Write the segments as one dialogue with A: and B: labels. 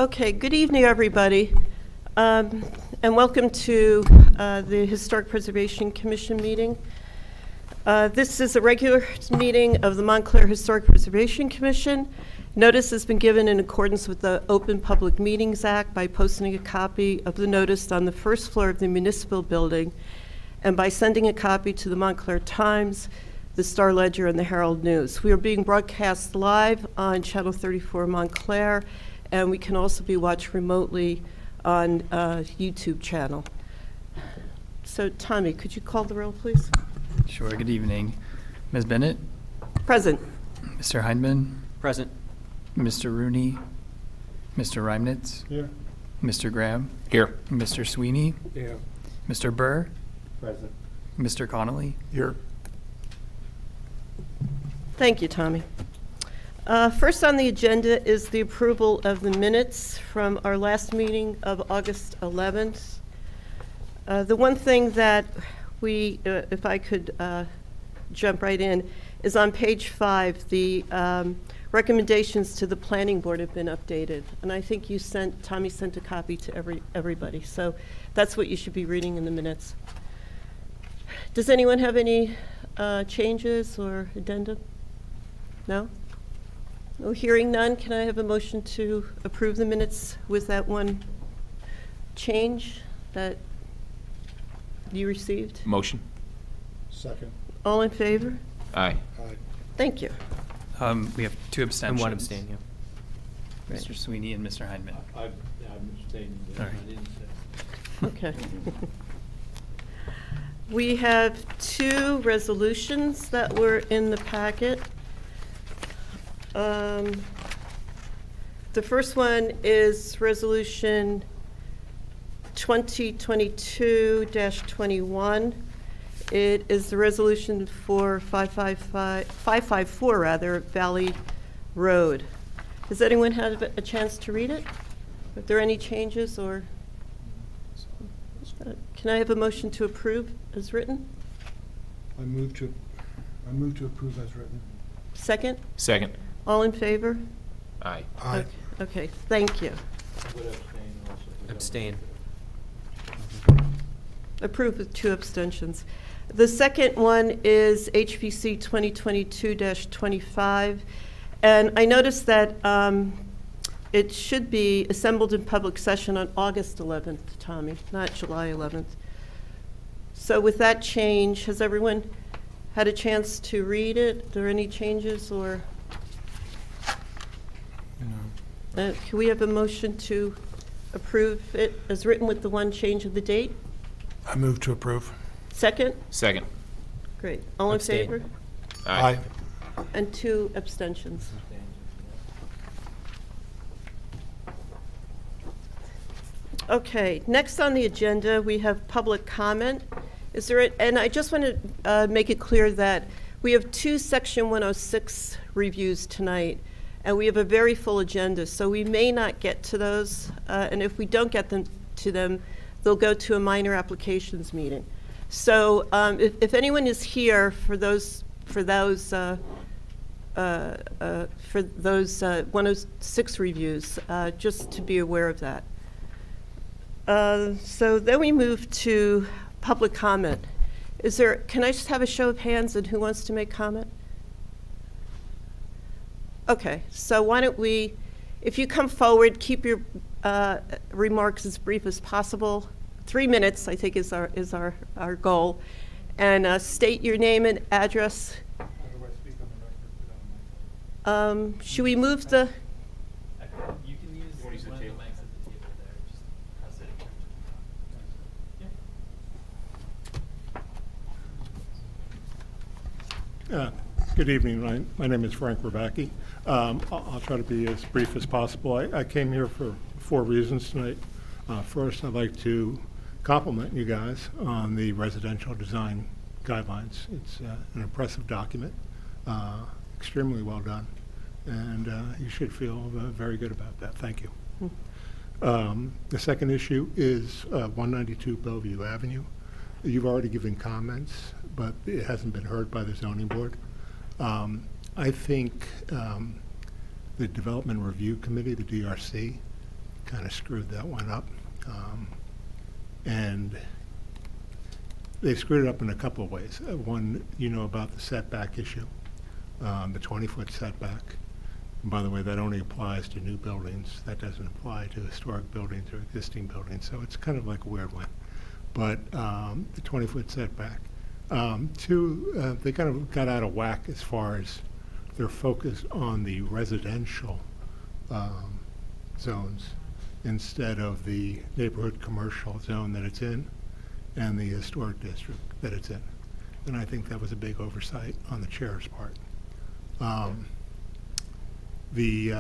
A: Okay, good evening, everybody, and welcome to the Historic Preservation Commission meeting. This is a regular meeting of the Montclair Historic Preservation Commission. Notice has been given in accordance with the Open Public Meetings Act by posting a copy of the notice on the first floor of the municipal building and by sending a copy to the Montclair Times, the Star Ledger, and the Herald News. We are being broadcast live on Channel 34 Montclair, and we can also be watched remotely on YouTube channel. So Tommy, could you call the roll, please?
B: Sure, good evening. Ms. Bennett?
A: Present.
B: Mr. Hindman?
C: Present.
B: Mr. Rooney? Mr. Reimnitz?
D: Here.
B: Mr. Graham?
C: Here.
B: Mr. Sweeney?
D: Yeah.
B: Mr. Burr?
D: Present.
B: Mr. Connolly?
D: Here.
A: Thank you, Tommy. First on the agenda is the approval of the minutes from our last meeting of August 11th. The one thing that we, if I could jump right in, is on page 5, the recommendations to the planning board have been updated. And I think Tommy sent a copy to everybody. So that's what you should be reading in the minutes. Does anyone have any changes or addendum? No? No, hearing none, can I have a motion to approve the minutes with that one change that you received?
C: Motion.
D: Second.
A: All in favor?
C: Aye.
D: Aye.
A: Thank you.
B: We have 2 abstentions.
C: And one abstain, yeah.
A: Right.
B: Mr. Sweeney and Mr. Hindman.
D: I'm abstaining.
B: All right.
D: I didn't say.
A: Okay. We have 2 resolutions that were in the packet. The first one is Resolution 2022-21. It is the resolution for 554 Valley Road. Has anyone had a chance to read it? Are there any changes or? Can I have a motion to approve as written?
D: I move to approve as written.
A: Second?
C: Second.
A: All in favor?
C: Aye.
D: Aye.
A: Okay, thank you.
C: Abstain.
A: Approved with 2 abstentions. The second one is HPC 2022-25. And I noticed that it should be assembled in public session on August 11th, Tommy, not July 11th. So with that change, has everyone had a chance to read it? Are there any changes or? Can we have a motion to approve it as written with the one change of the date?
D: I move to approve.
A: Second?
C: Second.
A: Great. All in
C: Abstain.
A: favor?
C: Aye.
A: And 2 abstentions. Okay, next on the agenda, we have public comment. Is there, and I just want to make it clear that we have 2 Section 106 reviews tonight, and we have a very full agenda, so we may not get to those, and if we don't get to them, they'll go to a minor applications meeting. So if anyone is here for those 106 reviews, just to be aware of that. So then we move to public comment. Can I just have a show of hands and who wants to make comment? Okay, so why don't we, if you come forward, keep your remarks as brief as possible. 3 minutes, I think, is our goal. And state your name and address.
D: How do I speak on the record?
A: Should we move the?
E: You can use one of the mics at the table there. Just press it.
D: Good evening. My name is Frank Rabacki. I'll try to be as brief as possible. I came here for 4 reasons tonight. First, I'd like to compliment you guys on the residential design guidelines. It's an impressive document, extremely well done, and you should feel very good about that. Thank you. The second issue is 192 Bellevue Avenue. You've already given comments, but it hasn't been heard by the zoning board. I think the Development Review Committee, the DRC, kind of screwed that one up. And they screwed it up in a couple of ways. One, about the setback issue, the 20-foot setback. And by the way, that only applies to new buildings. That doesn't apply to historic buildings or existing buildings, so it's kind of like a weird one. But the 20-foot setback. Two, they kind of got out of whack as far as their focus on the residential zones instead of the neighborhood commercial zone that it's in and the historic district that it's in. And I think that was a big oversight on the chair's part. They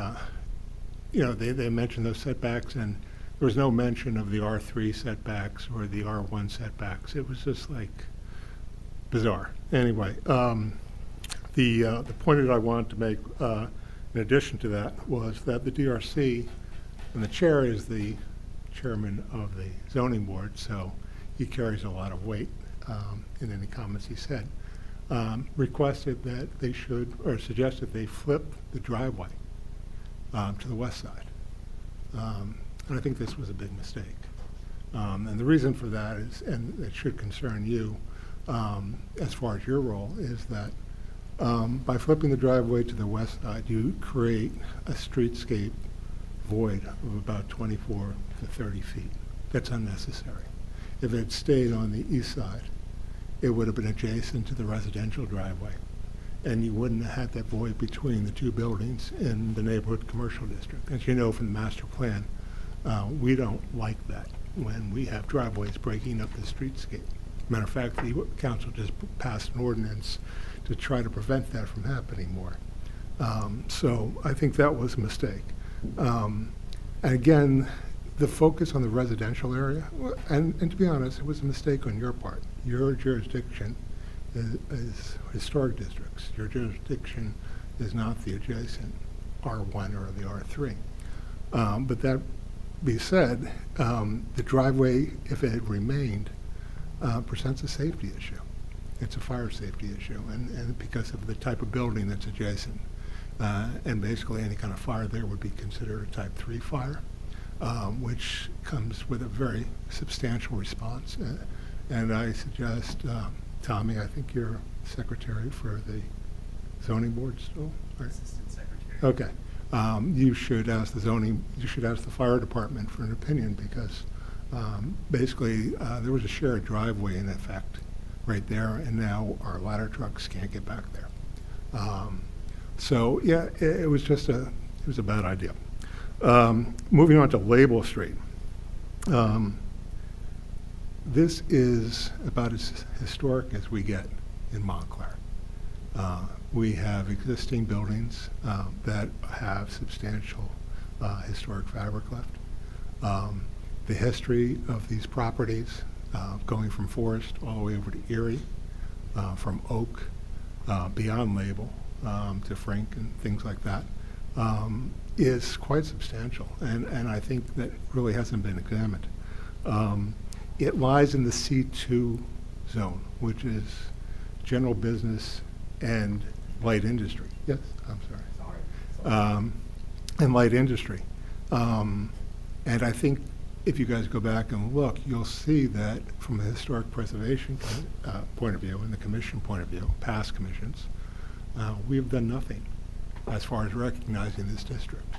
D: mentioned those setbacks, and there was no mention of the R3 setbacks or the R1 setbacks. It was just like bizarre. Anyway, the point that I wanted to make in addition to that was that the DRC, and the chair is the chairman of the zoning board, so he carries a lot of weight in any comments he said, requested that they should, or suggested they flip the driveway to the west side. And I think this was a big mistake. And the reason for that is, and it should concern you as far as your role, is that by flipping the driveway to the west side, you create a streetscape void of about 24 to 30 feet. That's unnecessary. If it stayed on the east side, it would have been adjacent to the residential driveway, and you wouldn't have had that void between the two buildings in the neighborhood commercial district. As you know from the master plan, we don't like that when we have driveways breaking up the streetscape. Matter of fact, the council just passed an ordinance to try to prevent that from happening more. So I think that was a mistake. And again, the focus on the residential area, and to be honest, it was a mistake on your part. Your jurisdiction is historic districts. Your jurisdiction is not the adjacent R1 or the R3. But that being said, the driveway, if it had remained, presents a safety issue. It's a fire safety issue, and because of the type of building that's adjacent. And basically any kind of fire there would be considered a type 3 fire, which comes with a very substantial response. And I suggest, Tommy, I think you're secretary for the zoning board still, right?
E: Assistant Secretary.
D: Okay. You should ask the fire department for an opinion, because basically there was a shared driveway in effect right there, and now our ladder trucks can't get back there. So yeah, it was just it was a bad idea. Moving on to Label Street. This is about as historic as we get in Montclair. We have existing buildings that have substantial historic fabric left. The history of these properties, going from Forest all the way over to Erie, from Oak, beyond Label, to Frank and things like that, is quite substantial, and I think that really hasn't been examined. It lies in the C2 zone, which is general business and light industry. Yes, I'm sorry. Sorry. And light industry. And I think if you guys go back and look, you'll see that from a historic preservation point of view and the commission point of view, past commissions, we have done nothing as far as recognizing this district.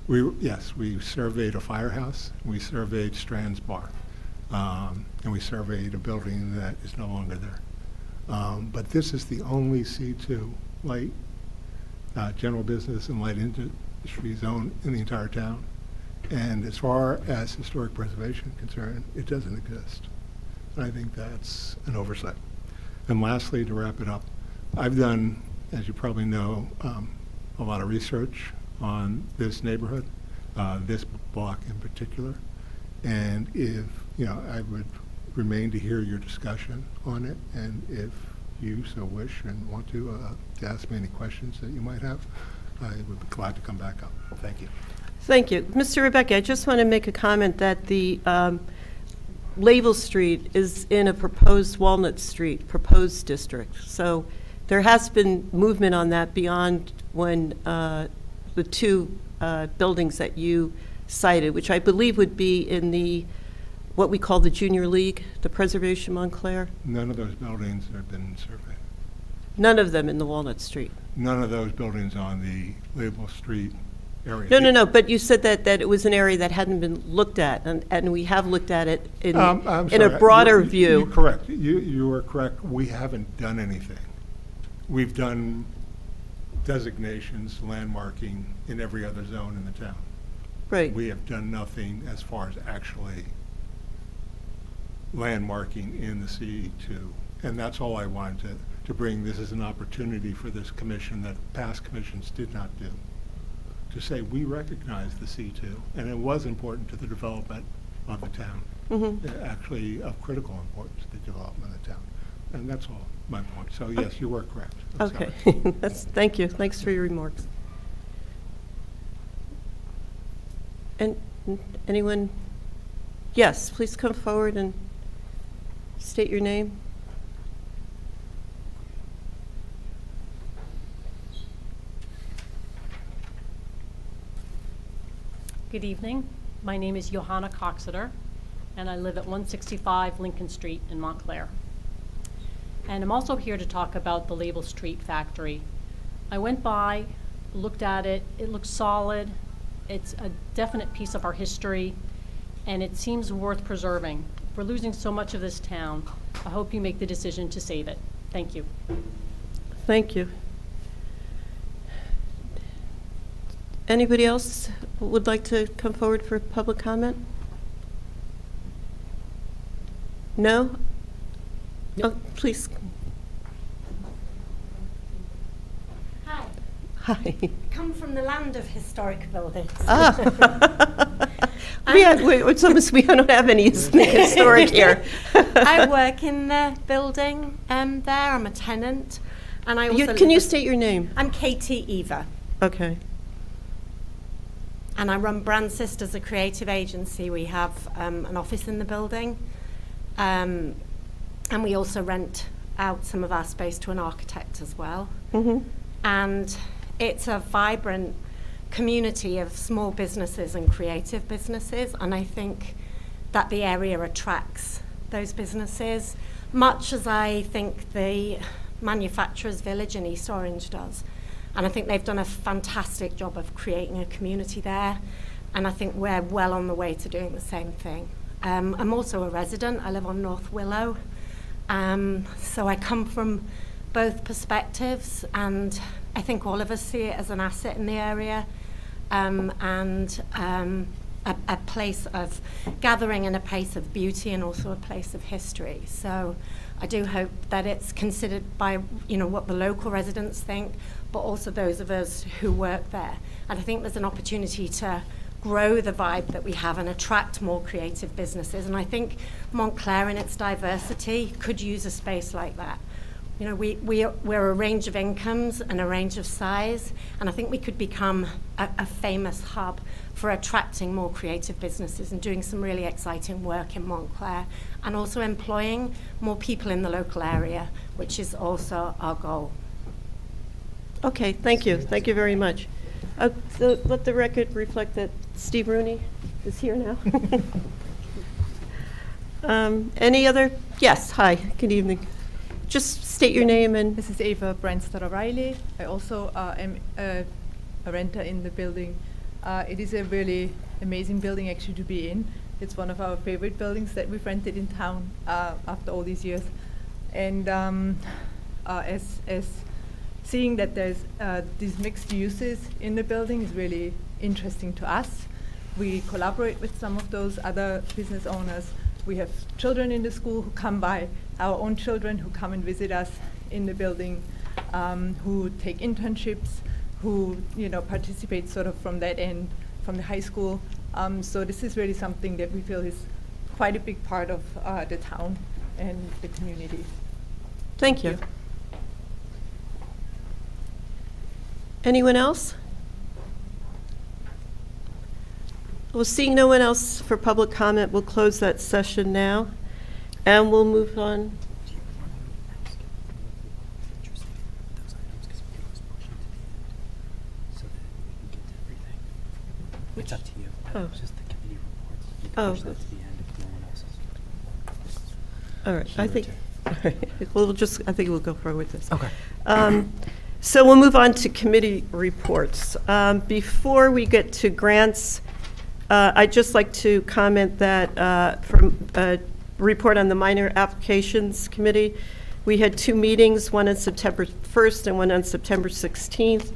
D: We surveyed a firehouse, we surveyed Strand's Bar, and we surveyed a building that is no longer there. But this is the only C2 light general business and light industry zone in the entire town. And as far as historic preservation is concerned, it doesn't exist. And I think that's an oversight. And lastly, to wrap it up, I've done, as you probably know, a lot of research on this neighborhood, this block in particular. And if, I would remain to hear your discussion on it. And if you so wish and want to ask me any questions that you might have, I would be glad to come back up. Thank you.
A: Thank you. Mr. Rebecca, I just want to make a comment that the Label Street is in a proposed Walnut Street, proposed district. So there has been movement on that beyond when the two buildings that you cited, which I believe would be in what we call the Junior League, the Preservation Montclair.
D: None of those buildings have been surveyed.
A: None of them in the Walnut Street.
D: None of those buildings on the Label Street area.
A: No, but you said that it was an area that hadn't been looked at, and we have looked at it in
D: I'm
A: a
D: sorry.
A: broader
D: You're
A: view.
D: correct. You are correct. We haven't done anything. We've done designations, landmarking in every other zone in the town.
A: Right.
D: We have done nothing as far as actually landmarking in the CE2. And that's all I wanted to bring. This is an opportunity for this commission that past commissions did not do, to say we recognize the C2, and it was important to the development of the town. Actually of critical importance to the development of the town. And that's all my point. So yes, you were correct. I'm
A: Okay,
D: sorry.
A: thank you. Thanks for your remarks. And anyone? Yes, please come forward and state your name.
C: Good evening. My name is Johanna Coxeter, and I live at 165 Lincoln Street in Montclair. And I'm also here to talk about the Label Street factory. I went by, looked at it. It looks solid. It's a definite piece of our history, and it seems worth preserving. We're losing so much of this town. I hope you make the decision to save it. Thank you.
A: Thank you. Anybody else would like to come forward for public comment? No? Oh, please.
F: Hi,
A: Hi.
F: come from the land of historic buildings.
A: It's almost, we don't have any historic here.
F: I work in the building there. I'm a tenant, and I also
A: Can you state your name?
F: I'm Katie Eva,
A: Okay.
F: and I run Brand Sisters, a creative agency. We have an office in the building, and we also rent out some of our space to an architect as well. And it's a vibrant community of small businesses and creative businesses, and I think that the area attracts those businesses, much as I think the Manufacturers Village in East Orange does. And I think they've done a fantastic job of creating a community there, and I think we're well on the way to doing the same thing. I'm also a resident. I live on North Willow, so I come from both perspectives, and I think all of us see it as an asset in the area, and a place of gathering and a place of beauty, and also a place of history. So I do hope that it's considered by what the local residents think, but also those of us who work there. And I think there's an opportunity to grow the vibe that we have and attract more creative businesses. And I think Montclair in its diversity could use a space like that. We're a range of incomes and a range of size, and I think we could become a famous hub for attracting more creative businesses and doing some really exciting work in Montclair, and also employing more people in the local area, which is also our goal.
A: Okay, thank you. Thank you very much. So let the record reflect that Steve Rooney is here now. Any other? Yes, hi, good evening. Just state your name and...
G: This is Eva Brandstad-O'Reilly. I also am a renter in the building. It is a really amazing building actually to be in. It's one of our favorite buildings that we've rented in town after all these years. And as seeing that there's these mixed uses in the building is really interesting to us. We collaborate with some of those other business owners. We have children in the school who come by, our own children who come and visit us in the building, who take internships, who participate sort of from that end, from the high school. So this is really something that we feel is quite a big part of the town and the community.
A: Thank you. Anyone else? Well, seeing no one else for public comment, we'll close that session now, and we'll move on.
B: It's up to you.
A: Oh.
H: It's just the committee reports. You
A: Oh.
H: can push that to the end if no one else is.
A: All right, I think, all right, I think we'll go forward with this.
H: Okay.
A: So we'll move on to committee reports. Before we get to grants, I'd just like to comment that from a report on the minor applications committee, we had 2 meetings, one on September 1st and one on September 16th.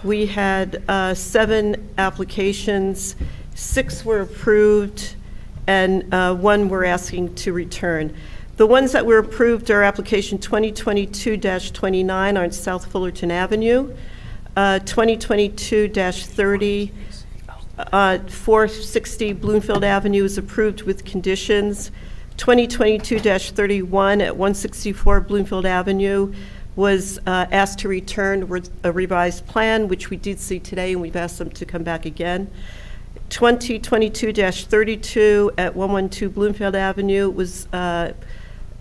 A: We had 7 applications, 6 were approved, and 1 we're asking to return. The ones that were approved are application 2022-29 on South Fullerton Avenue, 2022-30, 460 Bloomfield Avenue is approved with conditions. 2022-31 at 164 Bloomfield Avenue was asked to return with a revised plan, which we did see today, and we've asked them to come back again. 2022-32 at 112 Bloomfield Avenue was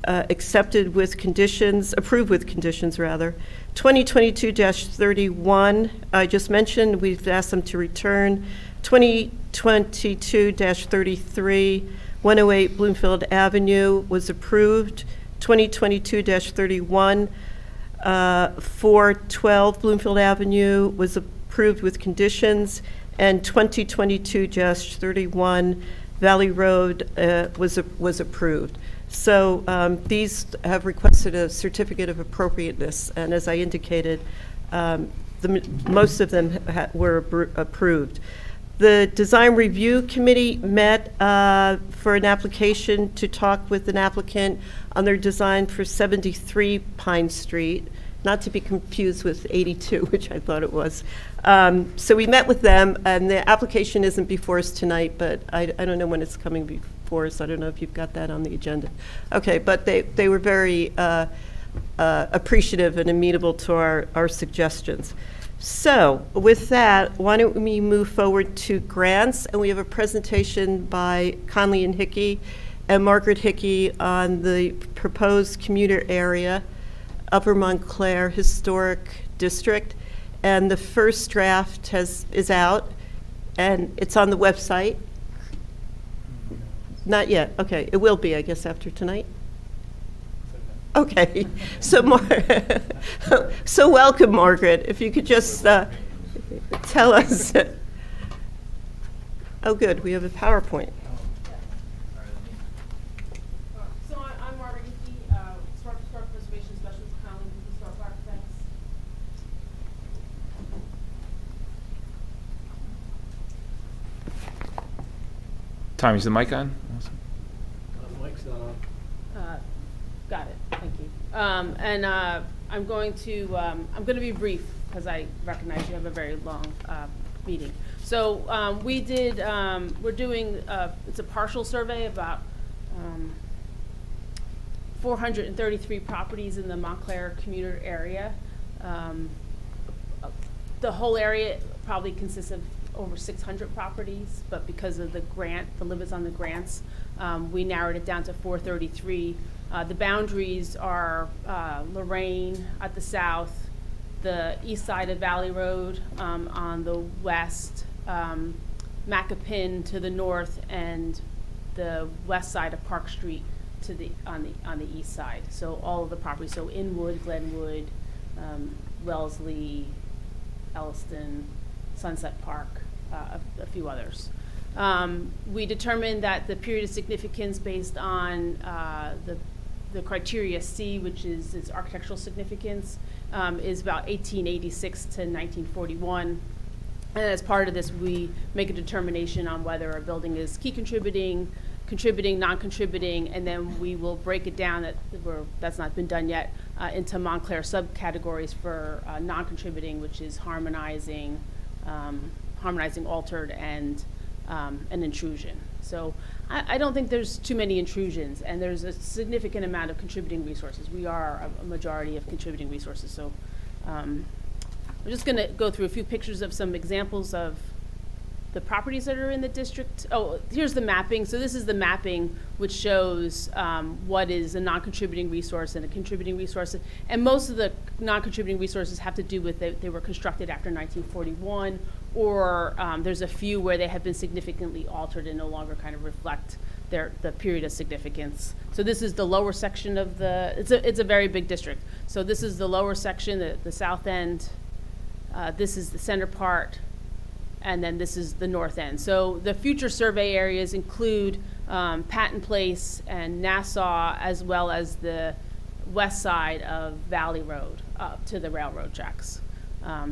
A: accepted with conditions, approved with conditions, rather. 2022-31, I just mentioned, we've asked them to return. 2022-33, 108 Bloomfield Avenue was approved. 2022-31, 412 Bloomfield Avenue was approved with conditions. And 2022-31, Valley Road was approved. So these have requested a certificate of appropriateness, and as I indicated, most of them were approved. The Design Review Committee met for an application to talk with an applicant on their design for 73 Pine Street, not to be confused with 82, which I thought it was. So we met with them, and the application isn't before us tonight, but I don't know when it's coming before us. I don't know if you've got that on the agenda. Okay, but they were very appreciative and amenable to our suggestions. So with that, why don't we move forward to grants? And we have a presentation by Connolly and Hickey and Margaret Hickey on the proposed commuter area, Upper Montclair Historic District. And the first draft is out, and it's on the website. Not yet, okay. It will be, I guess, after tonight. Okay, so so welcome, Margaret. If you could just tell us. Oh, good, we have a PowerPoint.
I: So I'm Margaret Hickey, Historic Preservation Specialist, Connolly, Historic Architects.
J: Tom, is the mic on?
E: Mike's not on.
I: Got it, thank you. I'm going to be brief because I recognize you have a very long meeting. So we're doing, it's a partial survey about 433 properties in the Montclair commuter area. The whole area probably consists of over 600 properties, but because of the grant, the limits on the grants, we narrowed it down to 433. The boundaries are Lorraine at the south, the east side of Valley Road on the west, Macapin to the north, and the west side of Park Street to on the east side. So all of the properties, so Inwood, Glenwood, Wellesley, Elliston, Sunset Park, a few others. We determined that the period of significance based on the criteria C, which is its architectural significance, is about 1886 to 1941. And as part of this, we make a determination on whether a building is key contributing, non-contributing, and then we will break it down, that's not been done yet, into Montclair subcategories for non-contributing, which is harmonizing, altered, and an intrusion. So I don't think there's too many intrusions, and there's a significant amount of contributing resources. We are a majority of contributing resources. So I'm just going to go through a few pictures of some examples of the properties that are in the district. Oh, here's the mapping. So this is the mapping which shows what is a non-contributing resource and a contributing resource. And most of the non-contributing resources have to do with they were constructed after 1941, or there's a few where they have been significantly altered and no longer kind of reflect the period of significance. So this is the lower section of it's a very big district. So this is the lower section, the south end. This is the center part, and then this is the north end. So the future survey areas include Patton Place and Nassau, as well as the west side of Valley Road up to the railroad tracks.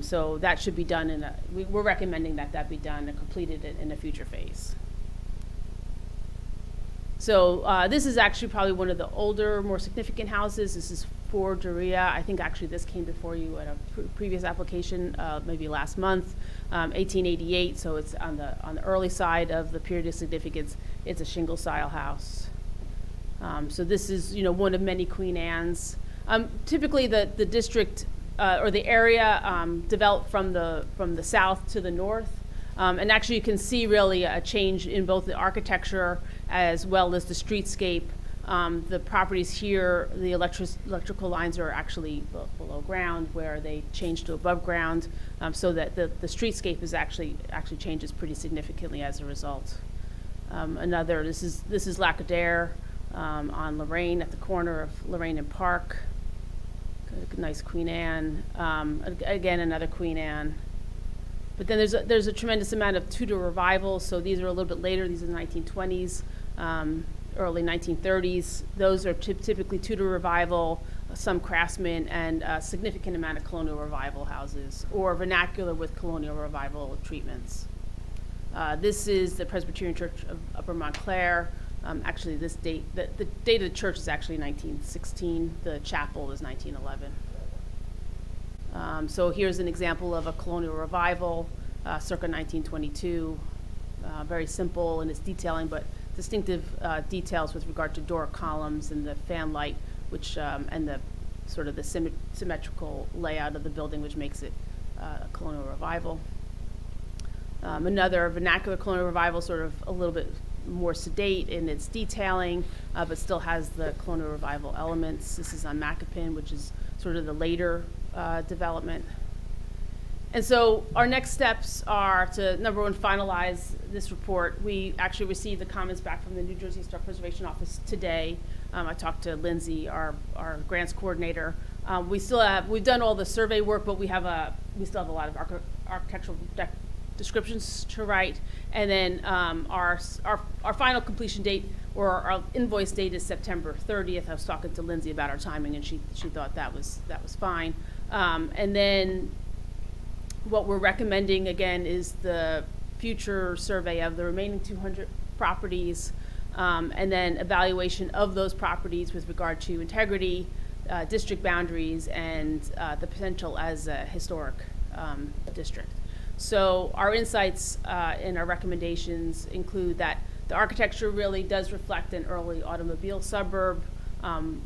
I: So that should be done we're recommending that be done and completed in a future phase. So this is actually probably one of the older, more significant houses. This is 4 Duryea. I think actually this came before you at a previous application, maybe last month, 1888. So it's on the early side of the period of significance. It's a shingle style house. So this is one of many Queen Anne's. Typically the district or the area developed from the south to the north. And actually you can see really a change in both the architecture as well as the streetscape. The properties here, the electrical lines are actually below ground, where they changed to above ground, so that the streetscape is actually changes pretty significantly as a result. This is Lac-Adair on Lorraine, at the corner of Lorraine and Park. Nice Queen Anne. Again, another Queen Anne. But then there's a tremendous amount of Tudor revival. So these are a little bit later. These are the 1920s, early 1930s. Those are typically Tudor revival, some craftsman, and a significant amount of colonial revival houses, or vernacular with colonial revival treatments. This is the Presbyterian Church of Upper Montclair. Actually, the date of the church is actually 1916. The chapel is 1911. So here's an example of a colonial revival, circa 1922. Very simple in its detailing, but distinctive details with regard to Doric columns and the fan light, which and the sort of the symmetrical layout of the building, which makes it a colonial revival. Another vernacular colonial revival, sort of a little bit more sedate in its detailing, but still has the colonial revival elements. This is on Macapin, which is sort of the later development. And so our next steps are to, number one, finalize this report. We actually received the comments back from the New Jersey Historic Preservation Office today. I talked to Lindsay, our grants coordinator. We've done all the survey work, but we still have a lot of architectural descriptions to write. And then our final completion date, or our invoice date, is September 30th. I was talking to Lindsay about our timing, and she thought that was fine. And then what we're recommending, again, is the future survey of the remaining 200 properties, and then evaluation of those properties with regard to integrity, district boundaries, and the potential as a historic district. So our insights and our recommendations include that the architecture really does reflect an early automobile suburb,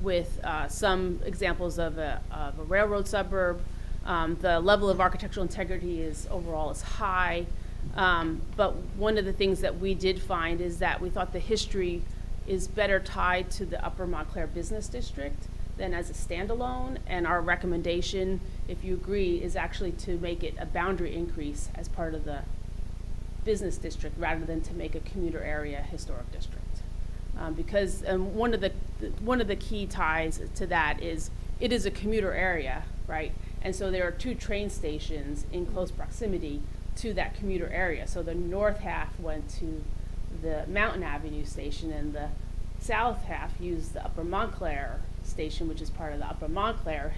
I: with some examples of a railroad suburb. The level of architectural integrity overall is high, but one of the things that we did find is that we thought the history is better tied to the Upper Montclair Business District than as a standalone, and our recommendation, if you agree, is actually to make it a boundary increase as part of the business district rather than to make a commuter area historic district. Because one of the key ties to that is it is a commuter area, right? And so there are 2 train stations in close proximity to that commuter area. So the north half went to the Mountain Avenue station, and the south half used the Upper Montclair station, which is part of the Upper Montclair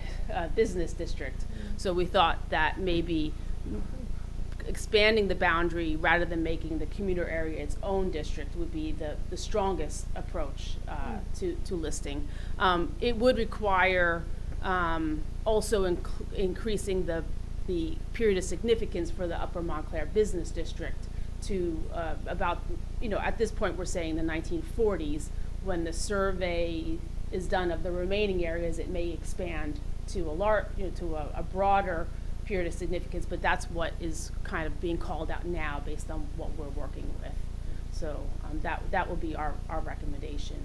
I: business district. So we thought that maybe expanding the boundary rather than making the commuter area its own district would be the strongest approach to listing. It would require also increasing the period of significance for the Upper Montclair business district to about, at this point we're saying the 1940s. When the survey is done of the remaining areas, it may expand to a broader period of significance, but that's what is kind of being called out now based on what we're working with. So that will be our recommendation,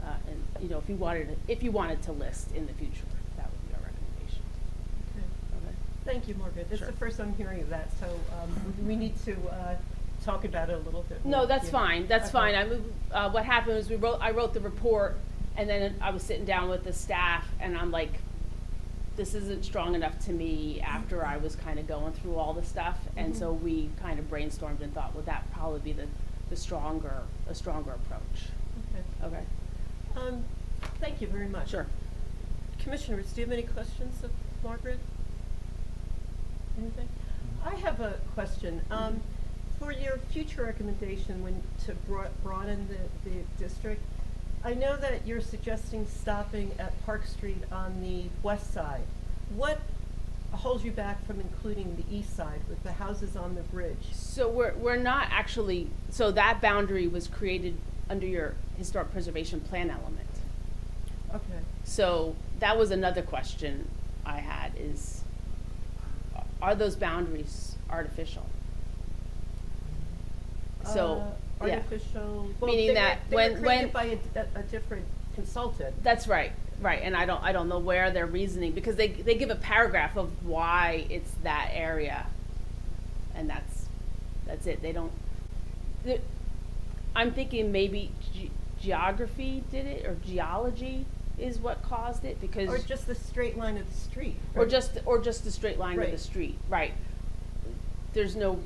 I: and if you wanted to list in the future, that would be our recommendation.
G: Okay.
I: Okay.
A: Thank you, Margaret. It's
B: Sure.
A: the first I'm hearing of that, so we need to talk about it a little bit more.
I: No, that's
A: Yeah.
I: fine, that's
A: Okay.
I: fine. What happened was I wrote the report, and then I was sitting down with the staff, and I'm like, this isn't strong enough to me after I was kind of going through all the stuff. And so we kind of brainstormed and thought, well, that'd probably be a stronger approach.
A: Okay.
I: Okay,
A: Thank you very much.
I: sure.
A: Commissioners, do you have any questions of Margaret? Anything? I have a question. For your future recommendation when to broaden the district, I know that you're suggesting stopping at Park Street on the west side. What holds you back from including the east side with the houses on the bridge?
I: So we're not actually, so that boundary was created under your historic preservation plan element.
A: Okay.
I: So that was another question I had is, are those boundaries artificial? So, yeah.
A: Artificial, well,
I: Meaning
A: they
I: that
A: were
I: when-
A: created by a different consultant.
I: That's right, right, and I don't know where they're reasoning, because they give a paragraph of why it's that area, and that's it, they don't, I'm thinking maybe geography did it, or geology is what caused it, because.
A: Or just the straight line of the street.
I: Or
A: right?
I: just the straight line of the
A: Right.
I: street, right. There's no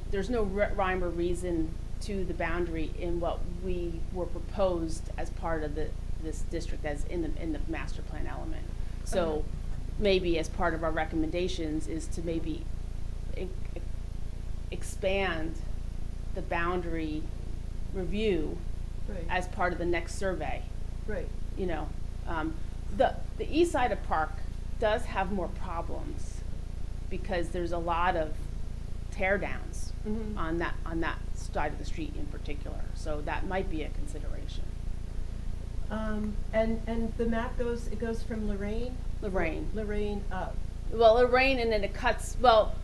I: rhyme or reason to the boundary in what we were proposed as part of this district as in the master plan element. So maybe as part of our recommendations is to maybe expand the boundary review
A: Right.
I: as part of the next survey.
A: Right.
I: You know, the east side of Park does have more problems because there's a lot of tear downs
A: Mhm.
I: on that side of the street in particular. So that might be a consideration.
A: And the map goes from Lorraine? Lorraine up.
I: Well, Lorraine, and then it cuts, well,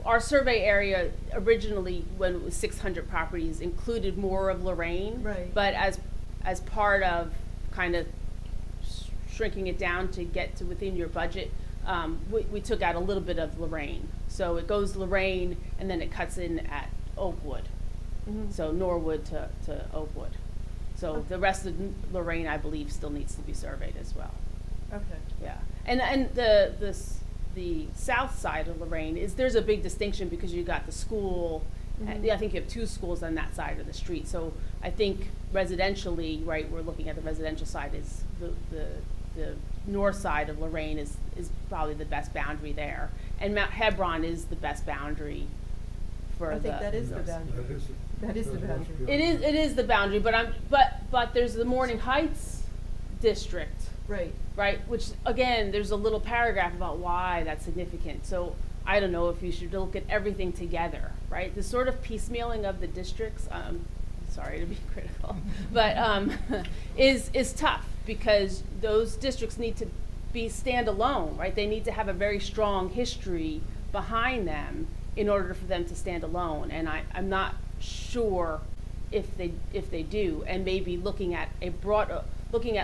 I: our survey area originally, when it was 600 properties, included more of Lorraine.
A: Right.
I: But as part of kind of shrinking it down to get to within your budget, we took out a little bit of Lorraine. So it goes Lorraine, and then it cuts in at Oakwood.
A: Mhm.
I: So Norwood to Oakwood. So
A: Okay.
I: the rest of Lorraine, I believe, still needs to be surveyed as well.
A: Okay.
I: Yeah, and the south side of Lorraine there's a big distinction because you got the school, and
A: Mhm.
I: I think you have two schools on that side of the street. So I think residentially, right, we're looking at the residential side is the north side of Lorraine is probably the best boundary there, and Mount Hebron is the best boundary for
A: I think that is the
I: north.
A: boundary. That is the boundary.
I: It is the boundary, but there's the Morning Heights district.
A: Right.
I: Right, which, again, there's a little paragraph about why that's significant. So I don't know if you should look at everything together, right? The sort of piecemealing of the districts, sorry to be critical, but is tough because those districts need to be standalone, right? They need to have a very strong history behind them in order for them to stand alone. And I'm not sure if they do, and maybe looking at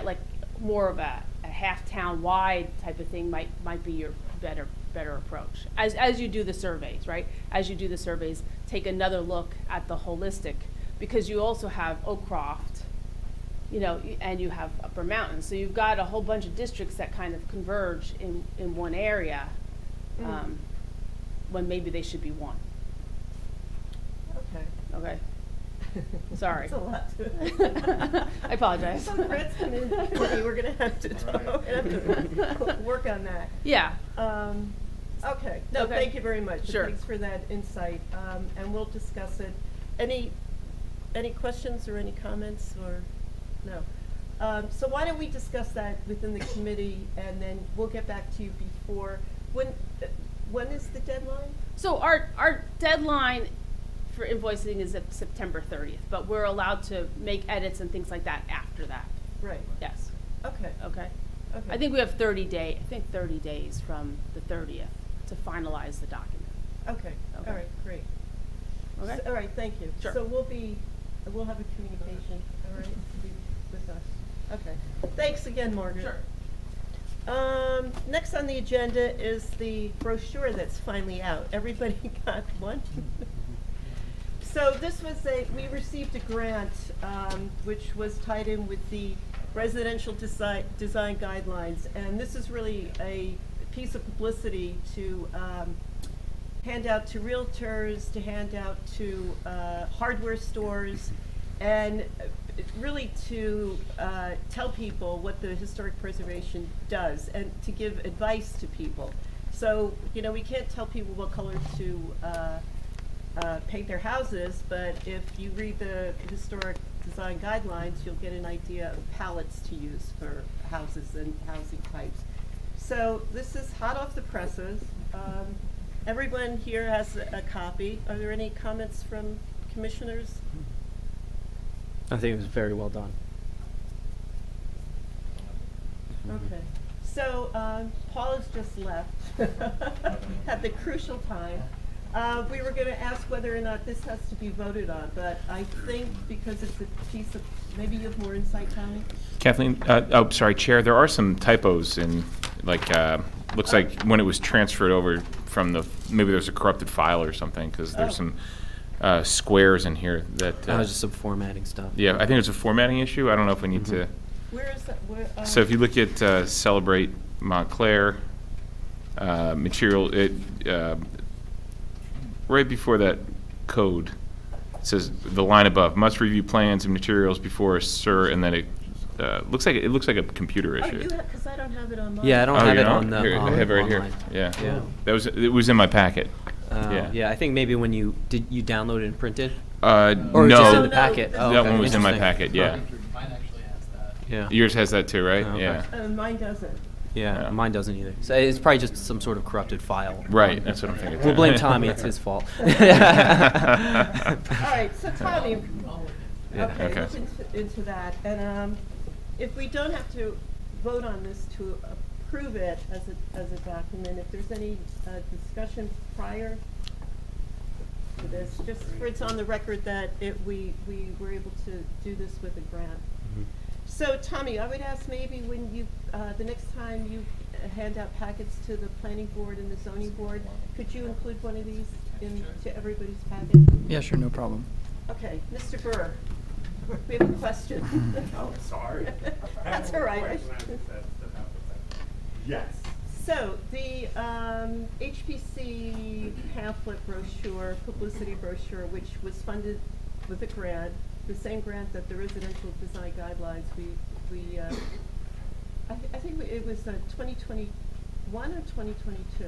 I: like more of a half-town wide type of thing might be your better approach. As you do the surveys, right? As you do the surveys, take another look at the holistic, because you also have Oakcroft, you know, and you have Upper Mountain. So you've got a whole bunch of districts that kind of converge in one area, when maybe they should be one.
A: Okay.
I: Okay. Sorry.
A: That's a lot to
I: I apologize.
A: So Brett's coming in committee, we're gonna have to work on that.
I: Yeah.
A: Okay, no,
I: Okay.
A: thank you very much.
I: Sure.
A: Thanks for that insight, and we'll discuss it. Any questions or any comments, or, no? So why don't we discuss that within the committee, and then we'll get back to you before, when is the deadline?
I: So our deadline for invoicing is at September 30th, but we're allowed to make edits and things like that after that.
A: Right,
I: Yes.
A: okay,
I: Okay.
A: okay.
I: I think we have 30 days from the 30th to finalize the document.
A: Okay,
I: Okay.
A: all right, great.
I: Okay?
A: All right, thank you.
I: Sure.
A: So we'll have a communication, all right, with us. Okay. Thanks again, Margaret.
I: Sure.
A: Next on the agenda is the brochure that's finally out. Everybody got one? So this was we received a grant, which was tied in with the residential design guidelines. And this is really a piece of publicity to hand out to realtors, to hand out to hardware stores, and really to tell people what the historic preservation does and to give advice to people. So, you know, we can't tell people what color to paint their houses, but if you read the historic design guidelines, you'll get an idea of palettes to use for houses and housing types. So this is hot off the presses. Everyone here has a copy. Are there any comments from commissioners?
K: I think it was very well done.
A: Okay. So Paul has just left at the crucial time. We were going to ask whether or not this has to be voted on, but I think because it's a piece of, maybe you have more insight, Tommy?
J: Kathleen, sorry, Chair, there are some typos in, like, looks like when it was transferred over from maybe there's a corrupted file or something, because there's some squares in here that.
K: Just some formatting stuff.
J: Yeah, I think it's a formatting issue. I don't know if we need to.
A: Where is that?
J: So if you look at Celebrate Montclair, material, right before that code, it says the line above, must review plans and materials before, sir, and then it looks like a computer
A: Oh,
J: issue.
A: you have, because I don't have it on mine.
K: Yeah, I don't
J: Oh,
K: have
J: you
K: it
J: don't?
K: on the
J: Here, I have it right here.
K: online.
J: Yeah.
K: Yeah.
J: It was in my packet. Yeah.
K: Yeah, I think maybe when you download it and print it?
J: Or
K: Or just in the
J: no,
K: packet?
A: that
K: Oh,
J: that
K: okay.
J: one was in my
K: Interesting.
J: packet, yeah.
E: Mine actually has that.
K: Yeah.
J: Yours has that too, right?
K: Oh, okay.
J: Yeah.
A: Mine doesn't.
K: Yeah,
J: Yeah.
K: mine doesn't either. So it's probably just some sort of corrupted file.
J: Right, that's what I'm thinking.
K: We'll
J: too.
K: blame Tommy, it's his fault.
A: All right, so Tommy,
K: Yeah.
J: Okay.
A: look into that. And if we don't have to vote on this to approve it as a document, if there's any discussion prior to this, just for it's on the record that we were able to do this with a grant.
K: Mm-hmm.
A: So Tommy, I would ask maybe when you, the next time you hand out packets to the planning board and the zoning board, could you include one of these into everybody's packet?
B: Yeah, sure, no problem.
A: Okay, Mr. Burr, we have a question.
L: Oh, sorry.
A: That's all right.
L: Yes.
A: So, the HPC pamphlet brochure, publicity brochure, which was funded with a grant, the same grant that the residential design guidelines, I think it was 2021 or 2022?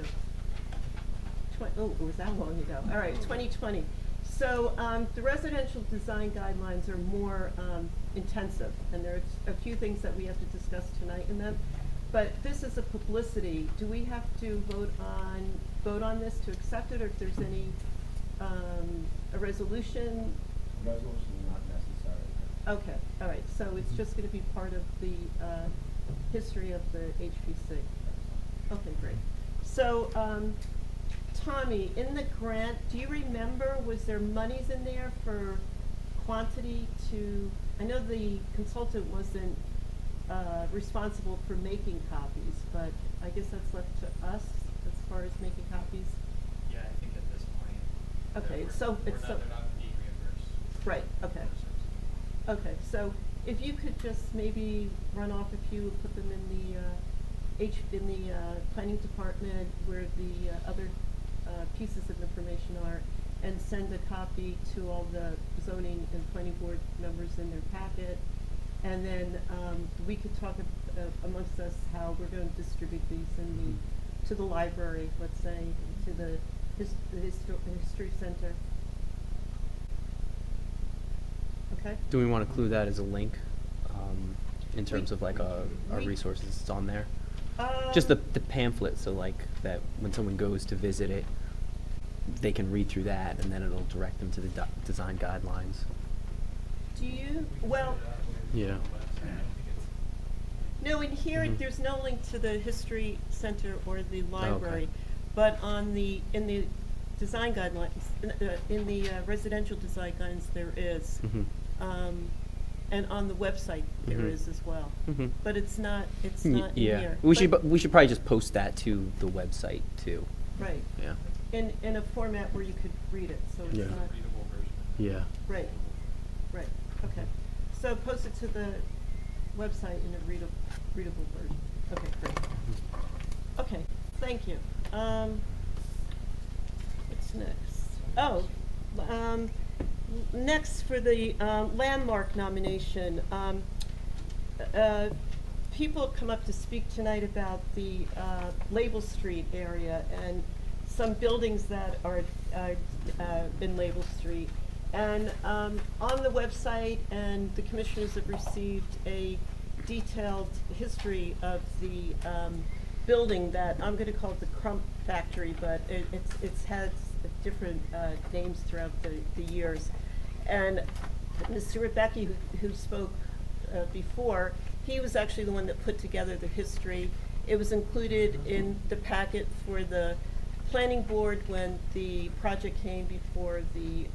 A: Oh, it was that long ago. All right, 2020. So the residential design guidelines are more intensive, and there's a few things that we have to discuss tonight in them. But this is a publicity. Do we have to vote on this to accept it, or if there's any a resolution?
L: Resolution not necessary.
A: Okay, all right. So it's just going to be part of the history of the HPC. Okay, great. So, Tommy, in the grant, do you remember, was there monies in there for quantity to, I know the consultant wasn't responsible for making copies, but I guess that's left to us as far as making copies?
E: Yeah, I think at this point.
A: Okay,
E: they're-
A: so
E: they're
A: it's
E: not- They're not being reimbursed.
A: Right, okay. Okay, so if you could just maybe run off a few, put them in the planning department where the other pieces of information are, and send a copy to all the zoning and planning board members in their packet. And then we could talk amongst us how we're going to distribute these to the library, let's say, to the history center. Okay?
K: Do we want to include that as a link in terms of like our
A: we-
K: resources that's on there? Just the pamphlet, so like that when someone goes to visit it, they can read through that and then it'll direct them to the design guidelines.
A: Do you, well,
K: Yeah.
A: no, in here,
K: Mhm.
A: there's no link to the history center or the library. But in the design guidelines, in the residential design guidelines, there is.
K: Mhm.
A: And on the website, there
K: Mhm.
A: is as well.
K: Mhm.
A: But it's not in
K: Yeah,
A: here.
K: we should,
A: But-
K: we should probably just post that to the website too.
A: Right,
K: Yeah.
A: in a format where you could read it, so it's
K: Yeah.
A: not.
L: Readable version.
K: Yeah.
A: Right, right, okay. So post it to the website in a readable version. Okay, great. Okay, thank you. What's next? Oh, next for the landmark nomination. People have come up to speak tonight about the Label Street area and some buildings that are in Label Street. And on the website, and the commissioners have received a detailed history of the building that, I'm gonna call it the Crump Factory, but it's had different names throughout the years. And Mr. Rebecki, who spoke before, he was actually the one that put together the history. It was included in the packet for the planning board when the project came before the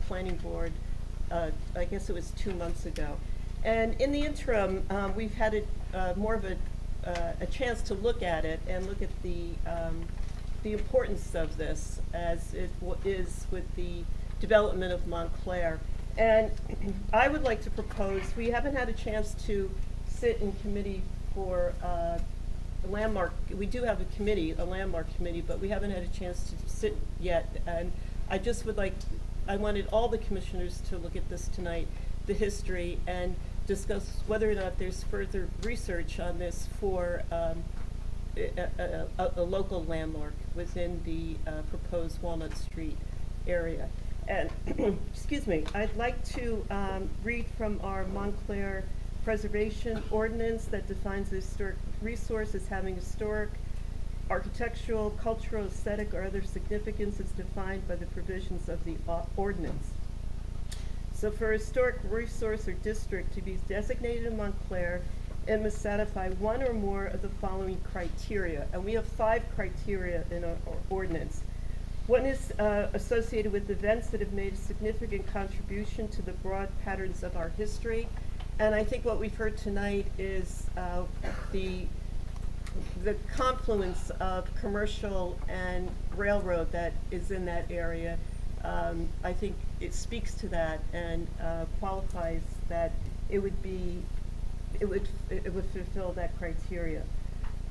A: planning board, I guess it was 2 months ago. And in the interim, we've had more of a chance to look at it and look at the importance of this as it is with the development of Montclair. And I would like to propose, we haven't had a chance to sit in committee for a landmark, we do have a committee, a landmark committee, but we haven't had a chance to sit yet. And I just would like, I wanted all the commissioners to look at this tonight, the history, and discuss whether or not there's further research on this for a local landmark within the proposed Walnut Street area. And, excuse me, I'd like to read from our Montclair Preservation Ordinance that defines the historic resource as having historic, architectural, cultural, aesthetic, or other significance as defined by the provisions of the ordinance. So for a historic resource or district to be designated in Montclair, it must satisfy one or more of the following criteria. And we have 5 criteria in our ordinance. One is associated with events that have made a significant contribution to the broad patterns of our history. And I think what we've heard tonight is the confluence of commercial and railroad that is in that area. I think it speaks to that and qualifies that it would fulfill that criteria.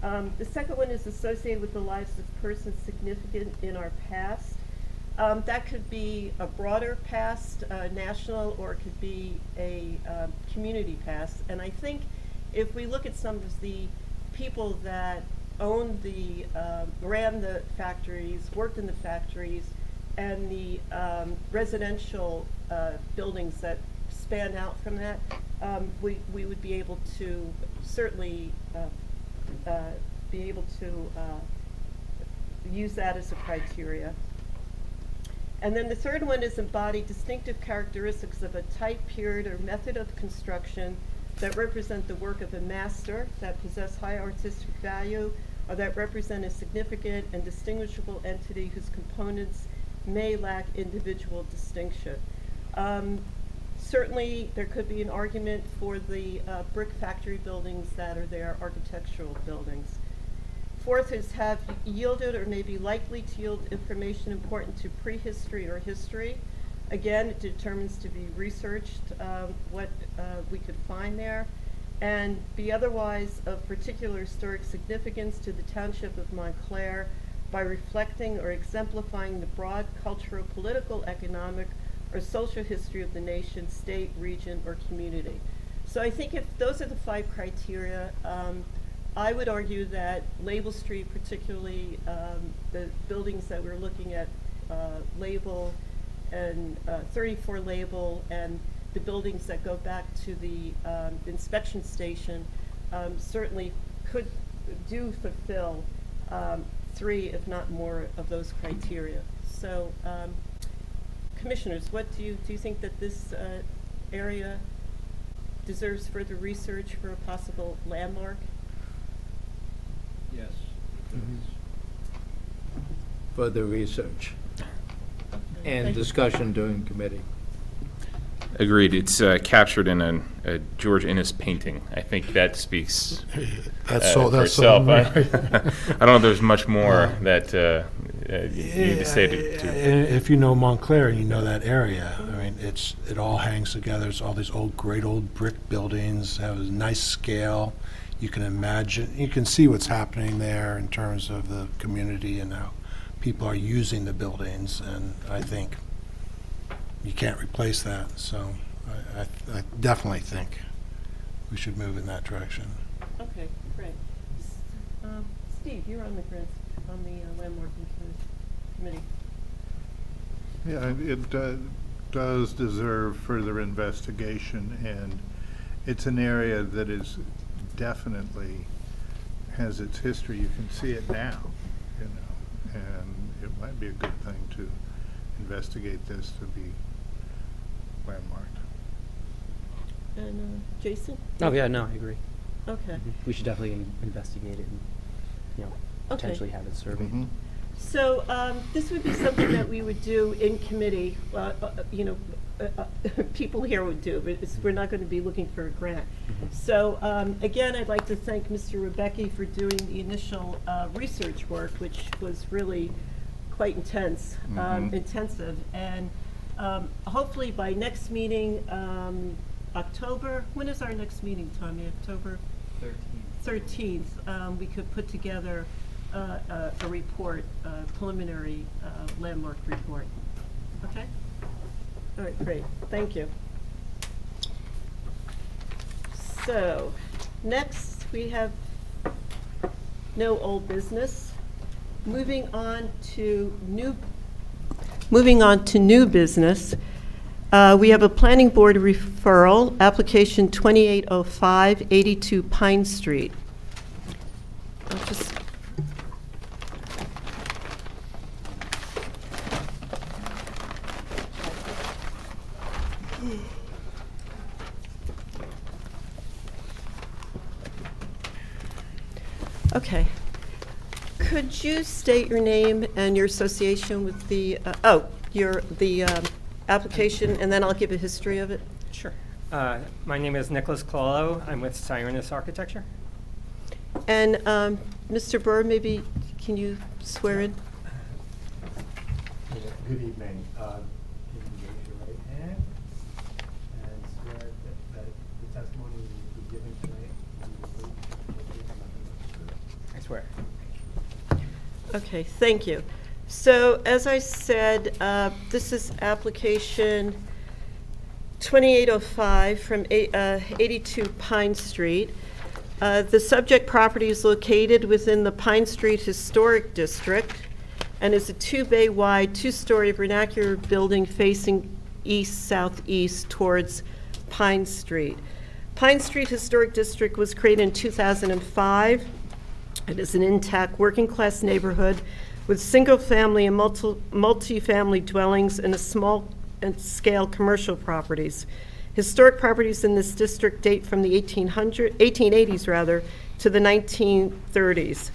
A: The second one is associated with the lives of persons significant in our past. That could be a broader past, national, or it could be a community past. And I think if we look at some of the people that owned ran the factories, worked in the factories, and the residential buildings that span out from that, we would be able to certainly be able to use that as a criteria. And then the third one is embody distinctive characteristics of a type, period, or method of construction that represent the work of a master, that possess high artistic value, or that represent a significant and distinguishable entity whose components may lack individual distinction. Certainly, there could be an argument for the brick factory buildings that are there, architectural buildings. Fourth is have yielded or may be likely to yield information important to prehistory or history. Again, it determines to be researched what we could find there, and be otherwise of particular historic significance to the Township of Montclair by reflecting or exemplifying the broad cultural, political, economic, or social history of the nation, state, region, or community. So I think if those are the 5 criteria, I would argue that Label Street, particularly the buildings that we're looking at, Label and 34 Label, and the buildings that go back to the inspection station, certainly do fulfill 3, if not more, of those criteria. So, commissioners, what do you think that this area deserves further research for a possible landmark?
M: Yes. Further research and
A: Thank you.
M: discussion during committee.
J: Agreed. It's captured in a George Innes painting. I think that speaks for itself. I don't know if there's much more that you need to say to.
M: If you know Montclair, you know that area. I mean, it all hangs together. It's all these great old brick buildings, have a nice scale. You can imagine, you can see what's happening there in terms of the community and how people are using the buildings, and I think you can't replace that. So I definitely think we should move in that direction.
A: Okay, great. Steve, you're on the grants, on the landmarking committee.
N: Yeah, it does deserve further investigation, and it's an area that is definitely has its history. You can see it now, you know, and it might be a good thing to investigate this to be landmarked.
A: And Jason?
K: Oh, yeah, no, I agree.
A: Okay.
K: We should definitely investigate it and, you know,
A: Okay.
K: potentially have it surveyed.
N: Mhm.
A: So this would be something that we would do in committee, you know, people here would do, but we're not going to be looking for a grant. So again, I'd like to thank Mr. Rebecki for doing the initial research work, which was really quite intensive. And hopefully by next meeting, October, when is our next meeting, Tommy? October 13th, we could put together a report, a preliminary landmark report. Okay? All right, great. Thank you. So, next we have no old business. Moving on to new business. We have a planning board referral, application 2805, 82 Pine Street. I'll just Okay. Could you state your name and your association with the, application, and then I'll give a history of it?
O: Sure. My name is Nicholas Cololo. I'm with Cyrus Architecture.
A: And Mr. Burr, maybe can you swear in?
L: Good evening. You can raise your right hand and swear that the testimony you will be giving tonight will be the truth.
O: I swear.
A: Okay, thank you. So, as I said, this is application 2805 from 82 Pine Street. The subject property is located within the Pine Street Historic District and is a 2-bay wide, 2-story vernacular building facing east-southeast towards Pine Street. Pine Street Historic District was created in 2005. It is an intact working-class neighborhood with single-family and multi-family dwellings and a small-scale commercial properties. Historic properties in this district date from the 1880s to the 1930s.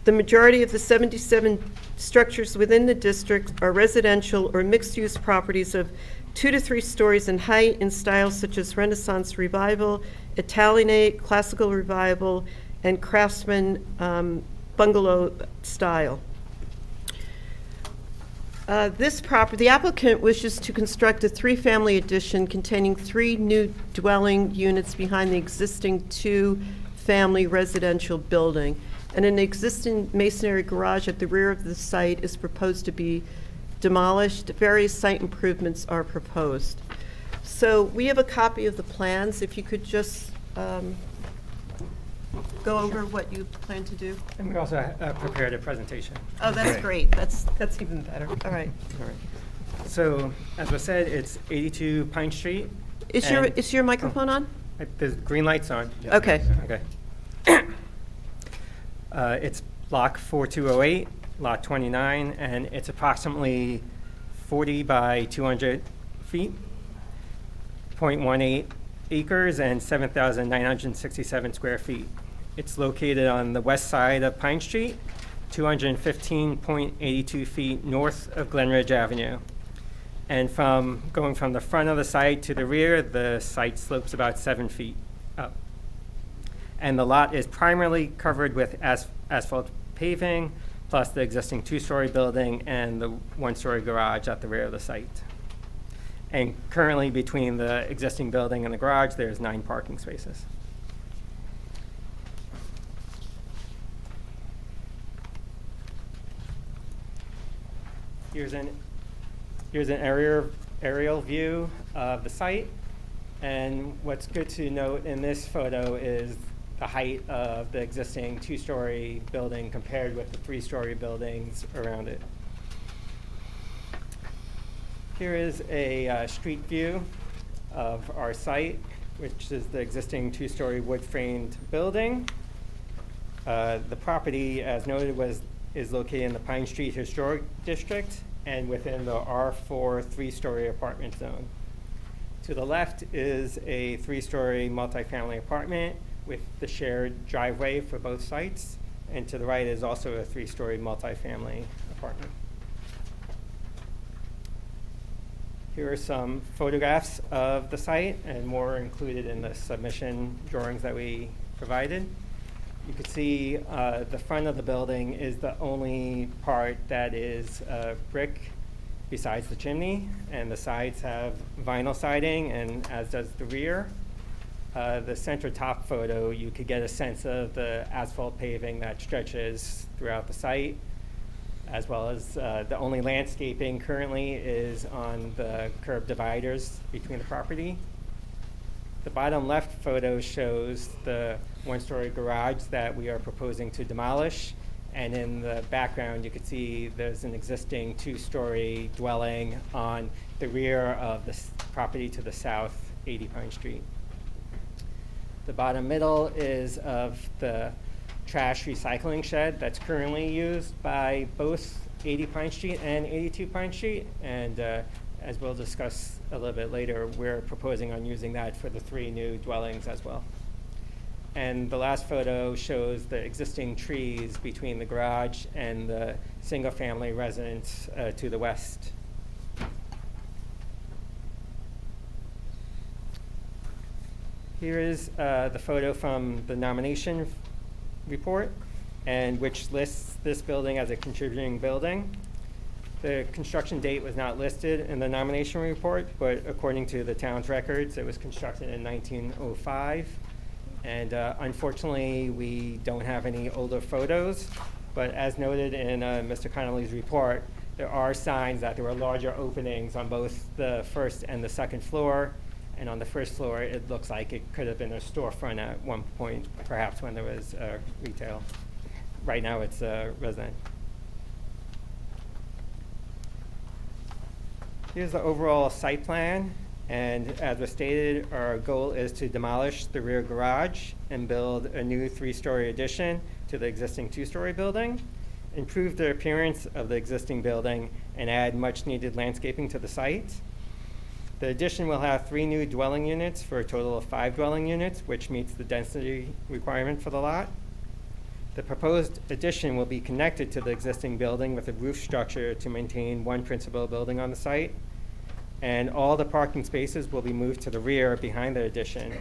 A: The majority of the 77 structures within the district are residential or mixed-use properties of 2 to 3 stories in height in styles such as Renaissance Revival, Italianate, Classical Revival, and Craftsman bungalow style. The applicant wishes to construct a 3-family addition containing 3 new dwelling units behind the existing 2-family residential building. And an existing masonry garage at the rear of the site is proposed to be demolished. Various site improvements are proposed. So we have a copy of the plans. If you could just go over what you plan to do.
O: And we also prepared a presentation.
A: Oh, that's great. That's even better. All right.
O: All right. So, as was said, it's 82 Pine Street.
A: Is
O: and-
A: your microphone on?
O: There's green lights on.
A: Okay.
O: Okay. It's block 4208, lot 29, and it's approximately 40 by 200 feet, 0.18 acres, and 7,967 square feet. It's located on the west side of Pine Street, 215.82 feet north of Glenridge Avenue. And going from the front of the site to the rear, the site slopes about 7 feet up. And the lot is primarily covered with asphalt paving, plus the existing 2-story building and the 1-story garage at the rear of the site. And currently, between the existing building and the garage, there's 9 parking spaces. Here's an aerial view of the site. And what's good to note in this photo is the height of the existing 2-story building compared with the 3-story buildings around it. Here is a street view of our site, which is the existing 2-story wood-framed building. The property, as noted, is located in the Pine Street Historic District and within the R4 3-story apartment zone. To the left is a 3-story multifamily apartment with the shared driveway for both sites, and to the right is also a 3-story multifamily apartment. Here are some photographs of the site, and more are included in the submission drawings that we provided. You can see the front of the building is the only part that is brick besides the chimney, and the sides have vinyl siding, and as does the rear. The center top photo, you could get a sense of the asphalt paving that stretches throughout the site, as well as the only landscaping currently is on the curb dividers between the property. The bottom left photo shows the 1-story garage that we are proposing to demolish. And in the background, you can see there's an existing 2-story dwelling on the rear of the property to the south, 80 Pine Street. The bottom middle is of the trash recycling shed that's currently used by both 80 Pine Street and 82 Pine Street. And as we'll discuss a little bit later, we're proposing on using that for the 3 new dwellings as well. And the last photo shows the existing trees between the garage and the single-family residence to the west. Here is the photo from the nomination report, and which lists this building as a contributing building. The construction date was not listed in the nomination report, but according to the town's records, it was constructed in 1905. And unfortunately, we don't have any older photos, but as noted in Mr. Connolly's report, there are signs that there were larger openings on both the first and the second floor. And on the first floor, it looks like it could have been a storefront at one point, perhaps when there was retail. Right now, it's resident. Here's the overall site plan. And as was stated, our goal is to demolish the rear garage and build a new 3-story addition to the existing 2-story building, improve the appearance of the existing building, and add much-needed landscaping to the site. The addition will have 3 new dwelling units for a total of 5 dwelling units, which meets the density requirement for the lot. The proposed addition will be connected to the existing building with a roof structure to maintain one principal building on the site. And all the parking spaces will be moved to the rear behind the addition.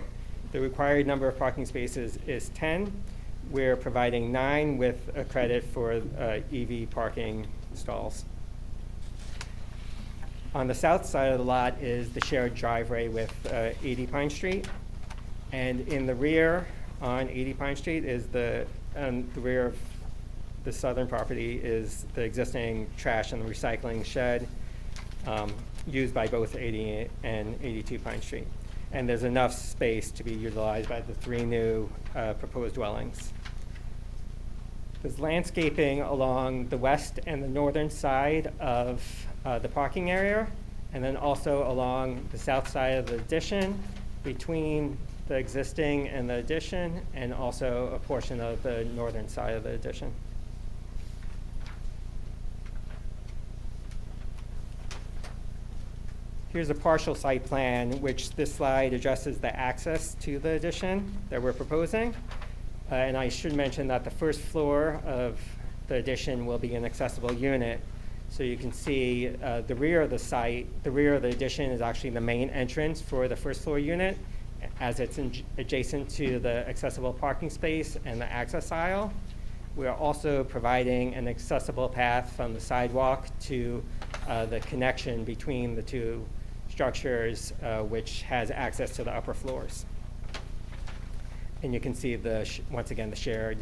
O: The required number of parking spaces is 10. We're providing 9 with a credit for EV parking stalls. On the south side of the lot is the shared driveway with 80 Pine Street. And in the rear on 80 Pine Street is the rear of the southern property is the existing trash and recycling shed. Used by both 80 and 82 Pine Street. And there's enough space to be utilized by the 3 new proposed dwellings. There's landscaping along the west and the northern side of the parking area, and then also along the south side of the addition between the existing and the addition, and also a portion of the northern side of the addition. Here's a partial site plan, which this slide addresses the access to the addition that we're proposing. And I should mention that the first floor of the addition will be an accessible unit So you can see the rear of the site, the rear of the addition is actually the main entrance for the first floor unit, as it's adjacent to the accessible parking space and the access aisle. We are also providing an accessible path from the sidewalk to the connection between the two structures, which has access to the upper floors. And you can see once again, the shared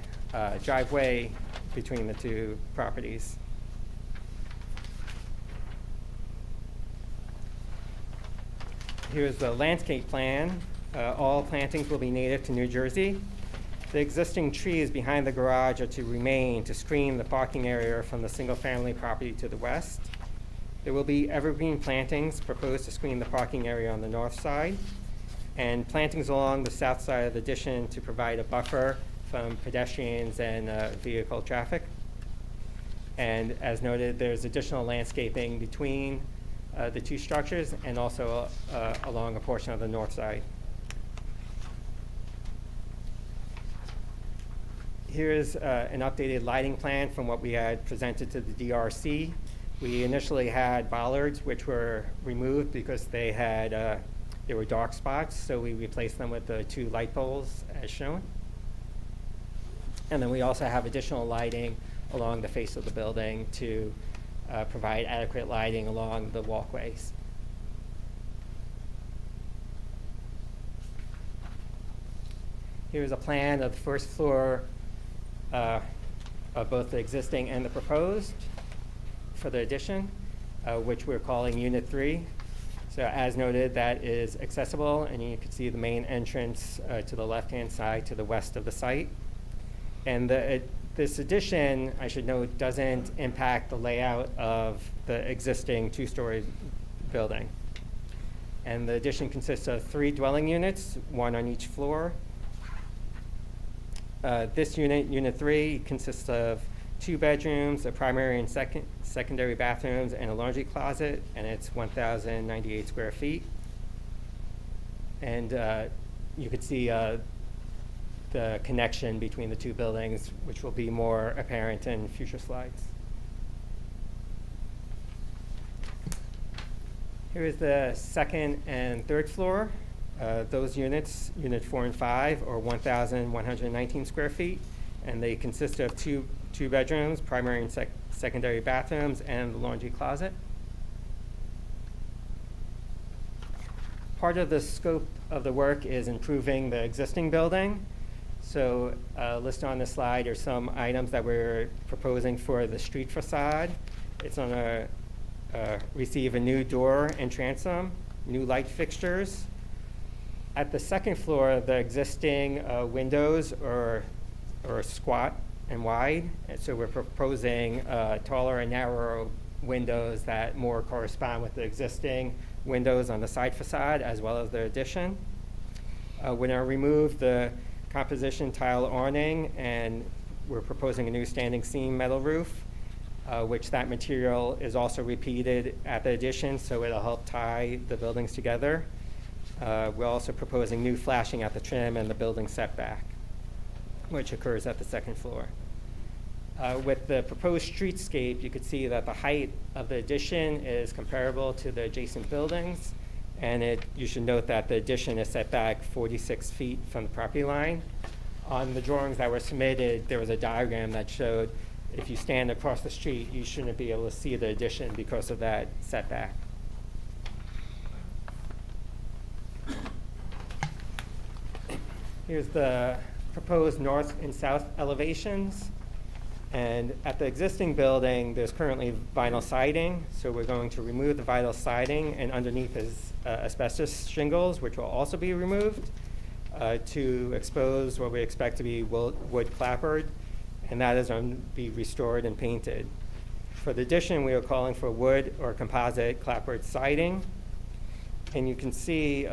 O: driveway between the two properties. Here's the landscape plan. All plantings will be native to New Jersey. The existing trees behind the garage are to remain to screen the parking area from the single-family property to the west. There will be evergreen plantings proposed to screen the parking area on the north side, and plantings along the south side of the addition to provide a buffer from pedestrians and vehicle traffic. And as noted, there's additional landscaping between the two structures and also along a portion of the north side. Here's an updated lighting plan from what we had presented to the DRC. We initially had bollards, which were removed because they were dark spots, so we replaced them with the 2 light poles as shown. And then we also have additional lighting along the face of the building to provide adequate lighting along the walkways. Here's a plan of the first floor of both the existing and the proposed for the addition, which we're calling Unit 3. So as noted, that is accessible, and you can see the main entrance to the left-hand side to the west of the site. And this addition, I should note, doesn't impact the layout of the existing 2-story building. And the addition consists of 3 dwelling units, 1 on each floor. This unit, Unit 3, consists of 2 bedrooms, a primary and secondary bathrooms, and a laundry closet, and it's 1,098 square feet. And you could see the connection between the 2 buildings, which will be more apparent in future slides. Here is the second and third floor. Those units, Unit 4 and 5, are 1,119 square feet, and they consist of 2 bedrooms, primary and secondary bathrooms, and the laundry closet. Part of the scope of the work is improving the existing building. So listed on this slide are some items that we're proposing for the street facade. It's going to receive a new door and transom, new light fixtures. At the second floor, the existing windows are squat and wide, and so we're proposing taller and narrower windows that more correspond with the existing windows on the side facade as well as the addition. We're going to remove the composition tile awning, and we're proposing a new standing seam metal roof, which that material is also repeated at the addition, so it'll help tie the buildings together. We're also proposing new flashing at the trim and the building setback, which occurs at the second floor. With the proposed streetscape, you could see that the height of the addition is comparable to the adjacent buildings, and you should note that the addition is set back 46 feet from the property line. On the drawings that were submitted, there was a diagram that showed if you stand across the street, you shouldn't be able to see the addition because of that setback. Here's the proposed north and south elevations. And at the existing building, there's currently vinyl siding, so we're going to remove the vinyl siding, and underneath is asbestos shingles, which will also be removed to expose what we expect to be wood clapboard, and that is going to be restored and painted. For the addition, we are calling for wood or composite clapboard siding, and you can see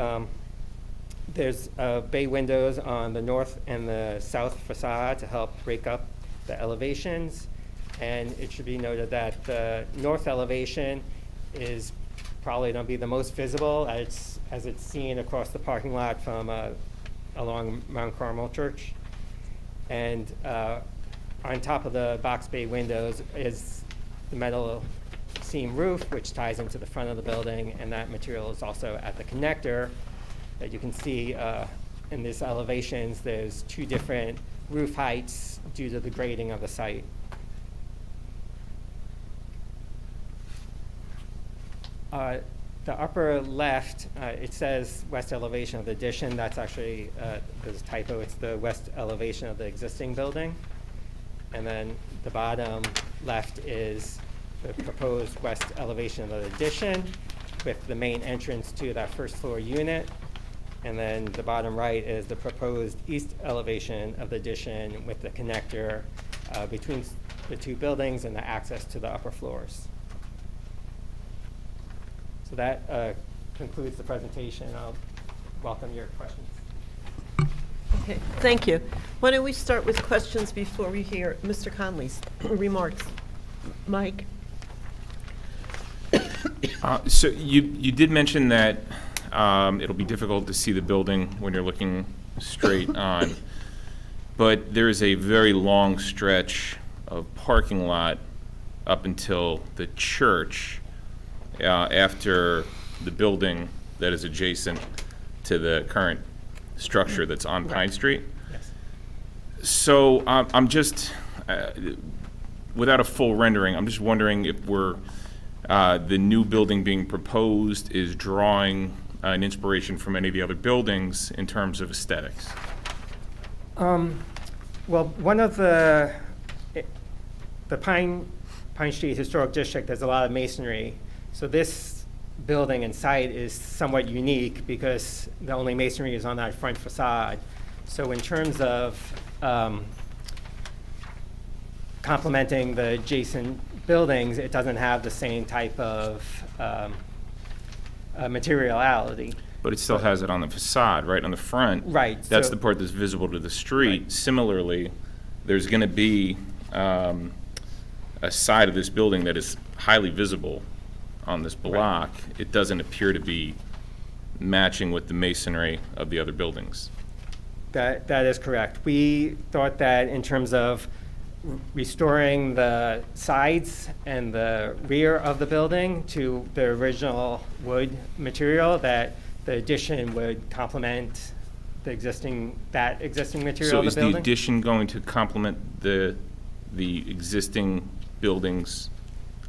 O: there's bay windows on the north and the south facade to help break up the elevations, and it should be noted that the north elevation is probably going to be the most visible as it's seen across the parking lot from along Mount Carmel Church. And on top of the box bay windows is the metal seam roof, which ties into the front of the building, and that material is also at the connector. That you can see in these elevations, there's 2 different roof heights due to the grading of the site. The upper left, it says west elevation of the addition. That's actually, there's a typo. It's the west elevation of the existing building. And then the bottom left is the proposed west elevation of the addition with the main entrance to that first floor unit. And then the bottom right is the proposed east elevation of the addition with the connector between the 2 buildings and the access to the upper floors. So that concludes the presentation. I'll welcome your questions.
A: Okay, thank you. Why don't we start with questions before we hear Mr. Conley's remarks? Mike?
J: So you did mention that it'll be difficult to see the building when you're looking straight on, but there is a very long stretch of parking lot up until the church after the building that is adjacent to the current structure that's on Pine Street.
O: Yes.
J: So I'm just, without a full rendering, I'm just wondering if the new building being proposed is drawing an inspiration from any of the other buildings in terms of aesthetics.
O: Well, one of the Pine Street Historic District, there's a lot of masonry. So this building and site is somewhat unique because the only masonry is on that front facade. So in terms of complementing the adjacent buildings, it doesn't have the same type of materiality.
J: But it still has it on the facade, right, on the front.
O: Right.
J: That's
O: so-
J: the part that's visible to the street.
O: Right.
J: Similarly, there's going to be a side of this building that is highly visible on this block. It doesn't appear to be matching with the masonry of the other buildings.
O: That is correct. We thought that in terms of restoring the sides and the rear of the building to the original wood material, that the addition would complement the existing material
J: So
O: of the
J: is the
O: building.
J: addition going to complement the existing buildings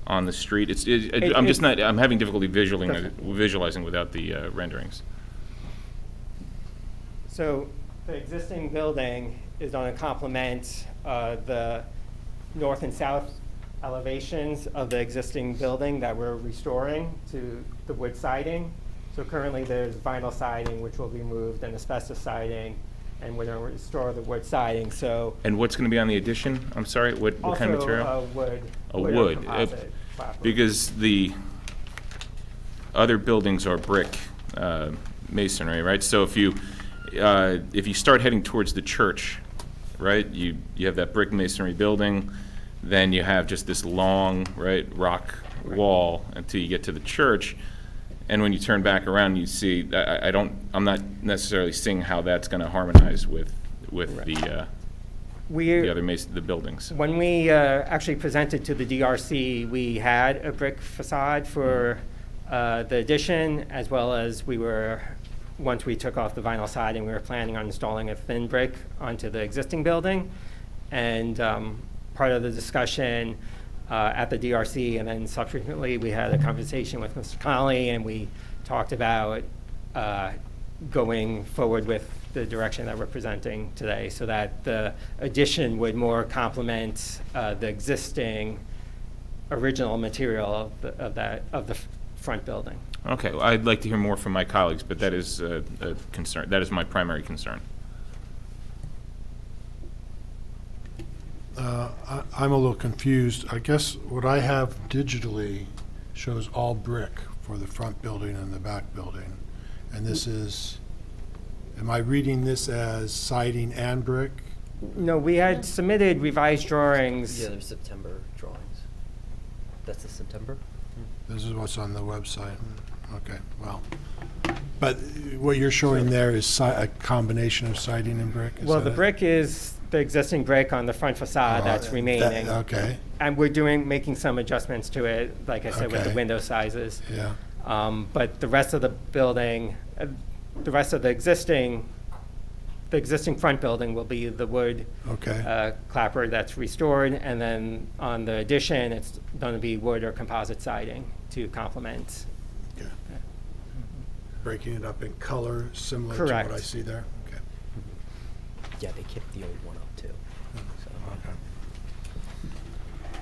J: on the street? I'm having difficulty visualizing without the renderings.
O: So the existing building is going to complement the north and south elevations of the existing building that we're restoring to the wood siding. So currently there's vinyl siding which will be moved and asbestos siding, and we're going to restore the wood siding. So
J: And what's going to be on the addition? I'm sorry, what kind of material?
O: also wood.
J: A
O: or
J: wood.
O: composite platform.
J: Because the other buildings are brick masonry, right? So if you start heading towards the church, right, you have that brick masonry building, then you have just this long, right, rock wall until you get to the church. And when you turn back around, you see, I'm not necessarily seeing how that's going to harmonize with the other buildings.
O: When we actually presented to the DRC, we had a brick facade for the addition, as well as once we took off the vinyl siding, we were planning on installing a thin brick onto the existing building. And part of the discussion at the DRC, and then subsequently we had a conversation with Mr. Connolly, and we talked about going forward with the direction that we're presenting today, so that the addition would more complement the existing original material of the front building.
J: Okay, well, I'd like to hear more from my colleagues, but that is a concern. That is my primary concern.
M: I'm a little confused. I guess what I have digitally shows all brick for the front building and the back building. And this is, am I reading this as siding and brick?
O: No, we had submitted revised drawings.
H: Yeah, there's September drawings. That's the September?
M: This is what's on the website. Okay, well. But what you're showing there is a combination of siding and brick? Is
O: Well,
M: that
O: the
M: it?
O: brick is the existing brick on the front facade that's
M: That-
O: remaining.
M: Okay,
O: And we're making some adjustments to it, like I said, with the
M: Okay.
O: window sizes.
M: yeah,
O: But the rest of the building, the rest of the existing front building will be the wood
M: okay,
O: clapper that's restored, and then on the addition, it's going to be wood or composite siding to complement.
M: okay. Breaking it up in color, similar to what I
O: Correct.
M: see there? Okay.
K: Yeah, they kept the old one up too.
M: Okay.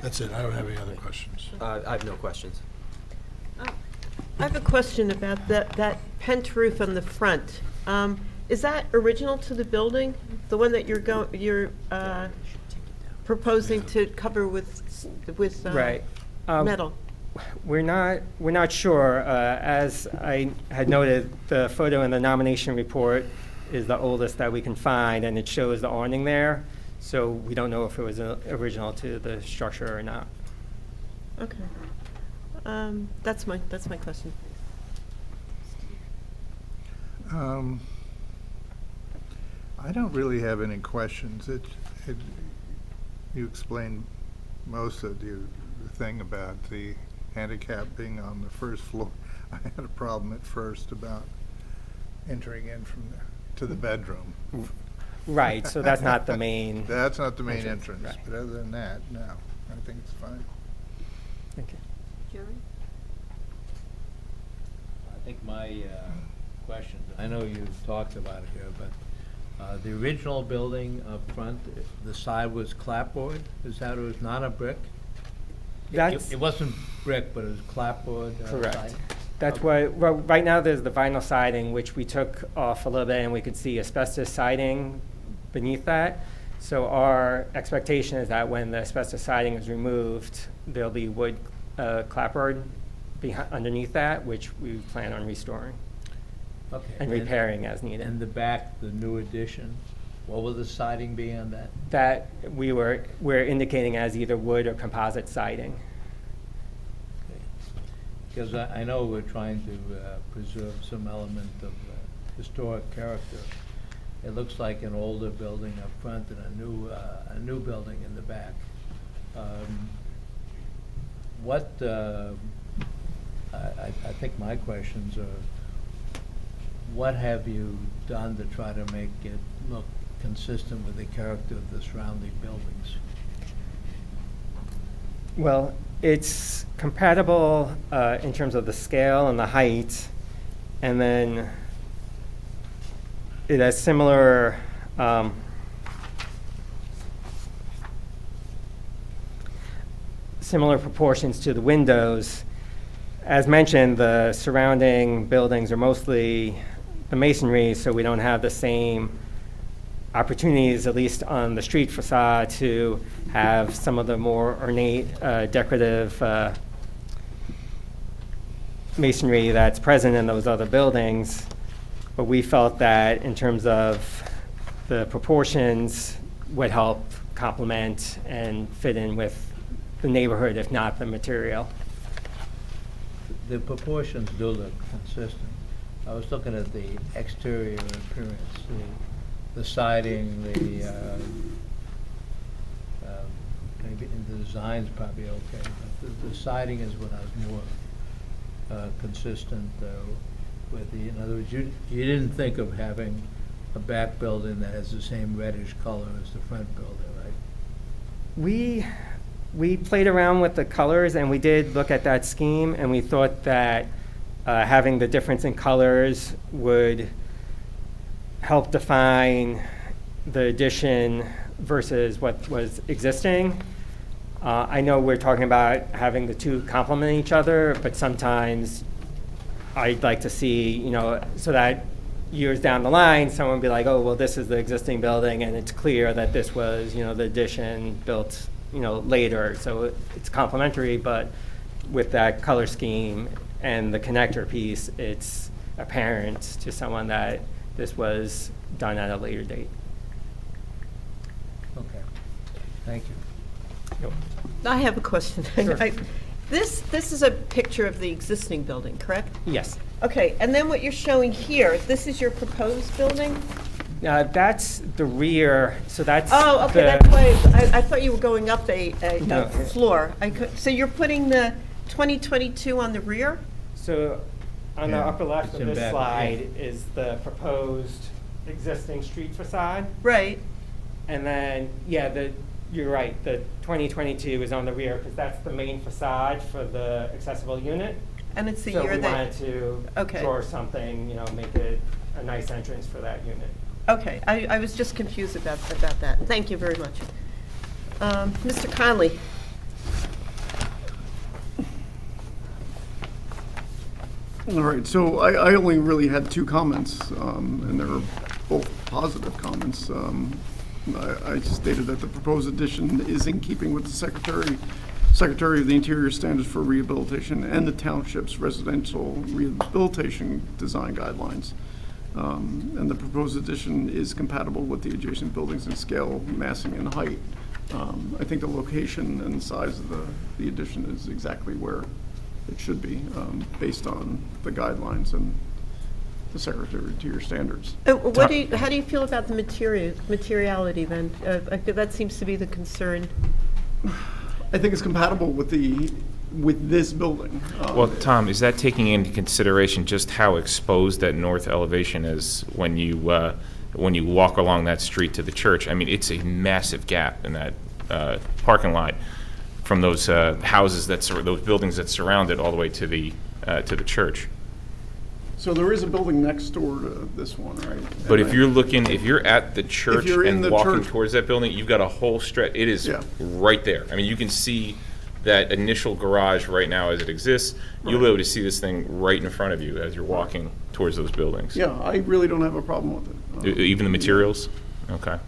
M: That's it, I don't have any other questions.
K: I have no questions.
A: I have a question about that pent roof on the front. Is that original to the building? The one that you're proposing to cover with
O: Right.
A: metal?
O: We're not sure. As I had noted, the photo in the nomination report is the oldest that we can find, and it shows the awning there. So we don't know if it was original to the structure or not.
A: Okay. That's my question.
N: I don't really have any questions. You explained most of the thing about the handicap being on the first floor. I had a problem at first about entering in to the bedroom.
O: Right, so that's not the main.
N: That's not the main
O: entrance,
N: entrance,
O: right.
N: but other than that, no, I think it's fine.
O: Thank you.
P: I think my question, I know you talked about it here, but the original building up front, the side was clapboard? Is that it was not a brick?
O: That's
P: It wasn't brick, but it was clapboard?
O: correct.
P: side?
O: That's why, well, right now there's the vinyl siding, which we took off a little bit, and we could see asbestos siding beneath that. So our expectation is that when the asbestos siding is removed, there'll be wood clapboard underneath that, which we plan on restoring
P: Okay.
O: and repairing as needed.
P: And the back, the new addition, what will the siding be on that?
O: That we're indicating as either wood or composite siding.
P: Because I know we're trying to preserve some element of historic character. It looks like an older building up front and a new building in the back. I think my questions are, what have you done to try to make it look consistent with the character of the surrounding buildings?
O: Well, it's compatible in terms of the scale and the height, and then it has similar proportions to the windows. As mentioned, the surrounding buildings are mostly the masonry, so we don't have the same opportunities, at least on the street facade, to have some of the more ornate decorative masonry that's present in those other buildings. But we felt that in terms of the proportions would help complement and fit in with the neighborhood, if not the material.
P: The proportions do look consistent. I was looking at the exterior appearance, the siding, maybe the design's probably okay, but the siding is what I was more consistent with. In other words, you didn't think of having a back building that has the same reddish color as the front building, right?
O: We played around with the colors, and we did look at that scheme, and we thought that having the difference in colors would help define the addition versus what was existing. I know we're talking about having the two complement each other, but sometimes I'd like to see, so that years down the line, someone would be like, oh, well, this is the existing building, and it's clear that this was, the addition built, later. So it's complementary, but with that color scheme and the connector piece, it's apparent to someone that this was done at a later date.
P: Okay, thank you.
A: I have a question.
O: Sure.
A: This is a picture of the existing building, correct?
O: Yes.
A: Okay, and then what you're showing here, this is your proposed building?
O: That's the rear, so that's.
A: Oh, okay,
O: the-
A: that's why, I thought you were going up a
O: No.
A: floor. So you're putting the 2022 on the rear?
O: So on the
P: Yeah,
O: upper left
P: it's
O: of
P: in
O: this
P: back,
O: slide is the proposed existing street facade.
A: Right.
O: And then, you're right, the 2022 is on the rear because that's the main facade for the accessible unit.
A: And it's the
O: So
A: year
O: we
A: that,
O: wanted to
A: Okay.
O: draw something, make it a nice entrance for that unit.
A: okay, I was just confused about that. Thank you very much. Mr. Conley?
Q: All right, so I only really had two comments, and they were both positive comments. I stated that the proposed addition is in keeping with the Secretary of the Interior standards for rehabilitation and the township's residential rehabilitation design guidelines. And the proposed addition is compatible with the adjacent buildings in scale, massing, and height. I think the location and size of the addition is exactly where it should be, based on the guidelines and the Secretary of Interior standards.
A: How do you feel about the materiality then? That seems to be the concern.
Q: I think it's compatible with this building.
J: Well, Tom, is that taking into consideration just how exposed that north elevation is when you walk along that street to the church? I mean, it's a massive gap in that parking lot from those houses those buildings that surround it all the way to the church.
Q: So there is a building next door to this one, right?
J: But if you're at the church
Q: you're in
J: and
Q: the
J: walking
Q: church-
J: towards that building, you've got a whole stretch. It is
Q: Yeah.
J: right there. I mean, you can see that initial garage right now as it exists. You'll be able to see this thing right in front of you as you're walking towards those buildings.
Q: Yeah, I really don't have a problem with it.
J: Even the materials? Okay.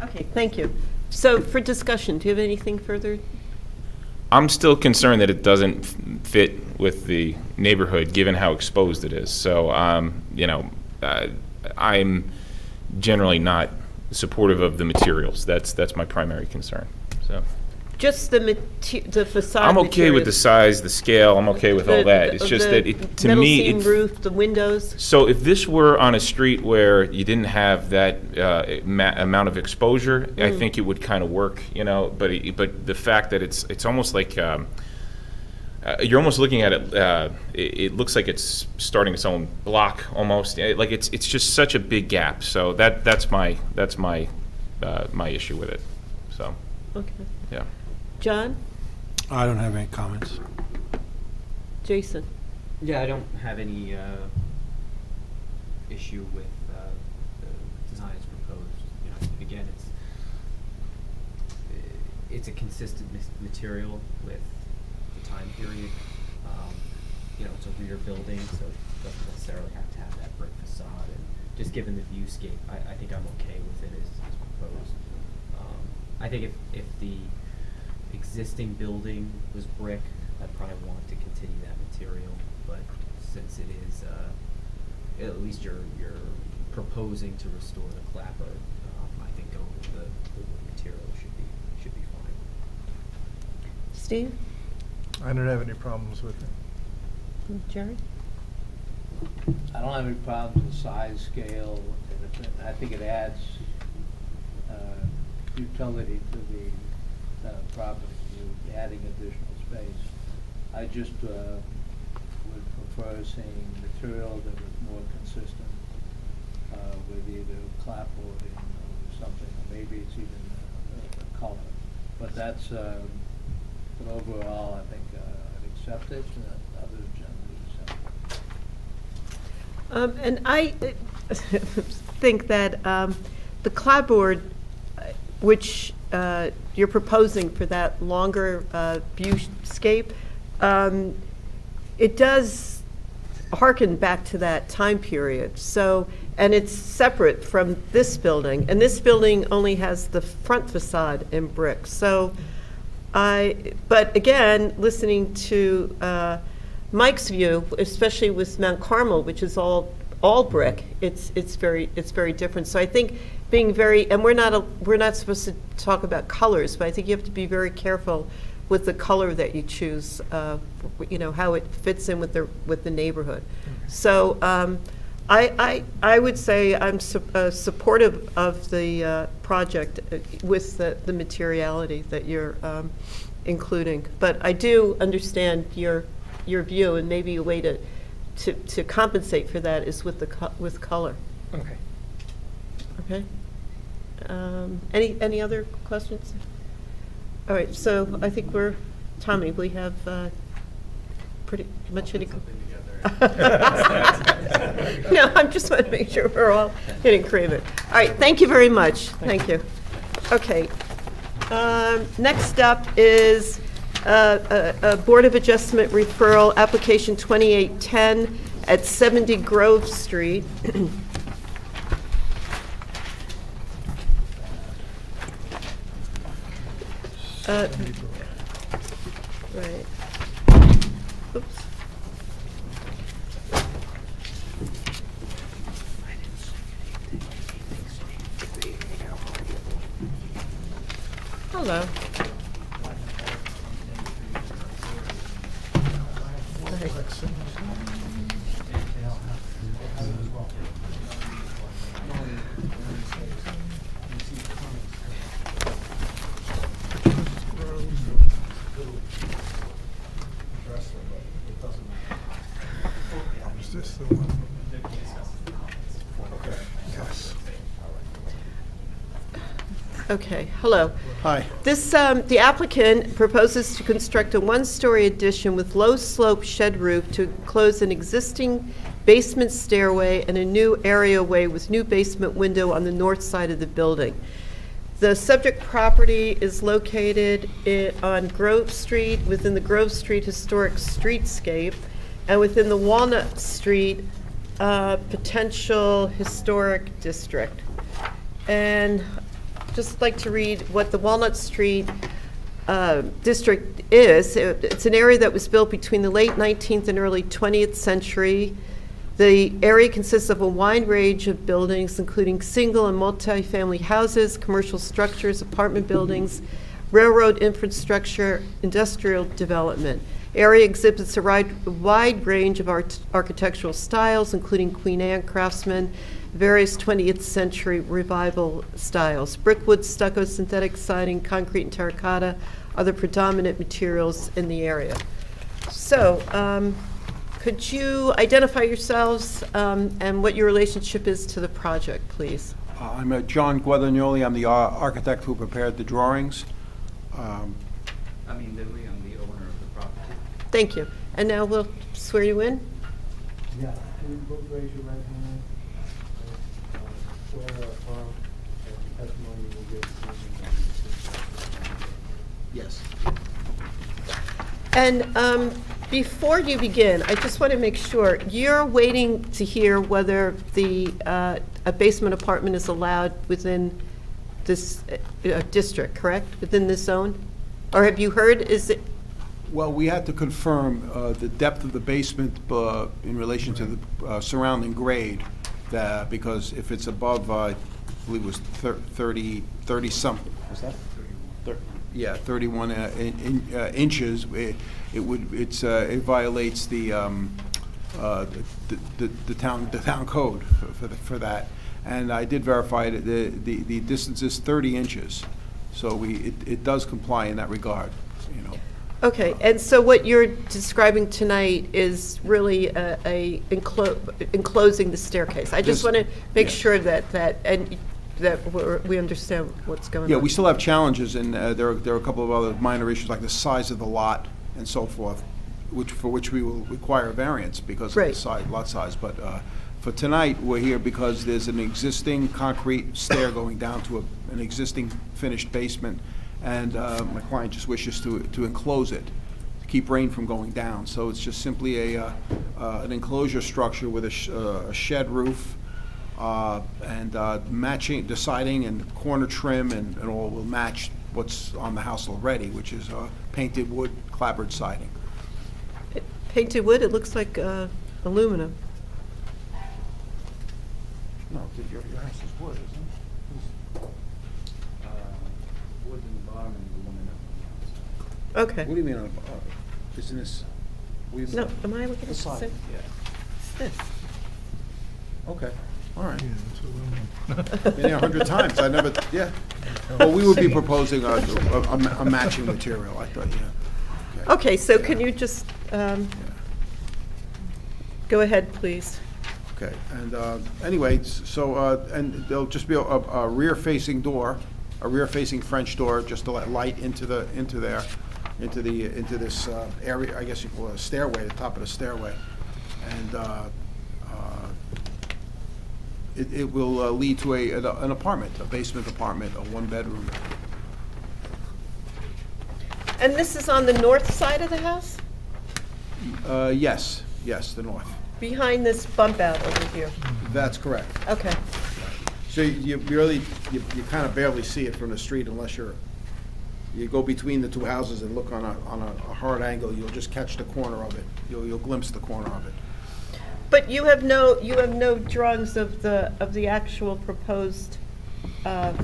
A: Okay, thank you. So for discussion, do you have anything further?
J: I'm still concerned that it doesn't fit with the neighborhood, given how exposed it is. So, I'm generally not supportive of the materials. That's my primary concern, so.
A: Just the facade
J: I'm okay with the
A: materials.
J: size, the scale, I'm okay with all that. It's just that to me,
A: Metal seam roof, the windows.
J: So if this were on a street where you didn't have that amount of exposure, I think it would kind of work, but the fact that it's almost like, you're almost looking at it, it looks like it's starting its own block almost, like it's just such a big gap, so that's my issue with it, so,
A: Okay.
J: yeah.
A: John?
M: I don't have any comments.
A: Jason?
K: Yeah, I don't have any issue with the design as proposed. Again, it's a consistent material with the time period. It's a rear building, so it doesn't necessarily have to have that brick facade. And just given the viewscape, I think I'm okay with it as proposed. I think if the existing building was brick, I'd probably want to continue that material, but since it is, at least you're proposing to restore the clapper, I think going with the wood material should be fine.
A: Steve?
N: I don't have any problems with it.
A: Jerry?
P: I don't have any problems with size, scale, and I think it adds utility to the property, you're adding additional space. I just would prefer seeing material that was more consistent with either clapboarding or something, or maybe it's even a color. But that's, but overall, I think I'd accept it, and others generally accept it.
A: And I think that the clapboard, which you're proposing for that longer viewscape, it does harken back to that time period. So, and it's separate from this building, and this building only has the front facade in brick. So, but again, listening to Mike's view, especially with Mount Carmel, which is all brick, it's very different. So I think being very, and we're not supposed to talk about colors, but I think you have to be very careful with the color that you choose, you know, how it fits in with the neighborhood. So I would say I'm supportive of the project with the materiality that you're including. But I do understand your view, and maybe a way to compensate for that is with with color.
O: Okay.
A: Okay. Any other questions? All right, so I think Tommy, we have pretty much any. No, I'm just want to make sure we're all hitting agreement. All right, thank you very much. Thank you. Okay. Next up is a Board of Adjustment Referral Application 2810 at 70 Grove Street. Right. Oops. Hello.
N: Is this the one? Yes.
A: Okay, hello.
M: Hi.
A: This, the applicant proposes to construct a one-story addition with low-slope shed roof to enclose an existing basement stairway and a new areaway with new basement window on the north side of the building. The subject property is located on Grove Street, within the Grove Street Historic Streetscape, and within the Walnut Street Potential Historic District. And just like to read what the Walnut Street district is. It's an area that was built between the late 19th and early 20th century. The area consists of a wide range of buildings, including single and multi-family houses, commercial structures, apartment buildings, railroad infrastructure, industrial development. Area exhibits a wide range of architectural styles, including Queen Anne craftsman, various 20th century revival styles. Brickwood, stucco, synthetic siding, concrete, and terracotta are the predominant materials in the area. So, could you identify yourselves and what your relationship is to the project, please?
R: I'm John Guadagnoli. I'm the architect who prepared the drawings.
K: Amin Deroui, I'm the owner of the property.
A: Thank you. And now we'll swear you in.
L: Yeah, can you both raise your right hand? Swear or affirm that the testimony you will give
R: Yes.
A: And before you begin, I just want to make sure, you're waiting to hear whether a basement apartment is allowed within this district, correct? Within this zone? Or have you heard, is it?
R: Well, we had to confirm the depth of the basement in relation to the surrounding grade, because if it's above, I believe it was 30 something. Was that? 31 inches. It violates the town code for that. And I did verify that the distance is 30 inches, so it does comply in that regard, you know.
A: Okay, and so what you're describing tonight is really enclosing the staircase. I just want to make sure that we understand what's going on.
R: Yeah, we still have challenges, and there are a couple of other minor issues, like the size of the lot and so forth, for which we will require variance because of the lot size. But for tonight, we're here because there's an existing concrete stair going down to an existing finished basement, and my client just wishes to enclose it, to keep rain from going down. So it's just simply an enclosure structure with a shed roof, and matching the siding and corner trim and all will match what's on the house already, which is painted wood, clapboard siding.
A: Painted wood, it looks like aluminum.
R: No, your house is wood, isn't it?
K: Wood in the bottom and aluminum on the outside.
A: Okay.
R: What do you mean, isn't this? what do you
A: No,
R: mean?
A: am I looking at the
R: Façade,
A: same?
R: yeah.
A: It's this.
R: Okay, all right.
N: Yeah,
R: Been there 100 times, I never, yeah. Well, we would be proposing a matching material, I thought, yeah.
A: Okay, so can you just, go ahead, please.
R: Okay, and anyway, so, and there'll just be a rear-facing door, a rear-facing French door, just to let light into this area, I guess you call it a stairway, the top of the stairway. And it will lead to an apartment, a basement apartment, a one-bedroom.
A: And this is on the north side of the house?
R: Yes, the north.
A: Behind this bump out over here?
R: That's correct.
A: Okay.
R: So you really, you kind of barely see it from the street unless you go between the two houses and look on a hard angle, you'll just catch the corner of it. You'll glimpse the corner of it.
A: But you have no drawings of the actual proposed, I'm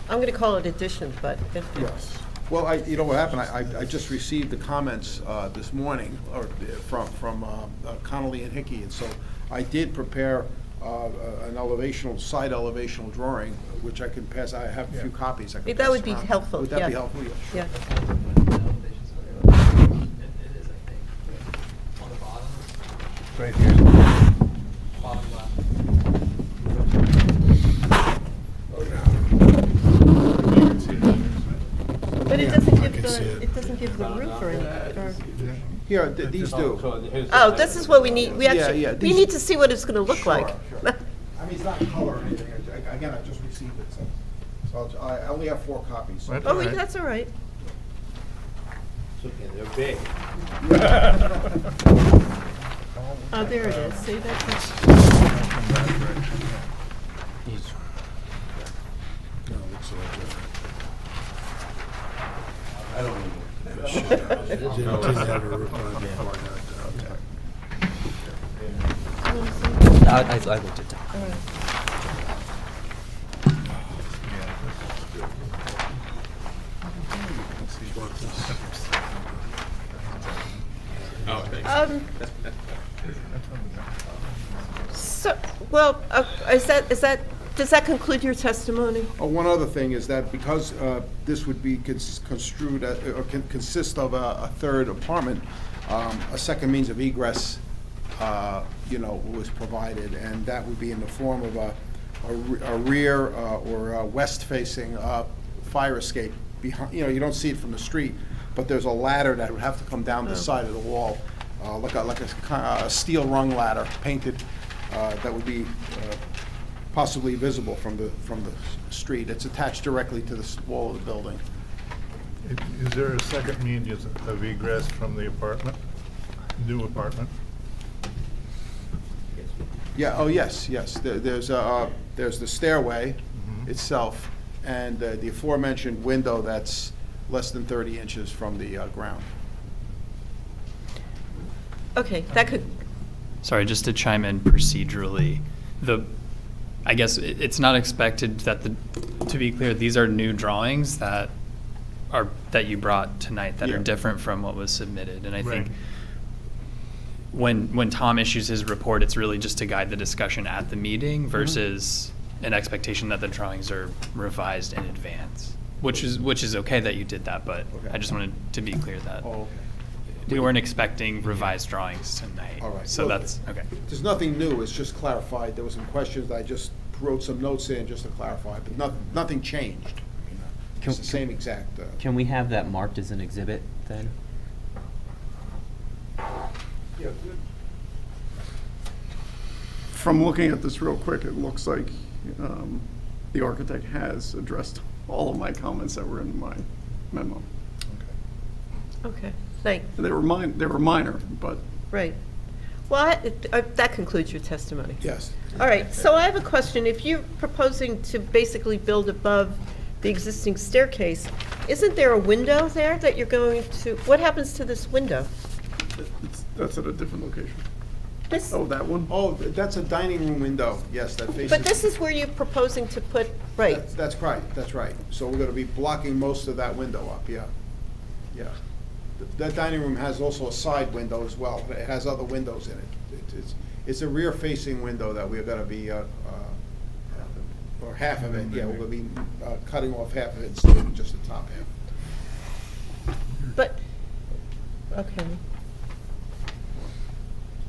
A: gonna call it addition, but if
R: Yes. Well, you know what happened, I just received the comments this morning, or from Connolly and Hickey, and so I did prepare an side elevational drawing, which I can pass, I have a few copies I can pass
A: That would be
R: around.
A: helpful,
R: Would that
A: yeah.
R: be helpful? Yeah, sure.
A: Yeah.
E: It is, I think. On the bottom,
N: Right here.
E: bottom left.
A: But it
M: Yeah,
A: doesn't
M: I
A: give
M: can see
A: the,
M: it.
A: it doesn't give the roof or anything, or.
R: Here, these do.
A: Oh, this is what we need, we
R: Yeah,
A: actually,
R: yeah,
A: we
R: these-
A: need to see what it's gonna look like.
R: Sure. I mean, it's not color or anything, again, I just received it, so I only have 4 copies.
N: Right.
A: Oh, that's all right.
P: They're big.
A: Oh, there it is, see, that's,
M: I don't know. Didn't have a roof on it before I got it.
H: I looked at that.
A: so, well, does that conclude your testimony?
R: One other thing is that because this would be construed, or can consist of a third apartment, a second means of egress, was provided, and that would be in the form of a rear or a west-facing fire escape behind, you don't see it from the street, but there's a ladder that would have to come down the side of the wall, like a steel rung ladder, painted, that would be possibly visible from the street. It's attached directly to the wall of the building.
N: Is there a second means of egress from the apartment, new apartment?
R: Yeah, oh, yes. There's the stairway itself, and the aforementioned window that's less than 30 inches from the ground.
A: Okay, that could,
B: Sorry, just to chime in procedurally, I guess it's not expected that to be clear, these are new drawings that you brought tonight that are
R: Yeah.
B: different from what was submitted. And I think
N: Right.
B: when Tom issues his report, it's really just to guide the discussion at the meeting versus an expectation that the drawings are revised in advance, which is okay that you did that, but
R: Okay.
B: I just wanted to be clear that
R: Oh, okay.
B: we weren't expecting revised drawings tonight.
R: All right.
B: So
R: Well,
B: that's, okay.
R: There's nothing new, it's just clarified. There were some questions, I just wrote some notes in just to clarify, but nothing changed. It's the same exact.
H: Can we have that marked as an exhibit then?
R: Yeah, good.
Q: From looking at this real quick, it looks like the architect has addressed all of my comments that were in my memo.
A: okay, thanks,
Q: They were minor, but
A: right. Well, that concludes your testimony.
R: Yes.
A: All right, so I have a question. If you're proposing to basically build above the existing staircase, isn't there a window there that you're going to, what happens to this window?
Q: that's at a different location.
A: This,
Q: Oh, that one?
R: Oh, that's a dining room window, yes, that faces.
A: but this is where you're proposing to put, right,
R: That's right. So we're gonna be blocking most of that window up, yeah. that dining room has also a side window as well. It has other windows in it. It's a rear-facing window that we're gonna be, or half of it, yeah, we're gonna be cutting off half of it instead of just the top half.
A: But, okay.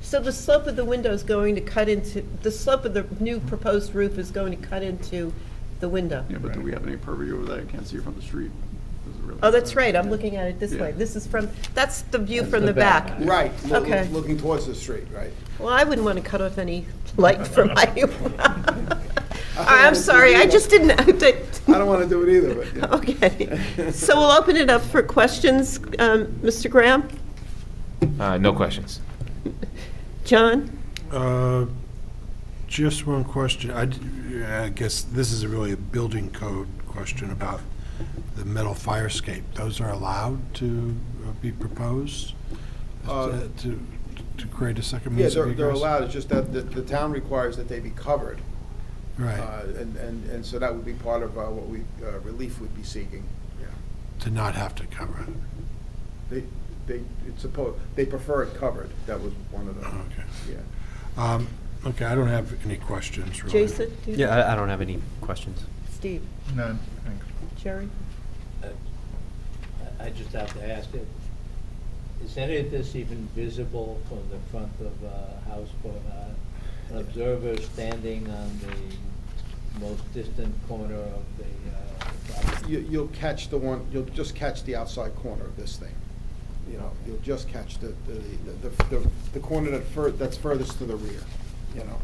A: So the slope of the window is going to cut into, the slope of the new proposed roof is going to cut into the window?
Q: Yeah, but do we have any purview over that? I can't see it from the street. Does it really-
A: Oh, that's right, I'm
Q: Yeah.
A: looking at it this
Q: Yeah.
A: way. This is from, that's the view
P: That's
A: from
P: the
A: the back.
P: back.
R: Right,
A: Okay.
R: looking towards the street, right.
A: Well, I wouldn't want to cut off any light from my... I'm sorry, I just didn't...
R: I don't want to do it either, but, yeah.
A: Okay, so we'll open it up for questions. Mr. Graham?
J: No questions.
A: John?
M: Just one question. I guess this is really a building code question about the metal fire escape. Those are allowed to be proposed to create a second
R: Yeah,
M: means of
R: they're
M: egress?
R: allowed, it's just that the town requires that they be covered.
M: Right,
R: And so that would be part of what we, relief would be seeking, yeah.
M: to not have to cover it.
R: They prefer it covered, that was one of them,
M: Okay.
R: yeah.
M: Okay, I don't have any questions, really.
A: Jason? do you-
H: Yeah, I don't have any questions.
A: Steve?
N: None, thanks.
A: Jerry?
P: I just have to ask it, is any of this even visible from the front of a house for an observer standing on the most distant corner of the property?
R: You'll just catch the outside corner of this thing. You know, you'll just catch the corner that's furthest to the rear, you know.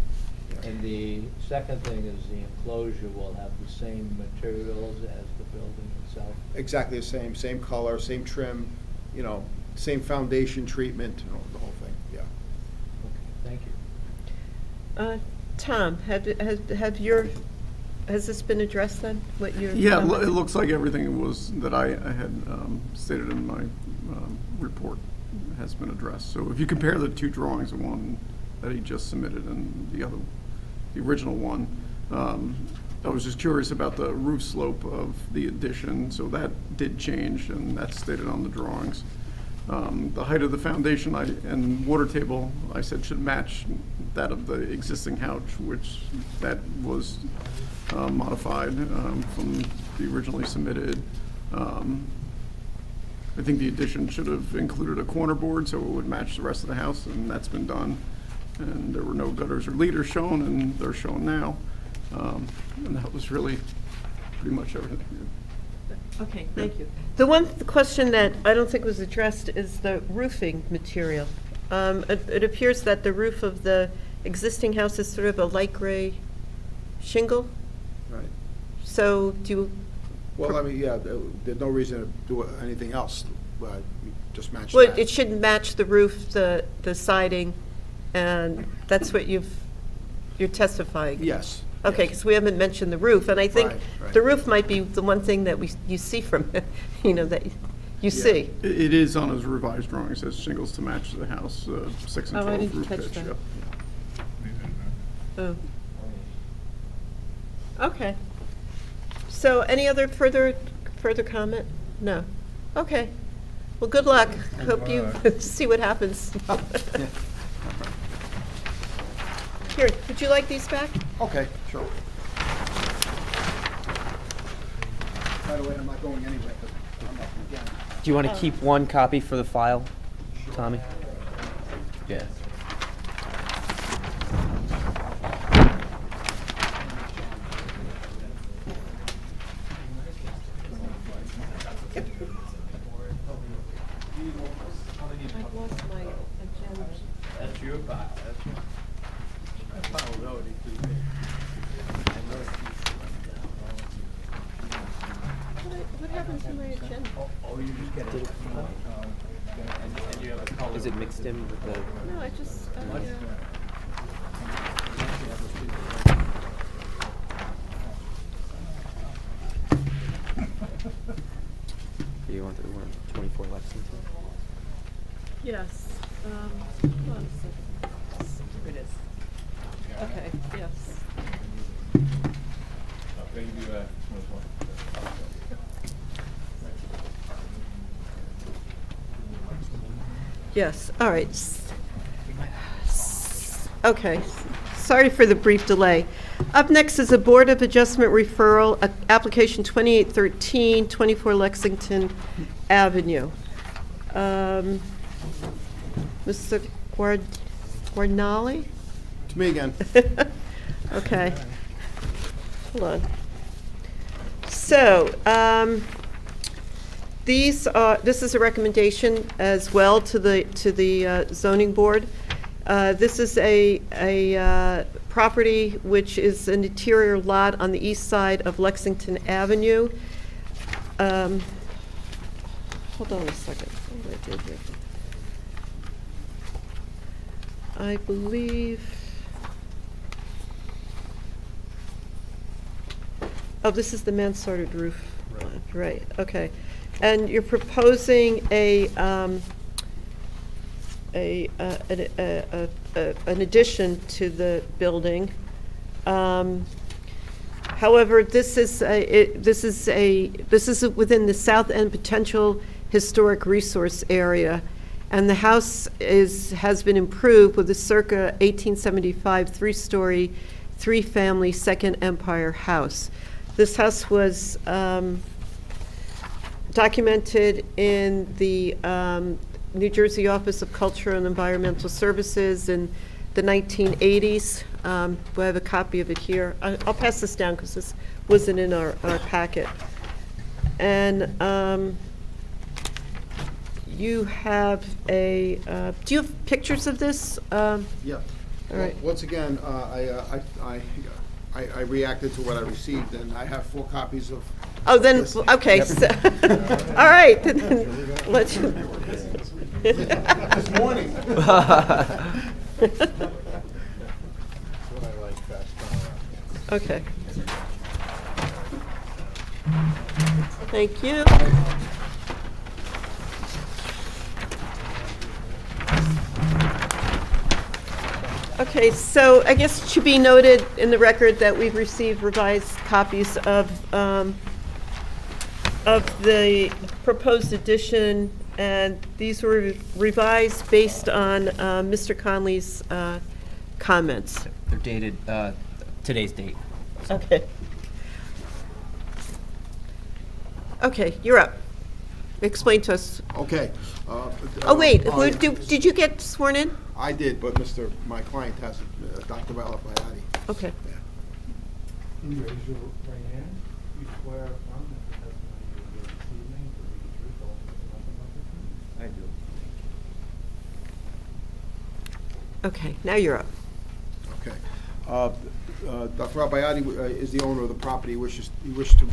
R: Yeah.
P: And the second thing is the enclosure will have the same materials as the building itself?
R: Exactly the same color, same trim, you know, same foundation treatment, you know, the whole thing, yeah.
P: Okay, thank you.
A: Tom, has this been addressed then? What you're...
Q: Yeah, it looks like everything was, that I had stated in my report has been addressed. So if you compare the two drawings, the one that he just submitted and the original one, I was just curious about the roof slope of the addition, so that did change, and that's stated on the drawings. The height of the foundation and water table, I said, should match that of the existing house, which that was modified from the originally submitted. I think the addition should have included a corner board so it would match the rest of the house, and that's been done. And there were no gutters or leaders shown, and they're shown now. And that was really pretty much everything.
A: Okay, thank you. The one question that I don't think was addressed is the roofing material. It appears that the roof of the existing house is sort of a light gray shingle.
R: Right.
A: So do you...
R: Well, I mean, yeah, there's no reason to do anything else, but you just match
A: Well,
R: that.
A: it shouldn't match the roof, the siding, and that's what you're testifying?
R: Yes.
A: Okay,
R: yes.
A: because we haven't mentioned the roof, and I think
R: Right, right.
A: the roof might be the one thing that you see from it, that you see.
Q: It is on his revised drawing. It says shingles to match the house, 6 and
A: Oh, I
Q: 12
A: didn't
Q: roof
A: catch
Q: pitch.
A: that.
Q: Yep.
A: Oh. Okay. So any other further comment? No? Okay. Well, good luck. Hope you see what happens. Here, would you like these back?
R: Okay, sure. By the way, I'm not going anywhere, because I'm up again.
H: Do you want to keep one copy for the file, Tommy? Yeah.
A: I've lost my agenda.
P: That's your file, that's your. My file's already too big.
A: What happened to my agenda?
P: Oh, you just get it. And you have a color.
H: Is it mixed in with the?
A: No, I just,
H: You want the one 24 Lexington?
A: yes. Hold on a second. Here it is. Okay, yes. Yes, all right. Okay, sorry for the brief delay. Up next is a Board of Adjustment Referral, application 2813, 24 Lexington Avenue. Mr. Guarnali?
R: It's me again.
A: Okay. Hold on. So, this is a recommendation as well to the zoning board. This is a property which is an interior lot on the east side of Lexington Avenue. Hold on a second. What did I do here? I believe. Oh, this is the mansarded roof. Right, okay. And you're proposing an addition to the building. However, this is within the South End Potential Historic Resource Area, and the house has been improved with a circa 1875 three-story, three-family Second Empire house. This house was documented in the New Jersey Office of Culture and Environmental Services in the 1980s. We have a copy of it here. I'll pass this down because this wasn't in our packet. And you have do you have pictures of this?
R: Yeah.
A: All right.
R: Once again, I reacted to what I received, and I have 4 copies of.
A: Oh, then,
R: this.
A: okay.
R: Yep.
A: So, all right. Then let's.
R: This morning.
A: Okay. Thank you. Okay, so I guess it should be noted in the record that we've received revised copies of the proposed addition, and these were revised based on Mr. Conley's comments.
H: They're dated today's date.
A: Okay. Okay, you're up. Explain to us.
R: Okay.
A: Oh, wait, did you get sworn in?
R: I did, but my client has it, Dr. Al-Bayati.
A: Okay.
L: Can you raise your right hand? You swear affirm that the testimony you will give this evening will be the truth, the whole truth, and nothing but the truth?
H: I do.
A: Okay, now you're up.
R: Okay. Dr. Al-Bayati is the owner of the property. He wished to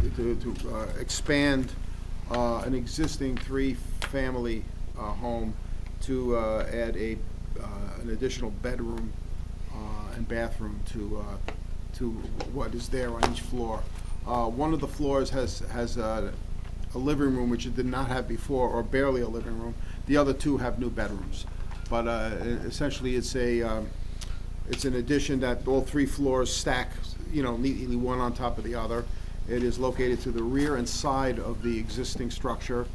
R: expand an existing 3-family home to add an additional bedroom and bathroom to what is there on each floor. One of the floors has a living room, which it did not have before, or barely a living room. The other 2 have new bedrooms. But essentially, it's an addition that all 3 floors stack, neatly one on top of the other. It is located to the rear and side of the existing structure.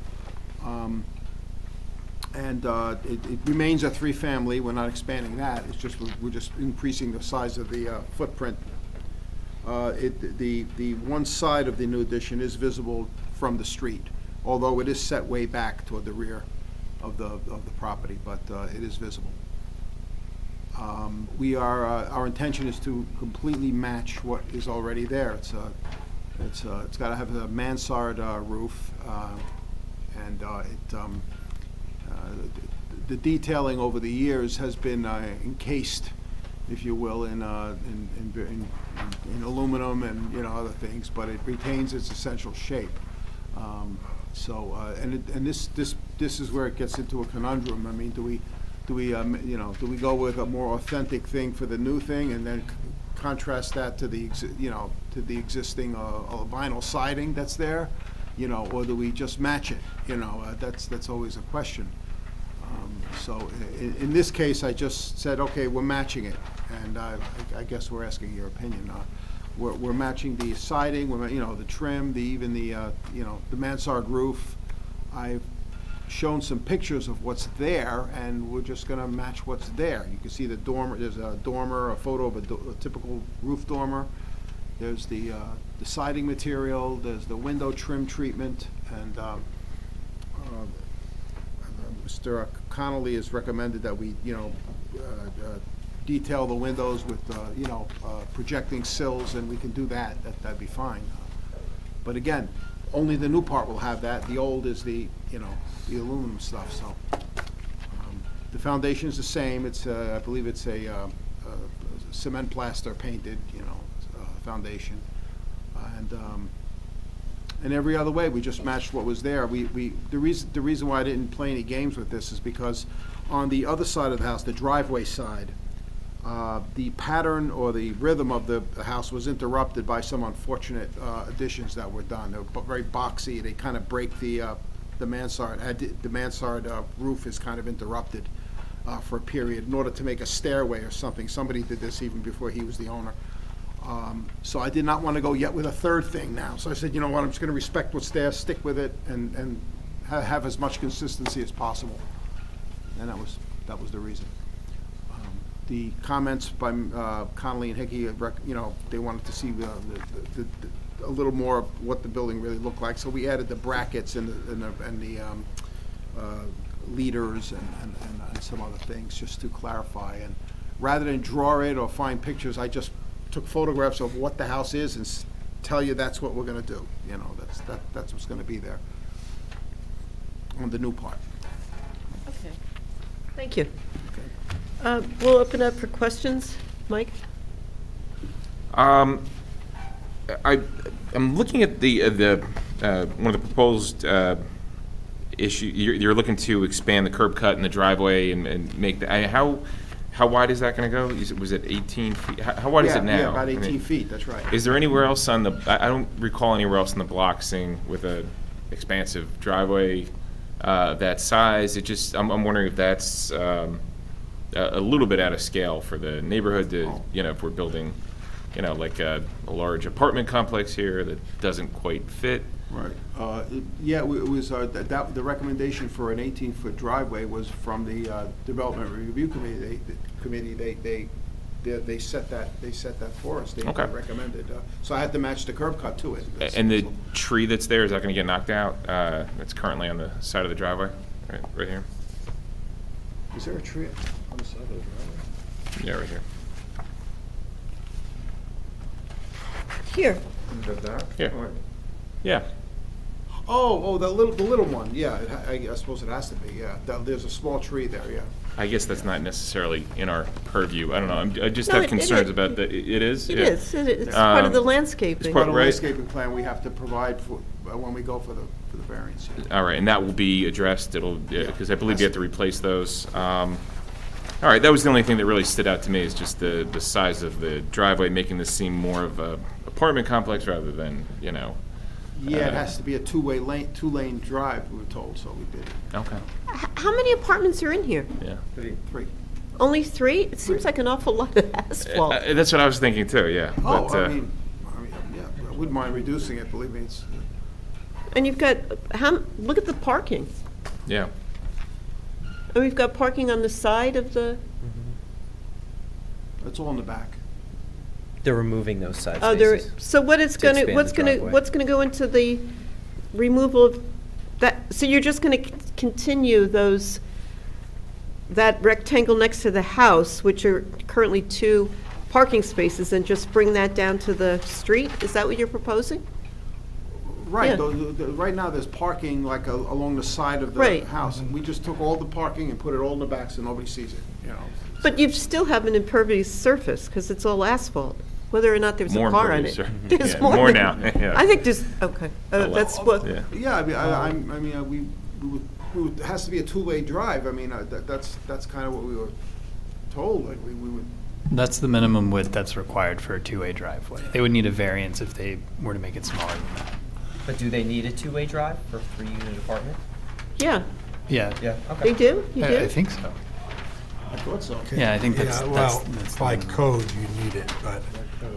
R: And it remains a 3-family. We're not expanding that. It's just we're just increasing the size of the footprint. The one side of the new addition is visible from the street, although it is set way back toward the rear of the property, but it is visible. Our intention is to completely match what is already there. It's got to have a mansard roof, and the detailing over the years has been encased, if you will, in aluminum and other things, but it retains its essential shape. This is where it gets into a conundrum. I mean, do we go with a more authentic thing for the new thing, and then contrast that to the existing vinyl siding that's there, or do we just match it? That's always a question. So in this case, I just said, okay, we're matching it, and I guess we're asking your opinion. We're matching the siding, the trim, even the mansard roof. I've shown some pictures of what's there, and we're just gonna match what's there. You can see the dormer, there's a dormer, a photo of a typical roof dormer. There's the siding material, there's the window trim treatment, and Mr. Connolly has recommended that we, detail the windows with, projecting sills, and we can do that. That'd be fine. But again, only the new part will have that. The old is the aluminum stuff, so. The foundation's the same. It's, I believe it's a cement plaster painted, foundation. And every other way, we just matched what was there. The reason why I didn't play any games with this is because on the other side of the house, the driveway side, the pattern or the rhythm of the house was interrupted by some unfortunate additions that were done. They were very boxy. They kind of break the mansard. The mansard roof is kind of interrupted for a period in order to make a stairway or something. Somebody did this even before he was the owner. So I did not want to go yet with a third thing now. So I said, you know what, I'm just going to respect what's there, stick with it, and have as much consistency as possible. And that was the reason. The comments by Connolly and Hickey, they wanted to see a little more of what the building really looked like. So we added the brackets and the leaders and some other things just to clarify. And rather than draw it or find pictures, I just took photographs of what the house is and tell you that's what we're going to do. That's what's going to be there on the new part.
A: Okay. Thank you. We'll open up for questions. Mike?
J: I'm looking at the one of the proposed issue. You're looking to expand the curb cut in the driveway and make the. How wide is that going to go? Was it 18 feet? How wide is it now?
R: Yeah, about 18 feet. That's right.
J: Is there anywhere else on the? I don't recall anywhere else in the block seeing with a expansive driveway that size. I'm wondering if that's a little bit out of scale for the neighborhood to, if we're building, like a large apartment complex here that doesn't quite fit.
R: Right. It was, the recommendation for an 18-foot driveway was from the Development Review Committee. They set that for us. They recommended. So I had to match the curb cut to it.
J: And the tree that's there, is that going to get knocked out? That's currently on the side of the driveway, right here.
R: Is there a tree on the side of the driveway?
J: Yeah, right here.
A: Here.
J: Here. Yeah.
R: Oh, the little one. Yeah, I suppose it has to be. Yeah, there's a small tree there. Yeah.
J: I guess that's not necessarily in our purview. I don't know. I just
A: No,
J: have concerns about that. It is?
A: It
J: Yeah.
A: is. It's part of the landscaping.
R: It's part of the
J: Right.
R: landscaping plan we have to provide for when we go for the variance. Yeah.
J: All right, and that will be addressed. Because I believe you have to replace those. All right, that was the only thing that really stood out to me is just the size of the driveway, making this seem more of a apartment complex rather than,
R: Yeah, it has to be a two-lane drive, we were told, so we did.
J: Okay.
A: How many apartments are in here?
J: Yeah.
R: Three.
A: Only 3? It seems like an awful lot of asphalt.
J: That's what I was thinking too, yeah.
R: Oh,
J: But,
R: I mean, yeah, I wouldn't mind reducing it, believe me, it's.
A: And you've got, look at the parking.
J: yeah.
A: And we've got parking on the side of the,
R: It's all in the back.
H: They're removing those side
A: oh, there,
H: spaces.
A: so what is
H: to
A: gonna,
H: expand
A: what's
H: the
A: gonna,
H: driveway.
A: what's gonna go into the removal of that? So you're just gonna continue that rectangle next to the house, which are currently 2 parking spaces, and just bring that down to the street? Is that what you're proposing?
R: Right,
A: Yeah.
R: right now there's parking like along the side of the
A: Right.
R: house. And we just took all the parking and put it all in the back so nobody sees it,
A: But you still have an impervious surface, because it's all asphult, whether or not there's
J: More
A: a car on
J: impervious
A: it.
J: sur-
A: There's
J: yeah,
A: more
J: more
A: than-
J: now, yeah.
A: I think there's, okay,
J: A lot.
A: that's what,
J: Yeah.
R: Yeah, I mean, it has to be a two-way drive. I mean, that's kind of what we were told, like we would.
B: That's the minimum width that's required for a two-way driveway. They would need a variance if they were to make it smaller than that.
H: But do they need a two-way drive for a 3-unit apartment?
A: yeah,
B: Yeah.
H: Yeah,
A: they
H: okay.
A: do? You do?
B: I think so.
R: I thought so.
B: Yeah, I think that's.
M: Yeah, well,
B: that's the
M: by
B: minimum.
M: code, you need it, but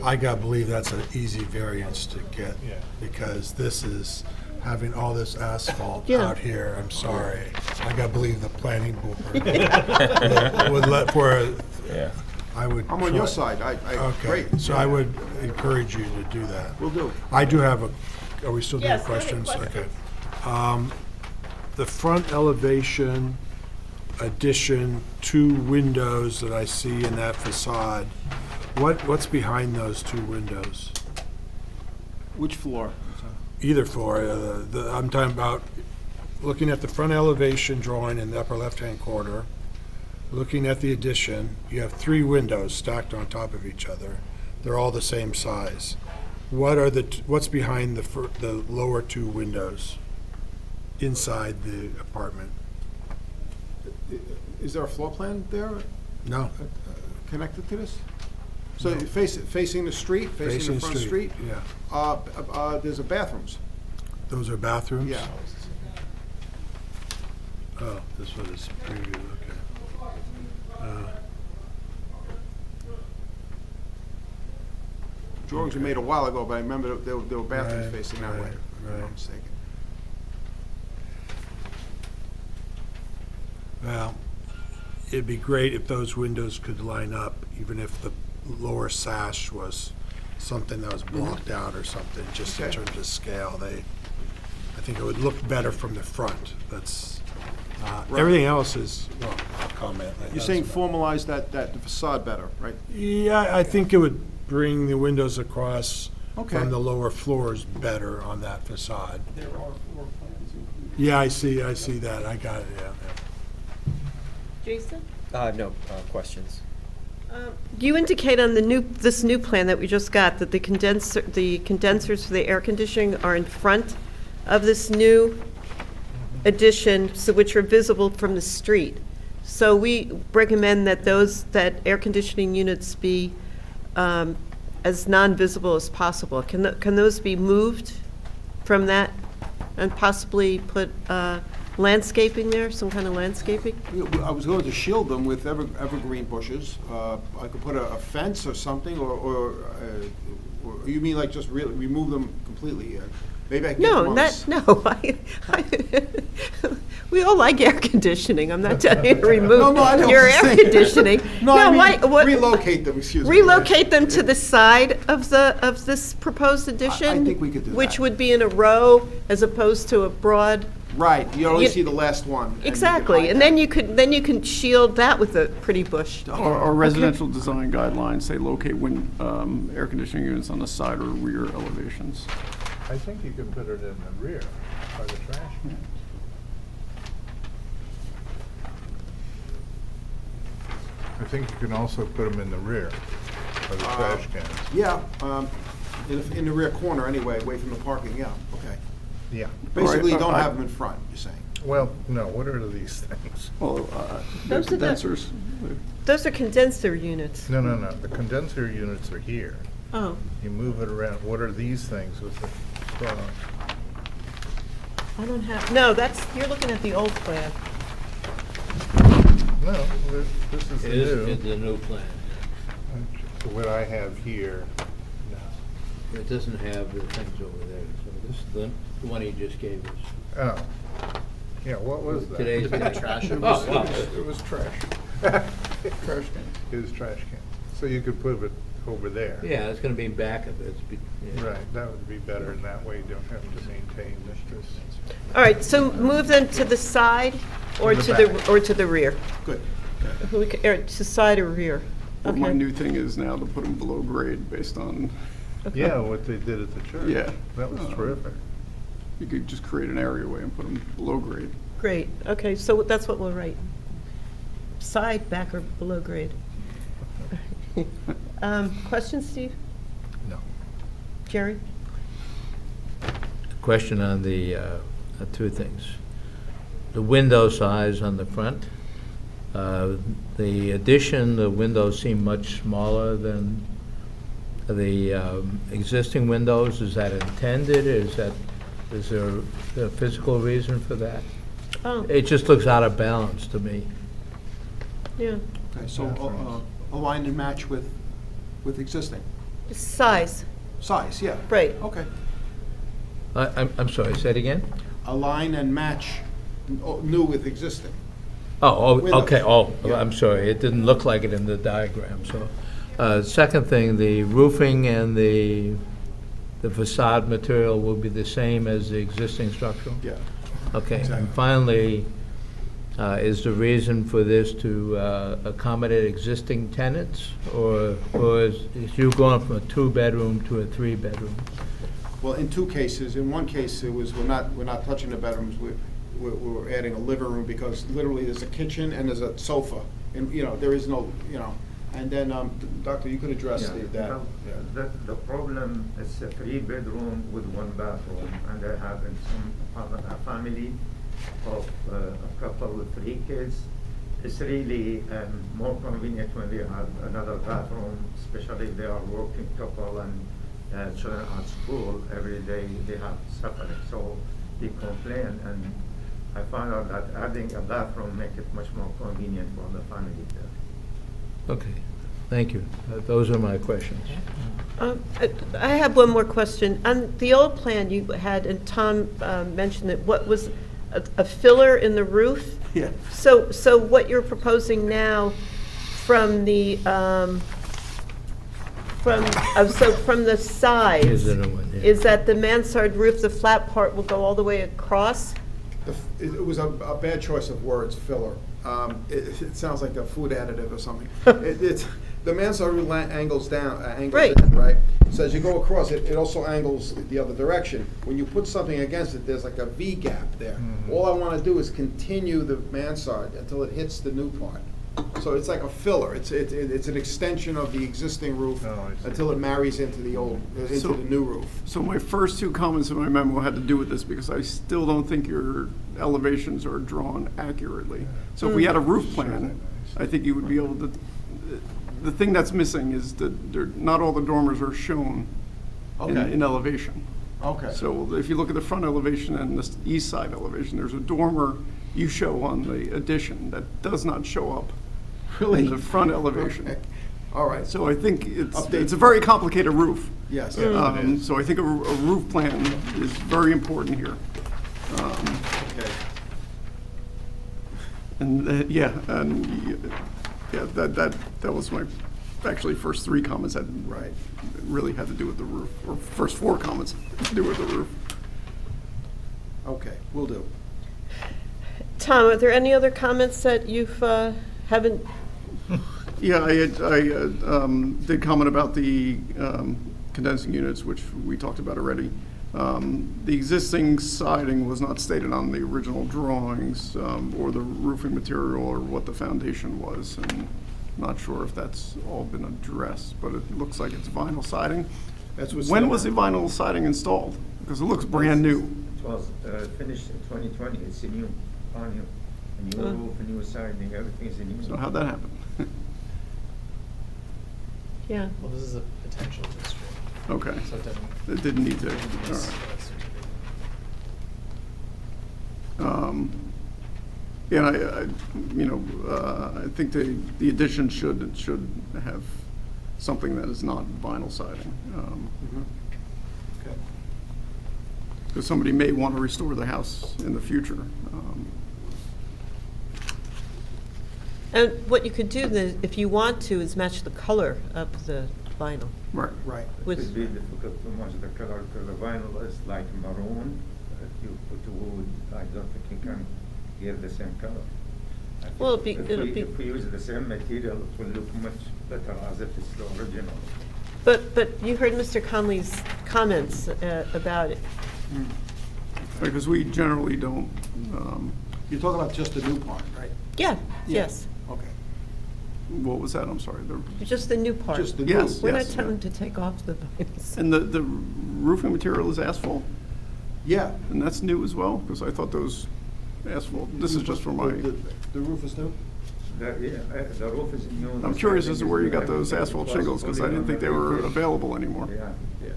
M: I gotta believe that's an easy variance to get,
D: Yeah.
M: because this is having all this asphalt
A: Yeah.
M: out here. I'm sorry. I gotta believe the planning board would let for a,
J: Yeah.
M: I would.
R: I'm on your
M: try-
R: side, I
M: Okay,
R: agree.
M: so I would encourage you to do that.
R: Will do.
M: I do have a, are we still doing
A: Yes, go ahead,
M: questions?
A: questions.
M: Okay. The front elevation addition, 2 windows that I see in that facade, what's behind those 2 windows?
R: Which floor?
M: Either floor, I'm talking about, looking at the front elevation drawing in the upper left-hand corner, looking at the addition, you have 3 windows stacked on top of each other. They're all the same size. What's behind the lower 2 windows inside the apartment?
R: Is there a floor plan there
M: No?
R: connected to this? So facing the street, facing the front street?
M: Yeah.
R: There's a bathrooms.
M: Those are bathrooms?
R: Yeah.
M: Oh, this one is preview, okay.
R: Drawings were made a while ago, but I remember there were bathrooms
M: Right,
R: facing that way,
M: right,
R: if I'm
M: right.
R: not mistaken.
M: Well, it'd be great if those windows could line up, even if the lower sash was something that was blocked out or something, just in
R: Okay.
M: terms of scale. I think it would look better from the front. That's,
R: Right.
M: everything else is, well, I'll comment.
R: You're saying formalize that facade better, right?
M: Yeah, I think it would bring the windows across
R: Okay.
M: from the lower floors better on that facade.
L: There are floor plans included.
M: Yeah, I see that. I got it, yeah.
A: Jason?
H: No questions.
A: You indicate on this new plan that we just got that the condensers for the air conditioning are in front of this new addition, so which are visible from the street. So we recommend that that air conditioning units be as non-visible as possible. Can those be moved from that and possibly put landscaping there, some kind of landscaping?
R: I was going to shield them with evergreen bushes. I could put a fence or something, or you mean like just really remove them completely? Maybe I can get them on this.
A: We all like air conditioning. I'm not telling you to remove
R: No, I know
A: your
R: what
A: air
R: you're saying.
A: conditioning.
R: No, I mean,
A: why-
R: relocate them, excuse me.
A: Relocate them to the side of this proposed addition?
R: think we could do
A: Which
R: that.
A: would be in a row as opposed to a broad.
R: Right, you only
A: You-
R: see the last one. and you can
A: Exactly,
R: hide
A: and
R: that.
A: then you can shield that with a pretty bush.
Q: Our residential design guidelines say locate air conditioning units on the side or rear elevations.
N: I think you could put it in the rear by the trash can. I think you can also put them in the rear of the trash cans.
R: Yeah, in the rear corner anyway, away from the parking, yeah, okay.
N: Yeah.
R: Basically, you
Q: All right,
R: don't
Q: I-
R: have them in front, you're saying.
N: Well, no, what are these things?
Q: Well,
A: Those are the-
Q: condensers.
A: Those are condenser units.
N: No, the condenser units are here.
A: Oh,
N: You move it around. What are these things with the straw?
A: I don't have, no, you're looking at the old plan.
N: No, this is the
P: It is
N: new.
P: the new plan.
N: What I have here, no.
P: It doesn't have the things over there, so this is the one he just gave us.
N: Oh, yeah, what was that?
P: Today's date.
E: Trash.
P: Oh, wow.
N: It was trash. Trash can. It was trash can. So you could put it over there.
P: Yeah, it's gonna be back of it. Yeah.
N: Right, that would be better, and that way you don't have to maintain this.
A: All right, so move them to the side or
N: To
A: to
N: the
A: the,
N: back.
A: or to the rear?
R: Good.
A: To side or rear?
Q: But my
A: Okay.
Q: new thing is now to put them below grade based on,
N: Yeah, what they did at the church.
Q: Yeah.
N: That was terrific.
Q: you could just create an areaway and put them below grade.
A: Great, okay, so that's what we'll write. Side, back, or below grade. Questions, Steve?
N: No.
A: Jerry?
P: Question on the, two things. The window size on the front. The addition, the windows seem much smaller than the existing windows. Is that intended? Is there a physical reason for that?
A: Oh,
P: It just looks out of balance to me.
A: yeah.
R: Okay, so align and match with existing.
A: Size,
R: Size, yeah.
A: right.
R: Okay.
P: I'm sorry, say it again?
R: Align and match new with existing.
P: Oh,
R: With
P: okay,
R: us. Yeah.
P: I'm sorry, it didn't look like it in the diagram, so. Second thing, the roofing and the facade material will be the same as the existing structural?
R: Yeah.
P: Okay,
R: Exactly.
P: and finally, is the reason for this to accommodate existing tenants? Or is you going from a 2-bedroom to a 3-bedroom?
R: Well, in two cases, in one case, it was, we're not touching the bedrooms, we're adding a living room, because literally there's a kitchen and there's a sofa, and, there is no, and then, Doctor, you could address that.
S: The problem is a 3-bedroom with 1 bathroom, and I have a family of a couple with 3 kids. It's really more convenient when they have another bathroom, especially if they are working couple and children at school. Every day they have suffering, so they complain, and I found out that adding a bathroom make it much more convenient for the family there.
P: Okay, thank you. Those are my questions.
A: I have one more question. On the old plan you had, and Tom mentioned it, what was a filler in the roof?
R: Yeah.
A: So what you're proposing now from the, from the
P: Here's
A: sides,
P: the new one, yeah.
A: is that the mansard roof, the flat part will go all the way across?
R: It was a bad choice of words, filler. It sounds like a food additive or something. It's, the mansard roof angles down,
A: Right.
R: in, right? So as you go across, it also angles the other direction. When you put something against it, there's like a V gap there. All I want to do is continue the mansard until it hits the new part. So it's like a filler. It's an extension of the existing roof until it marries into the the new roof.
Q: So my first 2 comments in my memo had to do with this, because I still don't think your elevations are drawn accurately. So if we had a roof plan, I think you would be able to, the thing that's missing is that not all the dormers are shown in elevation.
R: Okay.
Q: So if you look at the front elevation and the east side elevation, there's a dormer you show on the addition that does not show up
R: Really?
Q: in the front elevation.
R: Okay. All right.
Q: So I think it's a very complicated roof.
R: Yes.
Q: So I think a roof plan is very important here.
R: Okay.
Q: And that was my actually first 3 comments really had to do with the roof, or first 4 comments had to do with the roof.
R: Okay, will do.
A: Tom, are there any other comments that you've haven't?
Q: Yeah, I did comment about the condensing units, which we talked about already. The existing siding was not stated on the original drawings, or the roofing material, or what the foundation was, and not sure if that's all been addressed, but it looks like it's vinyl siding.
R: That's what's
Q: When
R: there.
Q: was the vinyl siding installed? Because it looks brand new.
S: It was finished in 2020. It's a new, brand new. A new roof, a new siding, everything is a new.
Q: So how'd that happen?
A: Yeah.
E: Well, this is a potential district.
Q: Okay.
E: So it doesn't.
Q: It didn't need to.
E: It didn't
Q: all
E: miss
Q: right.
E: that certificate.
Q: Yeah, I think the addition should have something that is not vinyl siding.
R: Okay.
Q: Because somebody may want to restore the house in the future.
A: And what you could do then, if you want to, is match the color of the vinyl.
Q: Right.
R: Right.
S: It
A: With-
S: would be difficult to match the color, because the vinyl is like maroon. If you put wood, I don't think you can give the same color. I think
A: Well,
S: if we use the same material, it will look much better as if it's the original.
A: But you heard Mr. Conley's comments about it.
Q: Because we generally don't,
R: You're talking about just the new part, right?
A: Yeah, yes,
R: Okay.
Q: what was that? I'm sorry.
A: just the new part.
R: Just the
Q: Yes.
R: new.
A: We're not telling them to take off the vinyls.
Q: And the roofing material is asphalt?
R: Yeah.
Q: And that's new as well? Because I thought those asphalt, this is just for my,
R: The roof is new?
S: The roof is new.
Q: I'm
S: the
Q: curious
S: siding
Q: as to
S: is
Q: where you
S: new,
Q: got those
S: everything.
Q: asphalt
S: It was
Q: shingles, because I
S: fully
Q: didn't think they were available anymore.
S: Yeah, yeah.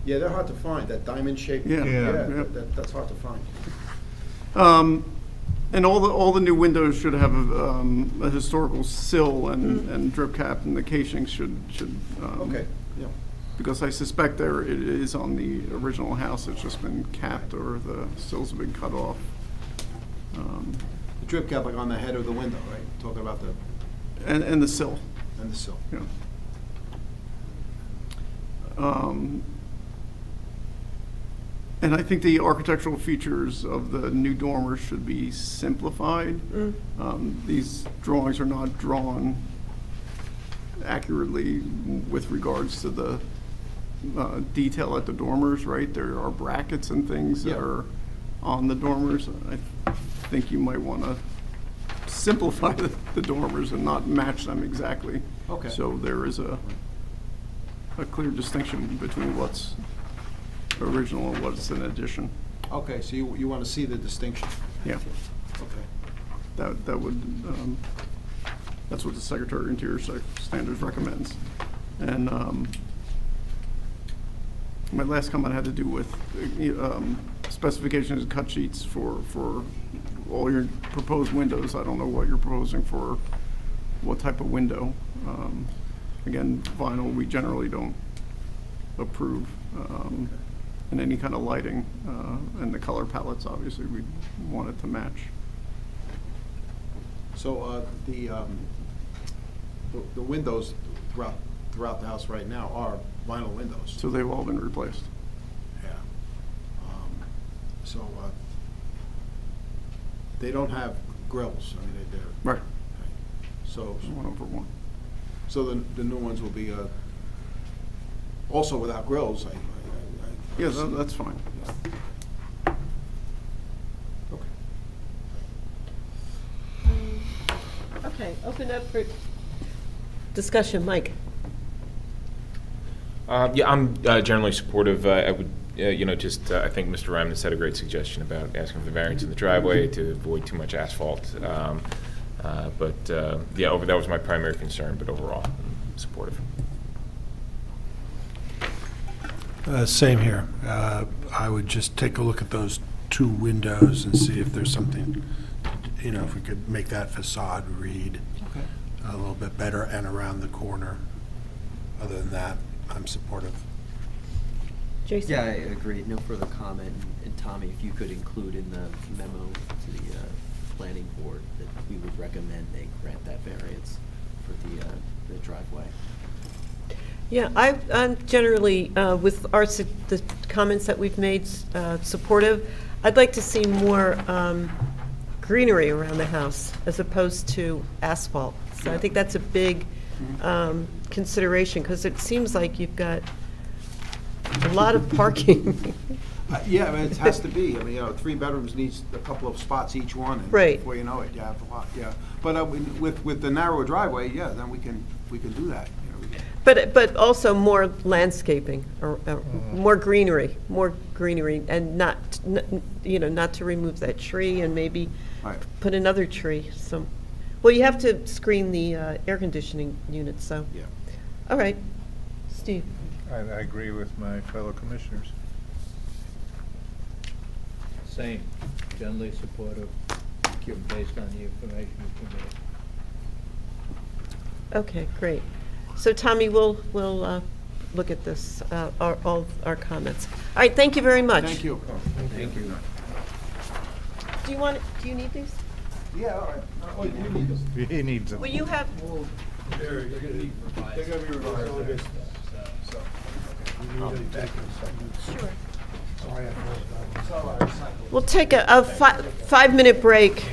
R: Yeah, they're hard to find, that diamond shape.
Q: Yeah. Yeah.
R: That's hard to find.
Q: And all the new windows should have a historical sill and drip cap, and the casing should.
R: Okay, yeah.
Q: because I suspect there it is on the original house, it's just been capped or the sills have been cut off.
R: The drip cap like on the head of the window, right? Talking about the,
Q: And the sill,
R: and the sill.
Q: yeah. And I think the architectural features of the new dormers should be simplified. These drawings are not drawn accurately with regards to the detail at the dormers, right? There are brackets and things that
R: Yeah.
Q: are on the dormers. I think you might want to simplify the dormers and not match them exactly.
R: Okay.
Q: So there is a clear distinction between what's original and what's an addition.
R: Okay, so you want to see the distinction?
Q: Yeah,
R: Okay.
Q: that would, that's what the Secretary of Interior Standards recommends. And my last comment had to do with specifications and cut sheets for all your proposed windows. I don't know what you're proposing for what type of window. Again, vinyl, we generally don't approve. And any kind of lighting, and the color palettes, obviously, we want it to match.
R: So the windows throughout the house right now are vinyl windows.
Q: So they've all been replaced.
R: Yeah. So they don't have grills. I mean, they're
Q: Right.
R: so
Q: One over one.
R: so the new ones will be also without grills.
Q: Yeah, that's fine.
R: Okay.
A: Okay, open up for discussion. Mike?
J: Yeah, I'm generally supportive. I would, I think Mr. Ryman said a great suggestion about asking for the variance in the driveway to avoid too much asphalt. That was my primary concern, but overall, I'm supportive.
M: Same here. I would just take a look at those two windows and see if there's something, if we could make that facade read a little bit better and around the corner. Other than that, I'm supportive.
A: Jason?
K: Yeah, I agree. No further comment. And Tommy, if you could include in the memo to the planning board that we would recommend they grant that variance for the driveway.
A: Yeah, I'm generally, with the comments that we've made, supportive. I'd like to see more greenery around the house as opposed to asphalt. So I think that's a big consideration, because it seems like you've got a lot of parking.
R: Yeah, I mean, it has to be. I mean, 3 bedrooms needs a couple of spots each one. And
A: Right.
R: Before you know it, you have a lot, yeah. But with the narrower driveway, yeah, then we can do that.
A: But also more landscaping, or more greenery, and not to remove that tree and maybe
R: Right.
A: put another tree. Well, you have to screen the air conditioning units, so.
R: Yeah.
A: All right, Steve.
N: I agree with my fellow commissioners.
P: Same, generally supportive, based on the information you conveyed.
A: Okay, great. So Tommy, we'll look at this, all our comments. All right, thank you very much.
R: Thank you.
P: Thank you.
A: Do you need these?
R: Yeah, all right. Oh, you need this.
N: He needs them.
A: Will you have?
E: They're gonna be revised.
R: They're gonna be revised.
E: All good stuff,
A: Sure.
M: Sorry,
A: We'll take a 5-minute break.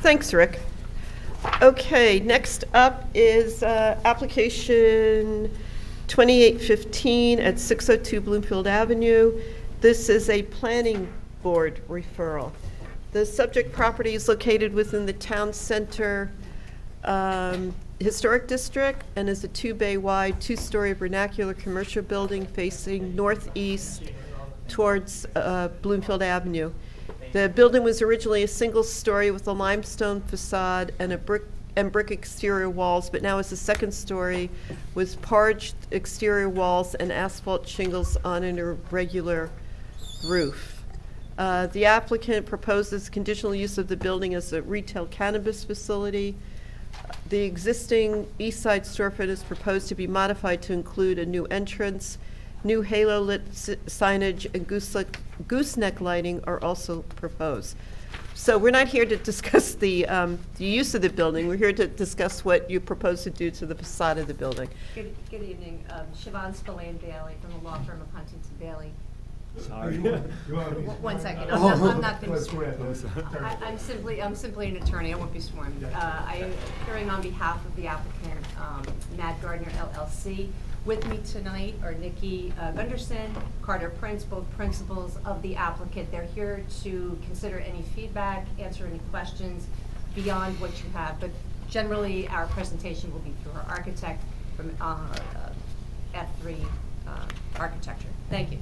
A: Thanks, Rick. Okay, next up is application 2815 at 602 Bloomfield Avenue. This is a planning board referral. The subject property is located within the town center historic district and is a 2-bay wide, 2-story vernacular commercial building facing northeast towards Bloomfield Avenue. The building was originally a single story with a limestone facade and brick exterior walls, but now is a second story with parged exterior walls and asphalt shingles on an irregular roof. The applicant proposes conditional use of the building as a retail cannabis facility. The existing east side storefront is proposed to be modified to include a new entrance. New halo-lit signage and gooseneck lighting are also proposed. So we're not here to discuss the use of the building. We're here to discuss what you propose to do to the facade of the building.
T: Good evening. Siobhan Spillane Bailey from the law firm of Huntington Bailey.
L: Sorry.
T: One second. I'm not going to swear. I'm simply an attorney. I won't be sworn. I am appearing on behalf of the applicant, Mad Gardner LLC. With me tonight are Nikki Gunderson, Carter Prince, both principals of the applicant. They're here to consider any feedback, answer any questions beyond what you have. But generally, our presentation will be through our architect from F3 Architecture. Thank you.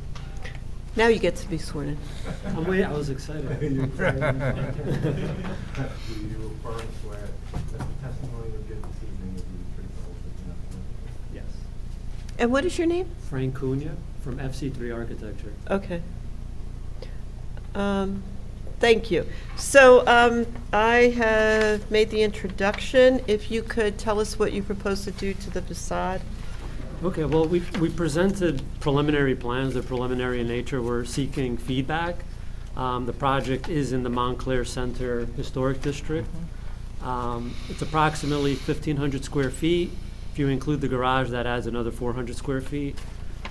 A: Now you get to be sworn in.
E: I'm waiting, I was excited.
L: Do you affirm swear that the testimony you give this evening will be the truth, the whole truth, and nothing but the truth?
E: Yes.
A: And what is your name?
E: Frank Cunha from FC3 Architecture.
A: Okay. Thank you. So I have made the introduction. If you could tell us what you propose to do to the facade.
E: Okay, well, we presented preliminary plans. They're preliminary in nature. We're seeking feedback. The project is in the Montclair Center Historic District. It's approximately 1,500 square feet. If you include the garage, that adds another 400 square feet.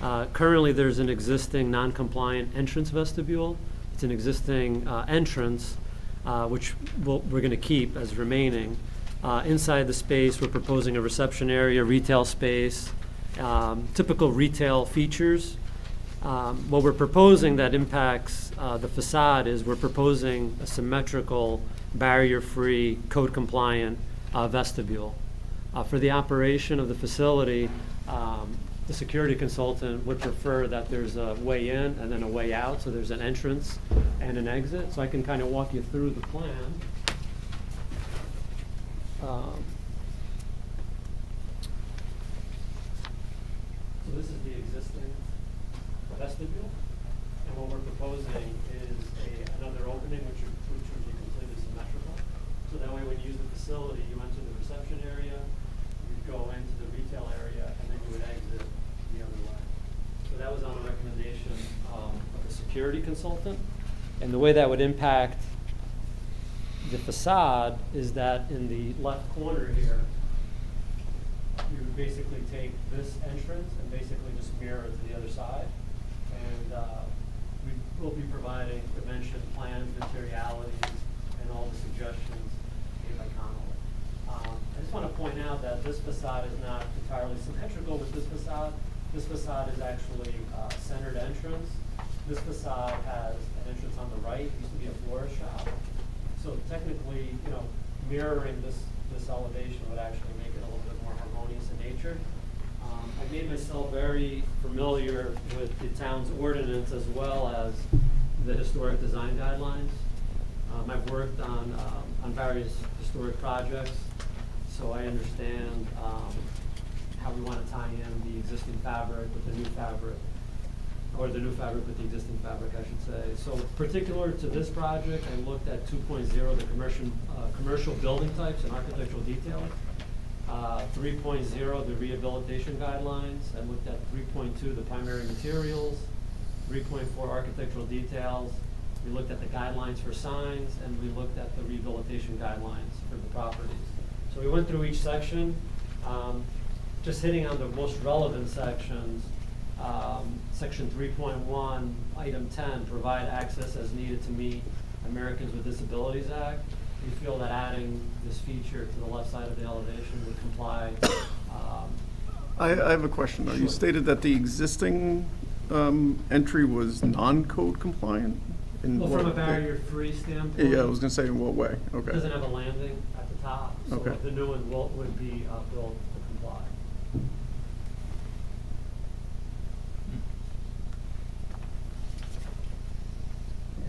E: Currently, there's an existing non-compliant entrance vestibule. It's an existing entrance, which we're going to keep as remaining. Inside the space, we're proposing a reception area, retail space, typical retail features. What we're proposing that impacts the facade is we're proposing a symmetrical, barrier-free, code-compliant vestibule. For the operation of the facility, the security consultant would prefer that there's a way in and then a way out, so there's an entrance and an exit. So I can kind of walk you through the plan. So this is the existing vestibule, and what we're proposing is another opening which would be completely symmetrical. So that way when you use the facility, you enter the reception area, you go into the retail area, and then you would exit the other way. So that was on a recommendation of the security consultant. And the way that would impact the facade is that in the left corner here, you would basically take this entrance and basically just mirror it to the other side. And we will be providing dimension plans, materialities, and all the suggestions made by Connolly. I just want to point out that this facade is not entirely symmetrical with this facade. This facade is actually a centered entrance. This facade has an entrance on the right. It used to be a florist shop. So technically, mirroring this elevation would actually make it a little bit more harmonious in nature. I've made myself very familiar with the town's ordinance as well as the historic design guidelines. I've worked on various historic projects, so I understand how we want to tie in the existing fabric with the new fabric, or the new fabric with the existing fabric, I should say. So particular to this project, I looked at 2.0, the commercial building types and architectural detailing. 3.0, the rehabilitation guidelines. I looked at 3.2, the primary materials. 3.4, architectural details. We looked at the guidelines for signs, and we looked at the rehabilitation guidelines for the properties. So we went through each section, just hitting on the most relevant sections. Section 3.1, item 10, provide access as needed to meet Americans with Disabilities Act. We feel that adding this feature to the left side of the elevation would comply.
Q: I have a question, though. You stated that the existing entry was non-code compliant? In
E: Well,
Q: what-
E: from a barrier-free standpoint.
Q: Yeah, I was gonna say, in what way?
E: It
Q: Okay.
E: doesn't have a landing at the top, so
Q: Okay.
E: the new one would be built to comply.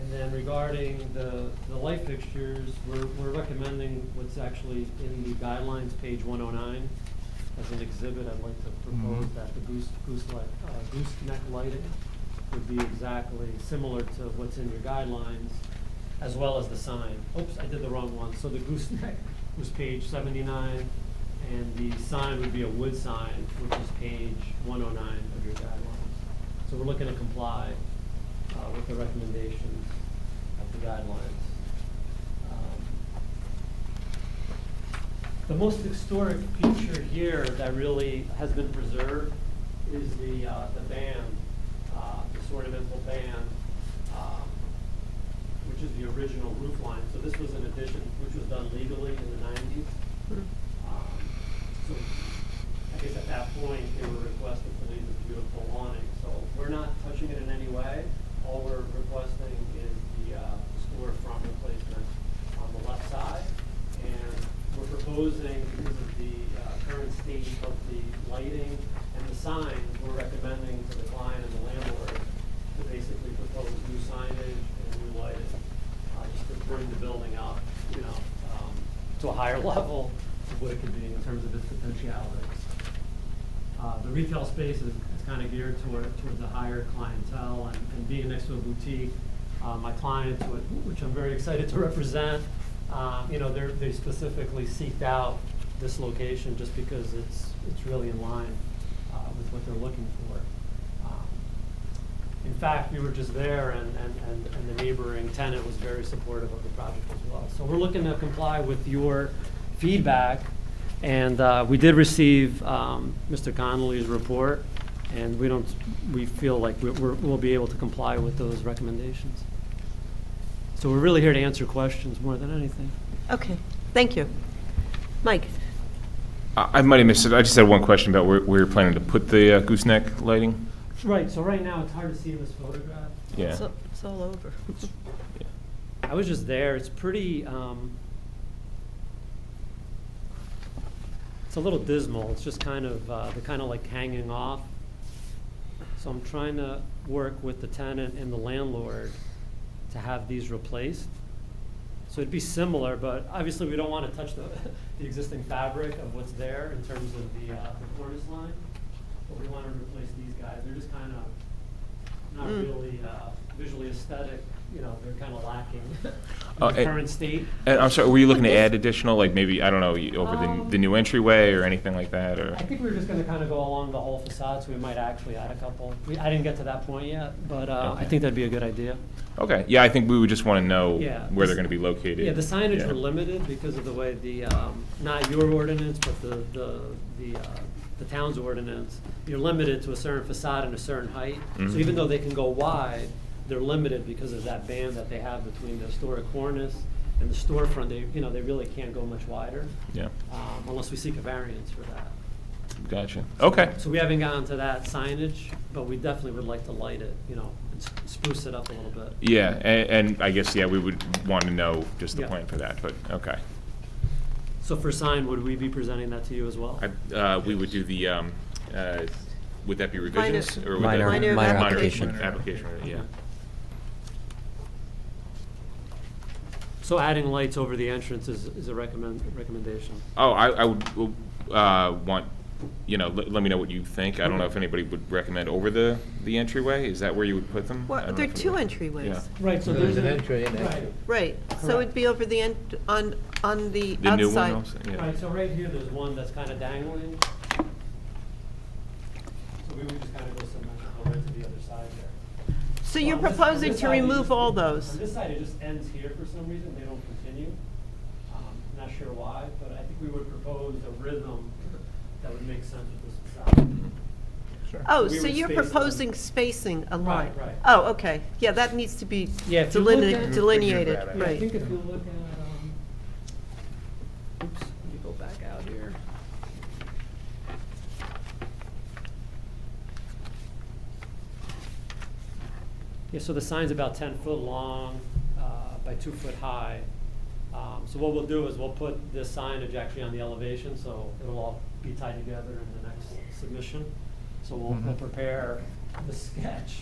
E: And then regarding the light fixtures, we're recommending what's actually in the guidelines, page 109. As an exhibit, I'd like to propose that the gooseneck lighting would be exactly similar to what's in your guidelines, as well as the sign. Oops, I did the wrong one. So the gooseneck was page 79, and the sign would be a wood sign, which is page 109 of your guidelines. So we're looking to comply with the recommendations of the guidelines. The most historic feature here that really has been preserved is the band, this ornamental band, which is the original roof line. So this was an addition which was done legally in the 90s. So I guess at that point, they were requested to leave this beautiful awning. So we're not touching it in any way. All we're requesting is the storefront replacement on the left side. And we're proposing, because of the current state of the lighting and the signs, we're recommending to the client and the landlord to basically propose new signage and new lighting, just to bring the building up, to a higher level of what it could be in terms of its potentialities. The retail space is kind of geared towards a higher clientele, and being next to a boutique, my clients, which I'm very excited to represent, they specifically seeked out this location just because it's really in line with what they're looking for. In fact, we were just there, and the neighboring tenant was very supportive of the project as well. So we're looking to comply with your feedback, and we did receive Mr. Connolly's report, and we feel like we'll be able to comply with those recommendations. So we're really here to answer questions more than anything.
A: Okay, thank you. Mike?
J: I might have missed it. I just had one question about where you're planning to put the gooseneck lighting.
E: Right, so right now, it's hard to see in this photograph.
J: Yeah.
A: It's all over.
E: I was just there. It's pretty, it's a little dismal. It's just kind of, they're kind of like hanging off. So I'm trying to work with the tenant and the landlord to have these replaced. So it'd be similar, but obviously we don't want to touch the existing fabric of what's there in terms of the cornice line. But we want to replace these guys. They're just kind of not really visually aesthetic. They're kind of lacking in the current state.
J: And I'm sorry, were you looking to add additional, like maybe, I don't know, over the new entryway or anything like that? Or?
E: I think we were just going to kind of go along the whole facade, so we might actually add a couple. I didn't get to that point yet, but I think that'd be a good idea.
J: Okay, yeah, I think we would just want to know where they're going to be located.
E: Yeah, the signage were limited because of the way the, not your ordinance, but the town's ordinance. You're limited to a certain facade and a certain height. So even though they can go wide, they're limited because of that band that they have between the historic cornice and the storefront. They really can't go much wider.
J: Yeah.
E: Unless we seek a variance for that.
J: Gotcha. Okay.
E: So we haven't gotten to that signage, but we definitely would like to light it, and spruce it up a little bit.
J: Yeah, and I guess, we would want to know just the plan for that, but, okay.
E: So for sign, would we be presenting that to you as well?
J: We would do the, would that be revisions? Or would
H: Minor
J: that be-
H: application.
J: Application, yeah.
E: So adding lights over the entrance is a recommendation.
J: Oh, I would want, let me know what you think. I don't know if anybody would recommend over the entryway. Is that where you would put them? I
A: Well,
J: don't
A: there
J: know
A: are
J: if it
A: two
J: would-
A: entryways.
J: Yeah.
E: Right, so
P: There's
E: there's
P: an entry and exit.
A: Right, so it'd be over the on the
J: The new one
A: outside.
J: also, yeah.
E: Right, so right here, there's one that's kind of dangling. So we would just kind of go symmetrical right to the other side there.
A: So you're
E: On this
A: proposing to
E: side,
A: remove all those?
E: On this side, it just ends here for some reason. They don't continue. Not sure why, but I think we would propose a rhythm that would make sense with this facade.
N: Sure.
A: Oh,
E: We
A: so
E: would
A: you're
E: space them.
A: proposing spacing a line?
E: Right.
A: Oh, okay. Yeah, that needs to be
E: Yeah, if you look at-
A: delineated,
N: that out.
E: Yeah, I
A: right.
E: think if you look at, oops, let me go back out here. Yeah, so the sign's about 10 foot long by 2 foot high. So what we'll do is we'll put this signage actually on the elevation, so it'll all be tied together in the next submission. So we'll prepare the sketch.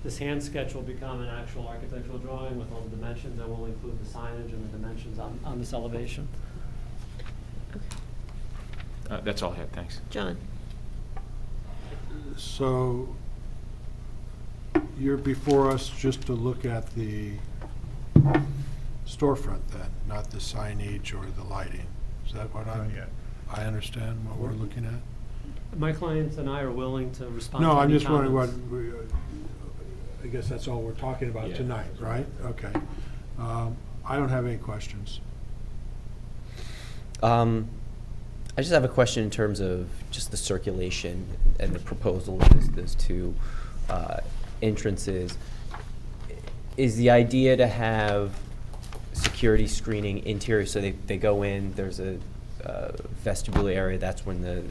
E: This hand sketch will become an actual architectural drawing with all the dimensions, and we'll include the signage and the dimensions on this elevation.
J: That's all I had, thanks.
A: John?
M: So you're before us just to look at the storefront then, not the signage or the lighting? Is that what
N: Not yet.
M: I understand what we're looking at?
E: My clients and I are willing to respond to
M: No, I'm
E: any
M: just wondering what,
E: comments.
M: I guess that's all we're talking about
J: Yeah.
M: tonight, right? Okay. I don't have any questions.
H: I just have a question in terms of just the circulation and the proposal of those two entrances. Is the idea to have security screening interior, so they go in, there's a vestibule area, that's when the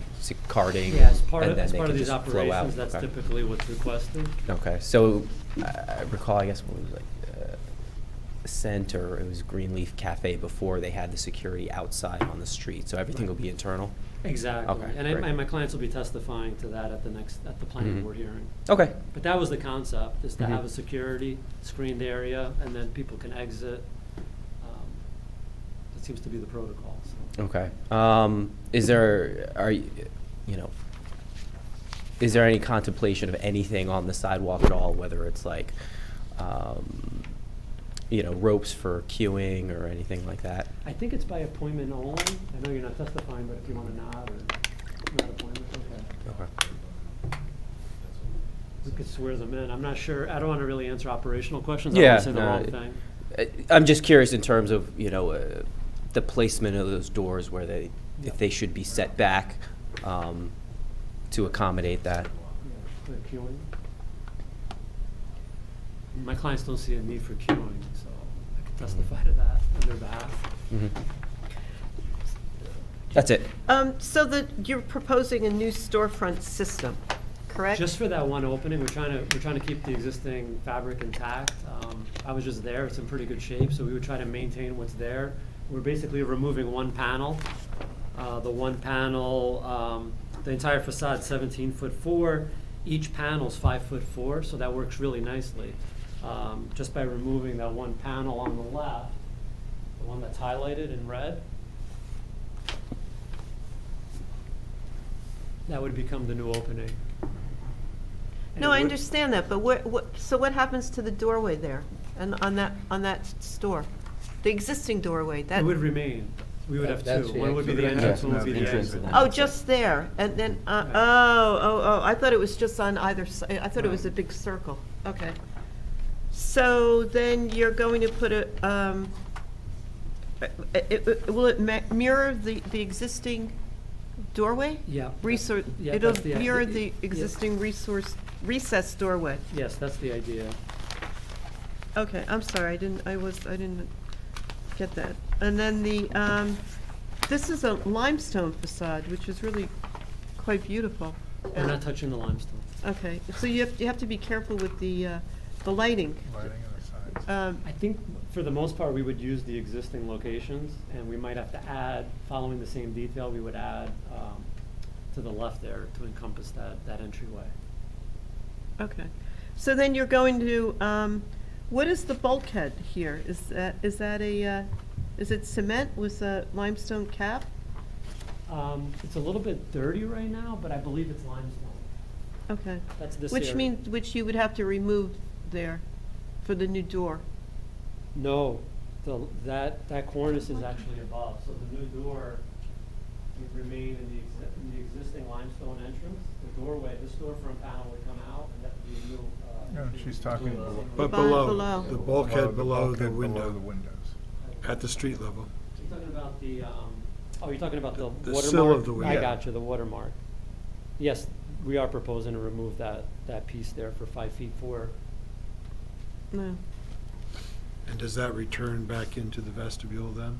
H: carting,
E: Yeah, as part
H: and
E: of,
H: then
E: as
H: they
E: part
H: can
E: of these
H: just flow out?
E: operations, that's
H: Okay.
E: typically what's requested.
H: Okay, so I recall, I guess, what was it, like Scent, or it was Greenleaf Cafe before they had the security outside on the street, so everything will be internal?
E: Exactly.
H: Okay,
E: And
H: great.
E: my clients will be testifying to that at the planning
H: Mhm.
E: board hearing.
H: Okay.
E: But that was the concept, is to
H: Mhm.
E: have a security screened area, and then people can exit. That seems to be the protocol, so.
H: Okay. Is there, is there any contemplation of anything on the sidewalk at all, whether it's like, ropes for queuing or anything like that?
E: I think it's by appointment only. I know you're not testifying, but if you want to nod or not appointment, okay.
H: Okay.
E: We could swear them in. I'm not sure. I don't want to really answer operational questions. I
H: Yeah.
E: don't want to say the
H: no,
E: wrong thing.
H: I'm just curious in terms of, the placement of those doors where if they should be set back, to accommodate that.
E: Yeah, for queuing. My clients don't see a need for queuing, so I can testify to that on their behalf.
H: Mhm. That's it.
A: So you're proposing a new storefront system, correct?
E: Just for that one opening, we're trying to keep the existing fabric intact. I was just there, it's in pretty good shape, so we would try to maintain what's there. We're basically removing one panel. The one panel, the entire facade 17'4". Each panel's 5'4", so that works really nicely. Just by removing that one panel on the left, the one that's highlighted in red, that would become the new opening. And
A: No,
E: it
A: I
E: would-
A: understand that, but what happens to the doorway there, and on that store? The existing doorway, that?
E: It would remain. We would have
P: That's
E: two.
P: the
E: One would be the
P: exit.
E: entrance, one would be the
J: Entrance
E: exit.
J: and
A: Oh, just there, and then, I thought it was just on either side, I thought it was a big circle, okay. So then you're going to put will it mirror the existing doorway?
E: Yeah. Yeah,
A: It'll
E: that's the
A: mirror
E: idea.
A: the existing recessed doorway.
E: Yes, that's the idea.
A: Okay, I'm sorry, I didn't get that. And then this is a limestone facade, which is really quite beautiful.
E: We're not touching the limestone.
A: Okay, so you have to be careful with the lighting.
N: Lighting on the sides.
E: I think for the most part, we would use the existing locations, and we might have to add, following the same detail, we would add to the left there to encompass that entryway.
A: Okay, so then you're going to, what is the bulkhead here? Is it cement with a limestone cap?
E: It's a little bit dirty right now, but I believe it's limestone.
A: Okay.
E: That's this
A: Which
E: area.
A: which you would have to remove there for the new door.
E: No, that cornice is actually above, so the new door would remain in the existing limestone entrance. The doorway, the storefront panel would come out, and that would be a new.
N: No, she's talking
M: But
A: Below.
M: the bulkhead below the
N: bulkhead
M: window,
N: Below the windows.
M: at the street level.
E: You're talking about the, you're talking about the
M: The
E: watermark?
M: sill of the window.
E: I got you, the watermark. Yes, we are proposing to remove that piece there for 5 feet 4.
A: No.
M: And does that return back into the vestibule then?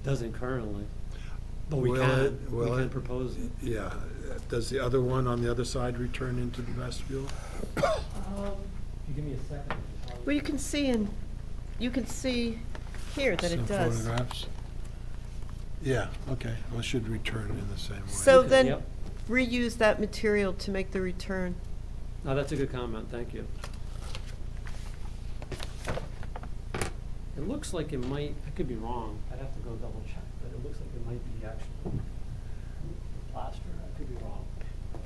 E: Doesn't currently, but we
M: Will
E: can,
M: it- will
E: we can
M: it?
E: propose it.
M: Yeah. Does the other one on the other side return into the vestibule?
E: If you give me a second.
A: Well, you can see here that
M: Some
A: it does.
M: photographs? Yeah, okay. Well, it should return in the same way.
A: So
E: Okay,
A: then
E: yep.
A: reuse that material to make the return.
E: No, that's a good comment, thank you. It looks like it might, I could be wrong, I'd have to go double check, but it looks like it might be actually plaster, I could be wrong.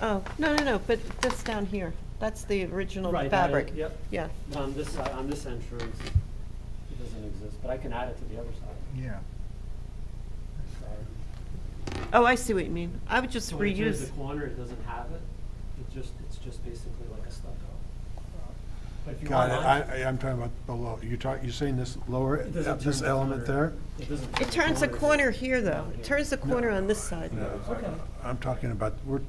A: Oh, no, but this down here, that's the original
E: Right, that is-
A: fabric.
E: Yep.
A: Yeah.
E: But on this side, on this entrance, it doesn't exist, but I can add it to the other side.
N: Yeah.
E: Sorry.
A: Oh, I see what you mean. I would just
E: So when it turns
A: reuse.
E: the corner, it doesn't have it, it's just basically like a stucco. But if you
M: Got
E: want
M: it. I'm talking about below. You're saying this lower,
E: It doesn't
M: this
E: turn the
M: element
E: corner.
M: there?
E: It doesn't.
A: It turns the corner here, though. It turns the corner on this side.
M: No,
E: Okay.
M: I'm talking about, we're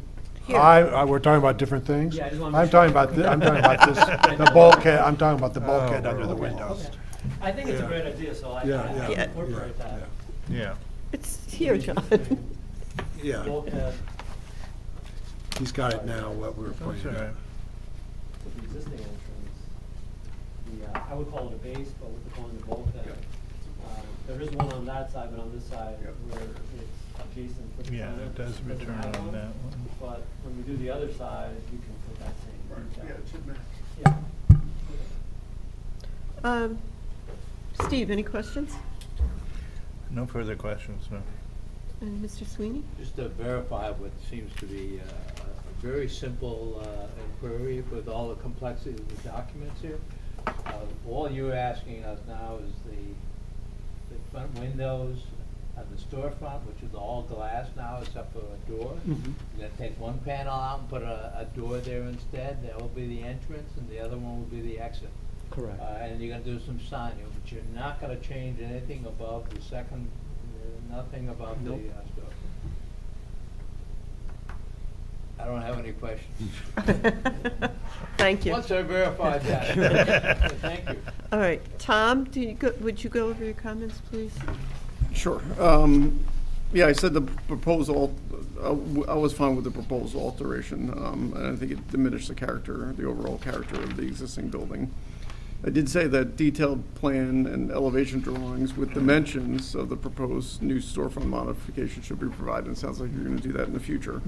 A: Here.
M: we're talking about different things?
E: Yeah, I just wanna
M: I'm
E: make sure.
M: talking about, I'm talking about this, the bulkhead, I'm talking about the bulkhead under the windows.
E: Okay. I think it's a
M: Yeah.
E: great idea, so I
M: Yeah,
E: can
A: yeah,
E: incorporate that.
N: Yeah.
A: It's here, John.
M: Yeah,
E: Bulkhead
M: he's got it now, what we're
N: That's
M: pointing
N: all
M: at.
N: right.
E: with the existing entrance. I would call it a base, but we're calling it bulkhead. There is one on that side, but on this side where it's adjacent to the
N: Yeah,
E: center,
N: it does
E: doesn't
N: return
E: have
N: on
E: one.
N: that one.
E: But when we do the other side, you can put that same detail.
Q: Yeah, it should match.
E: Yeah.
A: Steve, any questions?
N: No further questions, no.
A: And Mr. Sweeney?
P: Just to verify what seems to be a very simple inquiry with all the complexity of the documents here. All you're asking us now is the front windows and the storefront, which is all glass now except for a door. You're gonna take one panel out and put a door there instead. That will be the entrance, and the other one will be the exit.
E: Correct.
P: And you're gonna do some signing, but you're not gonna change anything above the second, nothing above the
E: Nope.
P: store. I don't have any questions.
A: Thank you.
P: Once I verified that. Thank you.
A: All right, Tom, would you go over your comments, please?
Q: Sure. Yeah, I said the proposal, I was fine with the proposal alteration, and I think it diminished the overall character of the existing building. I did say that detailed plan and elevation drawings with dimensions of the proposed new storefront modification should be provided. It sounds like you're gonna do that in the future.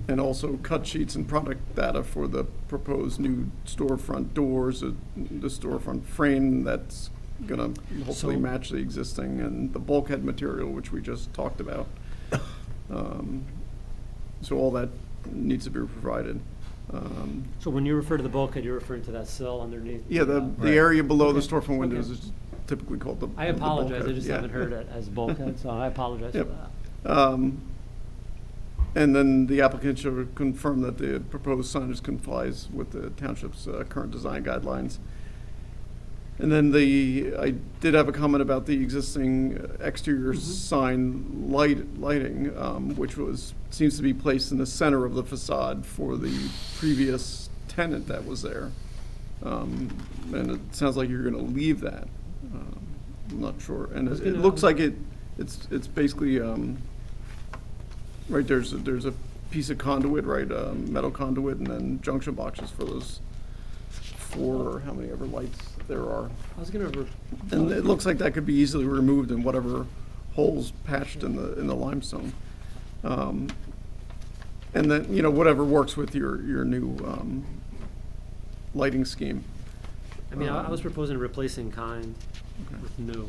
Q: And also cut sheets and product data for the proposed new storefront doors, the storefront frame that's gonna hopefully
E: So-
Q: match the existing, and the bulkhead material, which we just talked about. So all that needs to be provided.
E: So when you refer to the bulkhead, you're referring to that sill underneath?
Q: Yeah, the
N: Right.
Q: area below the
E: Okay.
Q: storefront windows
E: Okay.
Q: is typically called the
E: I apologize, I
Q: bulkhead,
E: just
Q: yeah.
E: haven't heard it as bulkhead, so I apologize for
Q: Yep.
E: that.
Q: And then the applicant should confirm that the proposed signage complies with the township's current design guidelines. And then I did have a comment about the existing exterior sign lighting, which seems to be placed in the center of the facade for the previous tenant that was there. And it sounds like you're gonna leave that. I'm not sure, and it looks like it's basically, right, there's a piece of conduit, right, metal conduit, and then junction boxes for those 4 or how many ever lights there are.
E: I was gonna,
Q: And it looks like that could be easily removed in whatever holes patched in the limestone. And then, whatever works with your new lighting scheme.
E: I mean, I was proposing replacing kind
Q: Okay.
E: with new.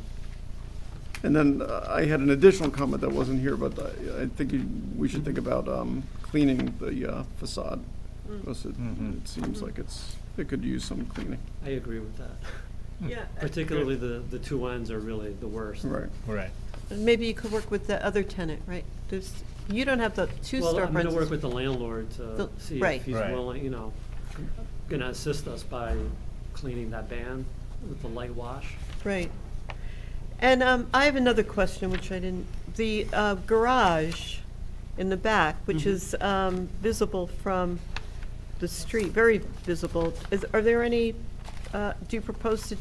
Q: And then I had an additional comment that wasn't here, but I think we should think about cleaning the facade. Because it seems like it could use some cleaning.
E: I agree with that.
A: Yeah.
E: Particularly the two ends are really the worst.
Q: Right.
N: Right.
A: Maybe you could work with the other tenant, right? You don't have the two storefronts.
E: Well, I'm gonna work with the landlord to
A: The-
E: see
A: right.
E: if he's
N: Right.
E: willing, gonna assist us by cleaning that band with the light wash.
A: Right. And I have another question, which I didn't, the garage in the back, which is visible from the street, very visible. Are there any, do you propose to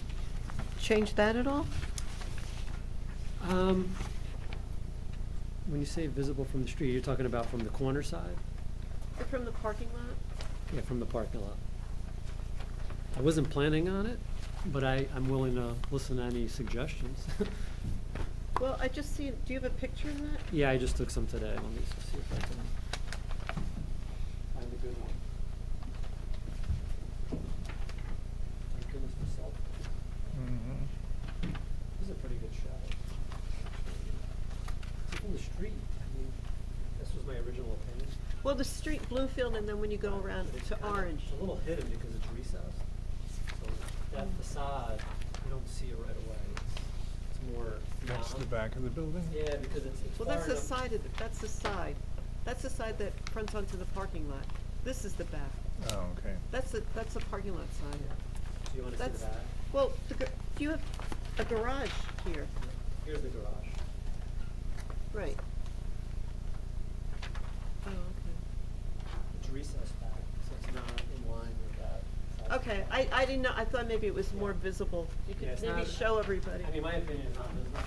A: change that at all?
E: When you say visible from the street, you're talking about from the corner side?
A: Or from the parking lot?
E: Yeah, from the parking lot. I wasn't planning on it, but I'm willing to listen to any suggestions.
A: Well, I just see, do you have a picture of that?
E: Yeah, I just took some today. Let me see if I can find a good one. Thank goodness for cell phones. This is a pretty good shot. See, from the street, I mean, this was my original opinion.
A: Well, the street, Bloomfield, and then when you go around to Orange.
E: It's a little hidden because it's recessed. So that facade, you don't see it right away. It's more.
N: That's the back of the building?
E: Yeah, because it's
A: Well,
E: far
A: that's the
E: enough-
A: side of it, that's the side. That's the side that fronts onto the parking lot. This is the back.
N: Oh, okay.
A: That's the parking lot side.
E: Do you want to see the
A: That's-
E: back?
A: Well, you have a garage here,
E: Here's the garage.
A: right? Oh, okay.
E: It's recessed back, so it's not in line with that. side.
A: Okay, I didn't know, I thought maybe it was more visible. You
E: Yeah,
A: could
E: it's
A: maybe
E: not-
A: show everybody.
E: I mean, my opinion is not visible,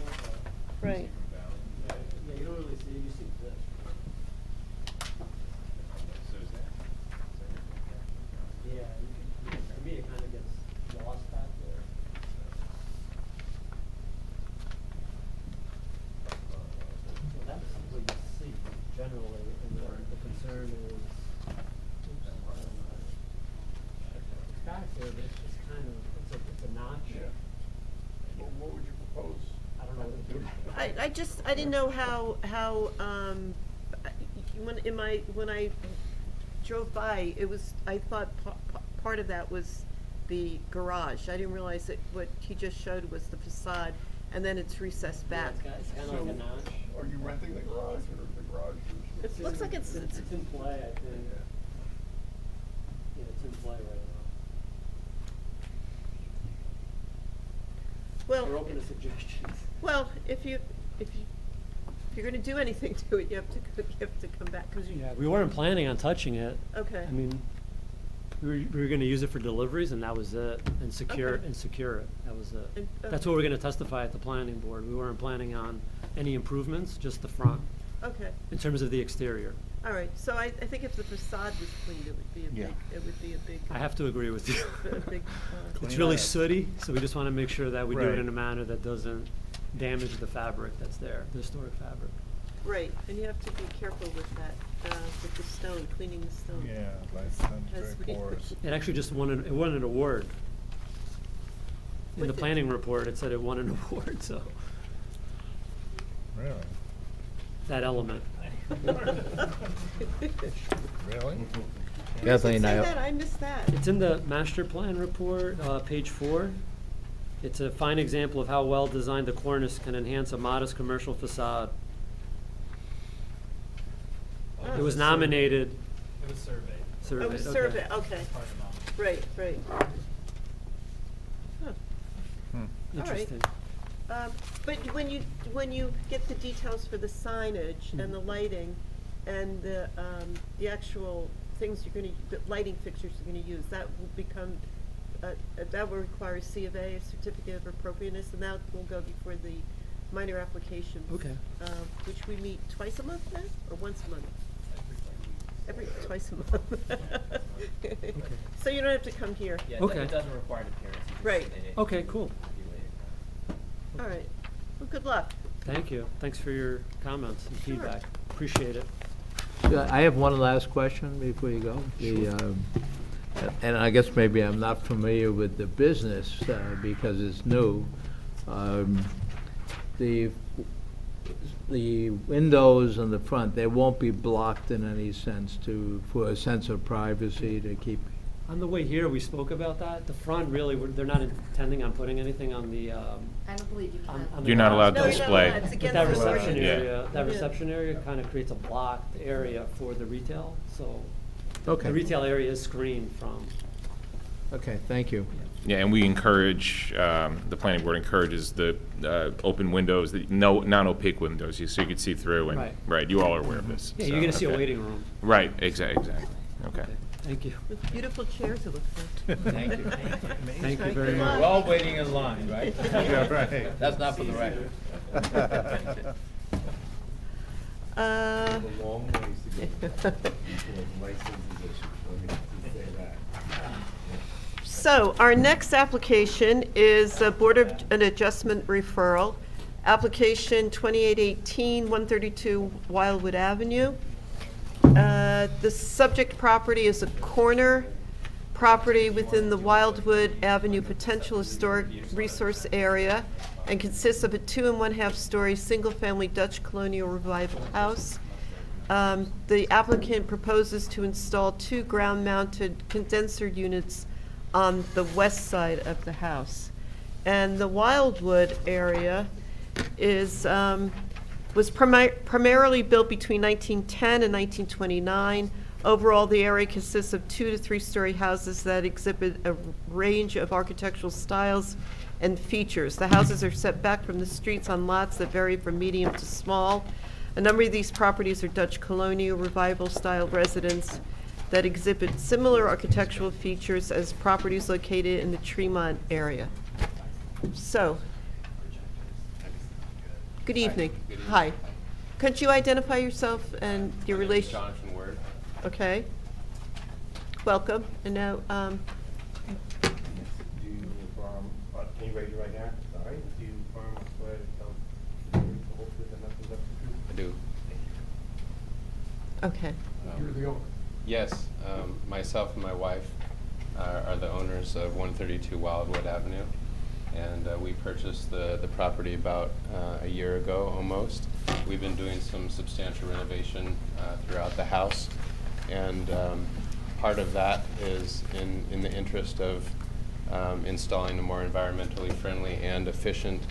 E: but.
A: Right.
E: Yeah, you don't really see, you see this. Yeah, for me, it kind of gets lost back there. So that's what you see generally, and the concern is, it's back there, but it's just kind of, it's a notch.
N: Yeah. Well, what would you propose?
E: I don't know what to do.
A: I didn't know how, when I drove by, I thought part of that was the garage. I didn't realize that what he just showed was the facade, and then it's recessed back.
E: It's kind of like a notch.
Q: Are you renting the garage or the garage is?
A: It looks like it's
E: in play, I think. Yeah, it's in play right now. We're
A: Well,
E: open to suggestions.
A: well, if you're gonna do anything to it, you have to come back, because
E: Yeah, we weren't planning on touching it.
A: okay.
E: I mean, we were gonna use it for deliveries and that was it, and secure
A: Okay.
E: it. That was it.
A: And,
E: That's what we're gonna testify at the planning board. We weren't planning on any improvements, just the front,
A: Okay,
E: in terms of the exterior.
A: all right, so I think if the facade was cleaned, it would be a
N: Yeah.
A: big, it would be a big.
E: I have to agree with you.
A: a big,
E: It's
N: Clean
E: really
N: it up.
E: sooty, so we just wanna make sure that we do it
N: Right.
E: in a manner that doesn't damage the fabric that's there, the historic fabric.
A: Right, and you have to be careful with that, with the stone, cleaning the stone.
N: Yeah,
A: Because
N: that's
A: as
N: very
A: we-
N: porous.
E: It actually just won an award. In
A: What
E: the
A: did-
E: planning report, it said it won an award, so,
N: Really?
E: that element.
N: Really?
A: Where does it say that? I missed that.
E: It's in the master plan report, page 4. It's a fine example of how well-designed the cornice can enhance a modest commercial facade. It was nominated.
B: It was surveyed.
A: Oh,
E: Surveyed, okay.
A: survey, okay, right, right. Huh. All right.
E: Interesting.
A: But when you get the details for the signage and the lighting and the actual things the lighting fixtures you're gonna use, that will become, that will require a C of A, a certificate of appropriateness, and that will go before the minor applications.
E: Okay.
A: Which we meet twice a month now, or once a month? Twice a month. So you don't have to come here.
K: Yeah,
E: Okay.
K: it doesn't require an appearance. You just
A: Right.
K: submit it.
E: Okay, cool.
A: All right, well, good luck.
E: Thank you. Thanks for your comments and
A: Sure.
E: feedback. Appreciate it.
P: I have one last question before you go. And I guess maybe I'm not familiar with the business because it's new. The windows in the front, they won't be blocked in any sense for a sense of privacy to keep.
E: On the way here, we spoke about that. The front, really, they're not intending on putting anything on the,
T: I don't believe you can.
E: on the
J: You're not allowed
A: No,
J: to
A: you're not
J: display.
A: allowed. It's
E: But
A: against
E: that
A: the
E: reception
A: law.
J: Yeah.
E: area, that
A: Yeah.
E: reception area kind of creates a blocked area for the retail, so.
P: Okay.
E: The retail area is screened from.
P: Okay, thank you.
J: Yeah, and we encourage, the planning board encourages the open windows, the non-opaque windows, so you can see through, and,
E: Right.
J: right, you all are aware of this.
E: Yeah,
J: so,
E: you're gonna see a
J: okay.
E: waiting room.
J: Right, exactly, okay.
E: Thank you.
A: With beautiful chairs, it looks like.
P: Thank you.
E: Thank you very
A: Good
E: much.
P: We're all waiting in line, right?
N: Yeah, right.
P: That's not for the record.
A: Uh,
L: long ways to go before license is issued, let me just say that.
A: So our next application is a Board of an Adjustment Referral, application 2818-132 Wildwood Avenue. The subject property is a corner property within the Wildwood Avenue Potential Historic Resource Area and consists of a 2 1/2 story single-family Dutch colonial revival house. The applicant proposes to install 2 ground-mounted condenser units on the west side of the house. And the Wildwood area was primarily built between 1910 and 1929. Overall, the area consists of 2 to 3 story houses that exhibit a range of architectural styles and features. The houses are set back from the streets on lots that vary from medium to small. A number of these properties are Dutch colonial revival style residences that exhibit similar architectural features as properties located in the Tremont area. So, good evening. Hi. Could you identify yourself and your relation?
U: Jonathan Word.
A: Okay. Welcome. And now,
L: Do you affirm, can you raise your right hand? Sorry. Do you affirm or swear to tell the truth, the whole truth, and nothing but the truth?
U: I do.
A: okay.
L: You're the owner.
U: Yes, myself and my wife are the owners of 132 Wildwood Avenue, and we purchased the property about a year ago almost. We've been doing some substantial renovation throughout the house, and part of that is in the interest of installing a more environmentally friendly and efficient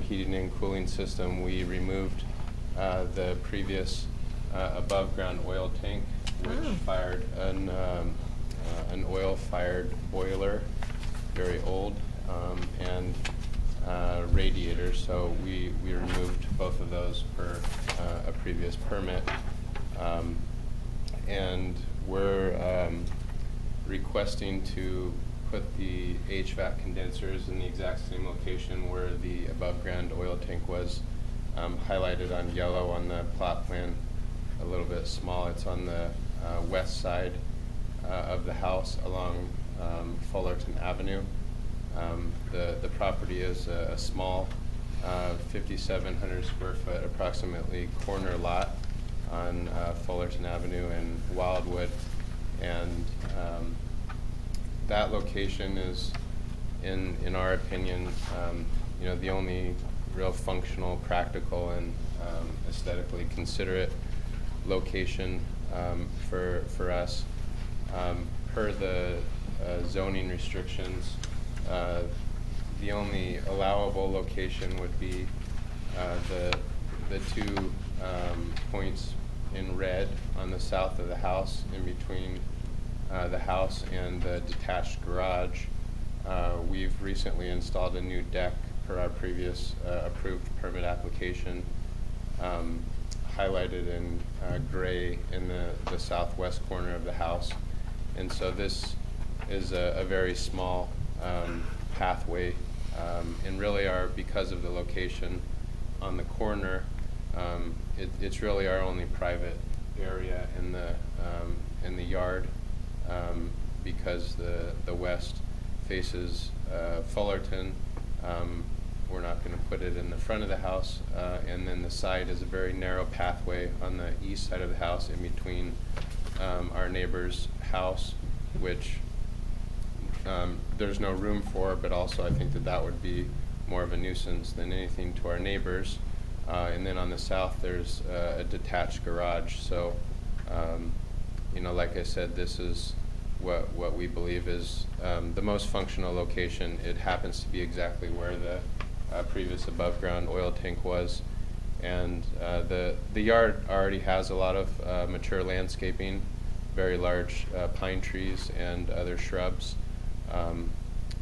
U: heating and cooling system. We removed the previous above-ground oil tank, which fired an oil-fired boiler, very old, and radiator. So we removed both of those per a previous permit, and we're requesting to put the HVAC condensers in the exact same location where the above-ground oil tank was, highlighted on yellow on the plot plan. A little bit small. It's on the west side of the house along Fullerton Avenue. The property is a small 5,700 square foot approximately corner lot on Fullerton Avenue in Wildwood, and that location is, in our opinion, the only real functional, practical, and aesthetically considerate location for us. Per the zoning restrictions, the only allowable location would be the 2 points in red on the south of the house, in between the house and the detached garage. We've recently installed a new deck per our previous approved permit application, highlighted in gray in the southwest corner of the house. And so this is a very small pathway, and really because of the location on the corner, it's really our only private area in the yard, because the west faces Fullerton. We're not going to put it in the front of the house, and then the side is a very narrow pathway on the east side of the house in between our neighbor's house, which there's no room for, but also I think that would be more of a nuisance than anything to our neighbors. And then on the south, there's a detached garage. So, like I said, this is what we believe is the most functional location. It happens to be exactly where the previous above-ground oil tank was, and the yard already has a lot of mature landscaping, very large pine trees and other shrubs,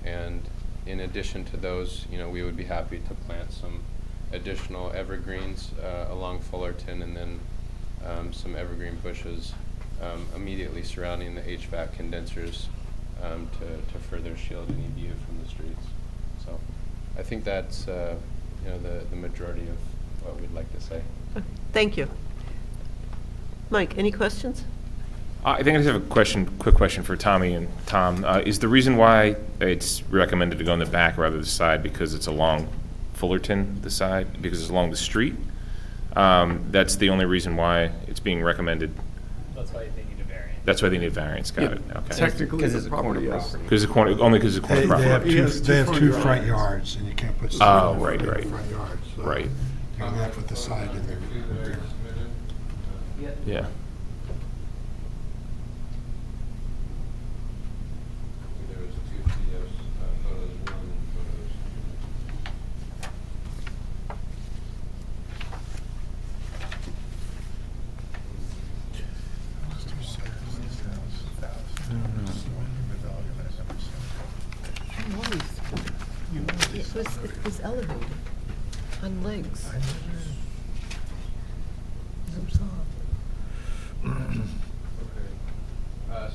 U: And in addition to those, we would be happy to plant some additional evergreens along Fullerton, and then some evergreen bushes immediately surrounding the HVAC condensers to further shield any view from the streets. So I think that's the majority of what we'd like to say.
A: Thank you. Mike, any questions?
J: I think I just have a quick question for Tommy and Tom. Is the reason why it's recommended to go in the back rather than the side because it's along Fullerton, the side, because it's along the street? That's the only reason why it's being recommended?
B: That's why they need a variance.
J: That's why they need a variance, got it, okay.
Q: Technically,
H: Because
Q: the
H: it's a corner
Q: property, yes.
H: property.
J: Because only because it's a corner
M: They have
J: property?
M: two,
Q: Yes,
M: they have
Q: two
M: two
Q: front
M: front
Q: yards.
M: yards, and you can't put.
J: Oh,
M: something
J: right,
M: in the
J: right.
M: Front yards. So
J: Right,
M: you're left with the side and the rear.
J: yeah.
U: There was 2 videos, photos 1 and photos.
A: It was elevated on legs.
U: Okay.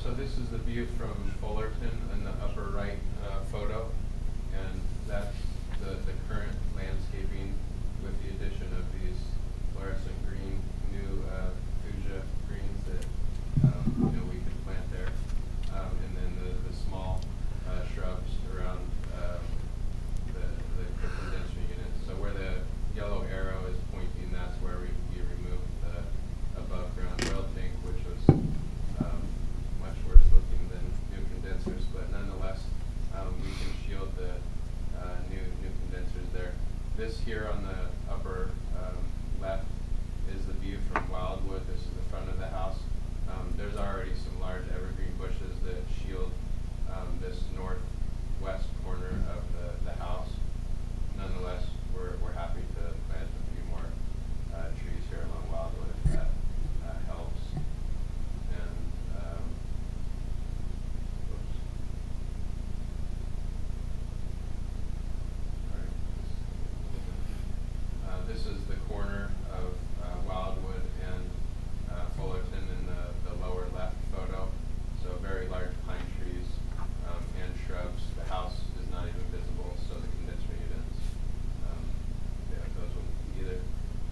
U: So this is the view from Fullerton in the upper right photo, and that's the current landscaping with the addition of these fluorescent green new fuchsia greens that we could plant there, and then the small shrubs around the condenser unit. So where the yellow arrow is pointing, that's where we removed the above ground oil tank, which was much worse looking than new condensers, but nonetheless, we can shield the new condensers there. This here on the upper left is the view from Wildwood. This is the front of the house. There's already some large evergreen bushes that shield this northwest corner of the house. Nonetheless, we're happy to plant a few more trees here along Wildwood if that helps. And whoops. All right. This is the corner of Wildwood and Fullerton in the lower left photo. So very large pine trees and shrubs. The house is not even visible, so the condenser units, those wouldn't be either.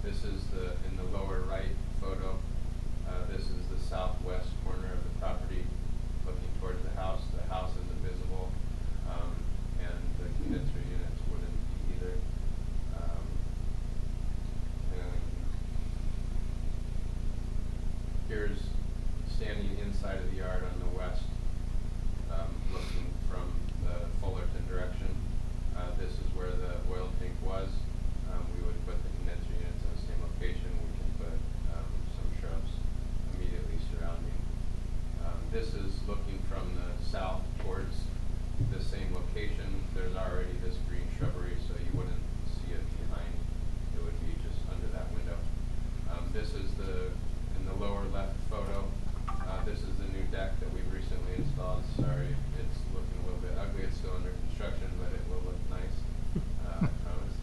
U: This is in the lower right photo. This is the southwest corner of the property looking towards the house. The house isn't visible, and the condenser units wouldn't be either. And here's standing inside of the yard on the west, looking from the Fullerton direction. This is where the oil tank was. We would put the condenser units in the same location. We can put some shrubs immediately surrounding. This is looking from the south towards the same location. There's already this green shrubbery, so you wouldn't see it behind. It would be just under that window. This is in the lower left photo. This is the new deck that we've recently installed. Sorry, it's looking a little bit ugly. It's still under construction, but it will look nice, I promise.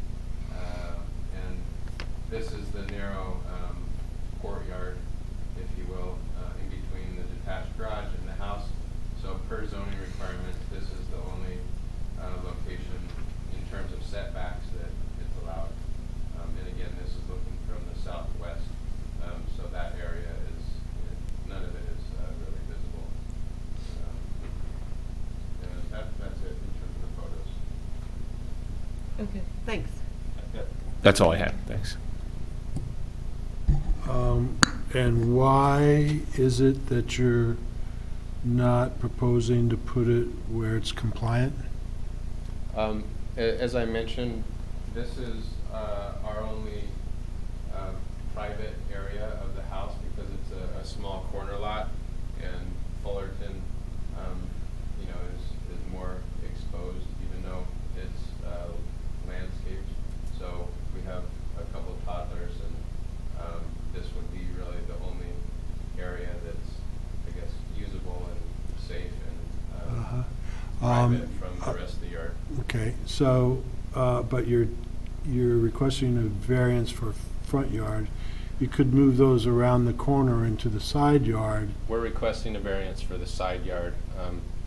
U: And this is the narrow courtyard, if you will, in between the detached garage and the house. So per zoning requirements, this is the only location in terms of setbacks that it's allowed. And again, this is looking from the southwest, so that area is, none of it is really visible. And that's it in terms of the photos.
A: Okay, thanks.
J: That's all I had, thanks.
M: And why is it that you're not proposing to put it where it's compliant?
U: As I mentioned, this is our only private area of the house because it's a small corner lot, and Fullerton, is more exposed, even though it's landscaped. So we have a couple of toddlers, and this would be really the only area that's, I guess, usable and safe and private from the rest of the yard.
M: So, but you're requesting a variance for front yard. You could move those around the corner into the side yard.
U: We're requesting a variance for the side yard,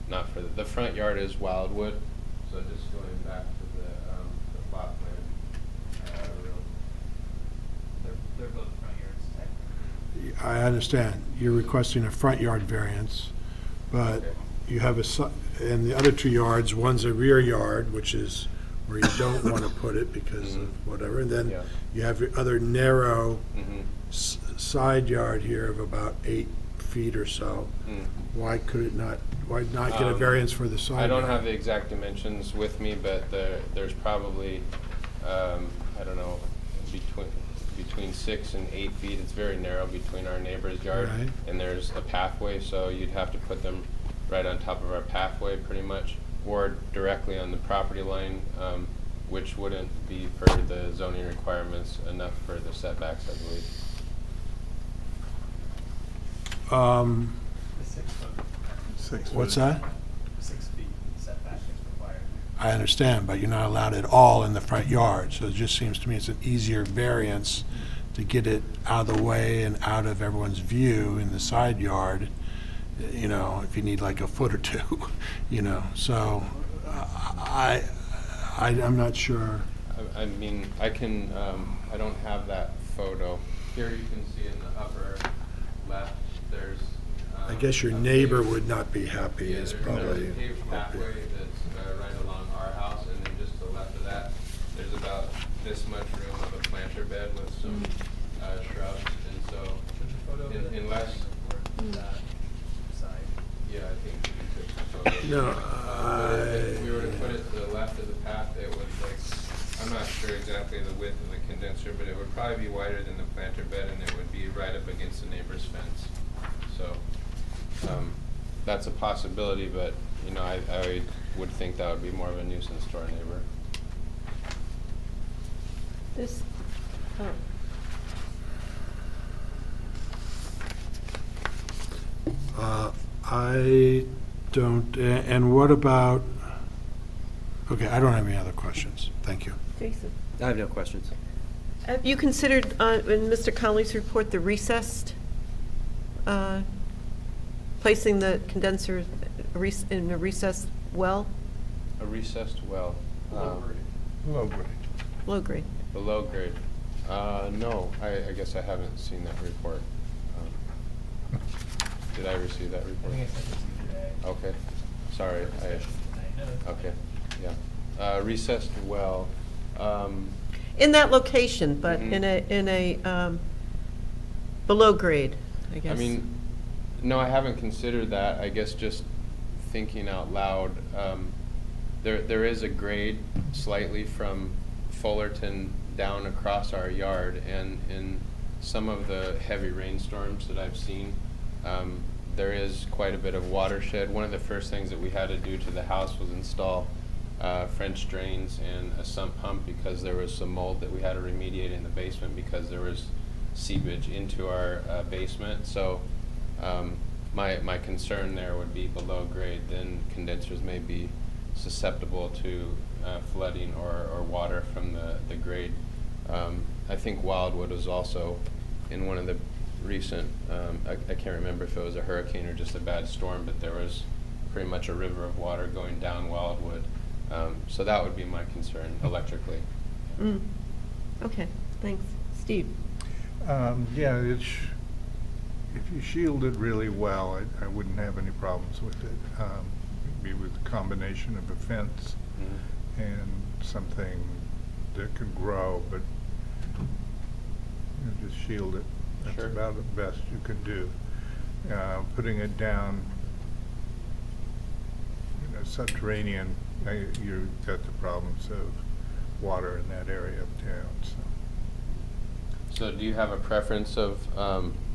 U: not for the front yard is Wildwood. So just going back to the plot plan.
K: They're both front yards technically.
M: I understand. You're requesting a front yard variance, but
U: Okay.
M: you have and the other 2 yards, one's a rear yard, which is where you don't want to put it because of whatever, and then
U: Yeah.
M: you have your other narrow
U: Mhm.
M: side yard here of about 8 feet or so.
U: Mm.
M: Why not get a variance for the side
U: I don't
M: yard?
U: have the exact dimensions with me, but there's probably, I don't know, between 6 and 8 feet. It's very narrow between our neighbor's yard.
M: Right.
U: And there's a pathway, so you'd have to put them right on top of our pathway pretty much, or directly on the property line, which wouldn't be per the zoning requirements enough for the setbacks, I believe.
L: The 6 foot.
N: 6
M: What's
N: foot.
M: that?
L: 6 feet setback is required.
M: I understand, but you're not allowed it all in the front yard, so it just seems to me it's an easier variance to get it out of the way and out of everyone's view in the side yard, you know, if you need like a foot or 2, you know, so I'm not sure.
U: I mean, I can, I don't have that photo. Here you can see in the upper left, there's.
M: I guess your
U: a
M: neighbor
U: paved-
M: would not be happy
U: Yeah,
M: is
U: there's
M: probably.
U: a paved pathway that's right along our house, and then just to the left of that, there's about this much room of a planter bed with some shrubs, and so unless,
L: That side.
U: yeah, I think we took some photos.
M: No,
U: But if we were to put it to the left of the path, it would like, I'm not sure exactly the width of the condenser, but it would probably be wider than the planter bed, and it would be right up against the neighbor's fence. So, that's a possibility, but, you know, I would think that would be more of a nuisance to our neighbor.
A: This, oh.
M: I don't, and what about, okay, I don't have any other questions. Thank you.
A: Jason.
H: I have no questions.
A: Have you considered, in Mr. Connolly's report, the recessed, placing the condenser in a recessed well,
U: A recessed well.
N: Low grade.
A: low grade?
U: Below grade. No, I guess I haven't seen that report. Did I receive that
L: I
U: report?
L: think I sent it to you today.
U: Okay, sorry, okay, yeah. Recessed well,
A: In that location, but
U: Mhm.
A: in a below grade, I guess.
U: I mean, no, I haven't considered that. I guess just thinking out loud, there is a grade slightly from Fullerton down across our yard, and in some of the heavy rainstorms that I've seen, there is quite a bit of watershed. One of the first things that we had to do to the house was install French drains and a sump pump, because there was some mold that we had to remediate in the basement because there was seepage into our basement. So my concern there would be below grade, then condensers may be susceptible to flooding or water from the grade. I think Wildwood was also in one of the recent, I can't remember if it was a hurricane or just a bad storm, but there was pretty much a river of water going down Wildwood. So that would be my concern electrically.
A: Okay, thanks. Steve?
N: Yeah, if you shield it really well, I wouldn't have any problems with it. Maybe with a combination of a fence and something that could grow, but just shield it. That's
U: Sure.
N: about the best you could do. Putting it down, subterranean, you've got the problems of water in that area of town, so.
U: So do you have a preference of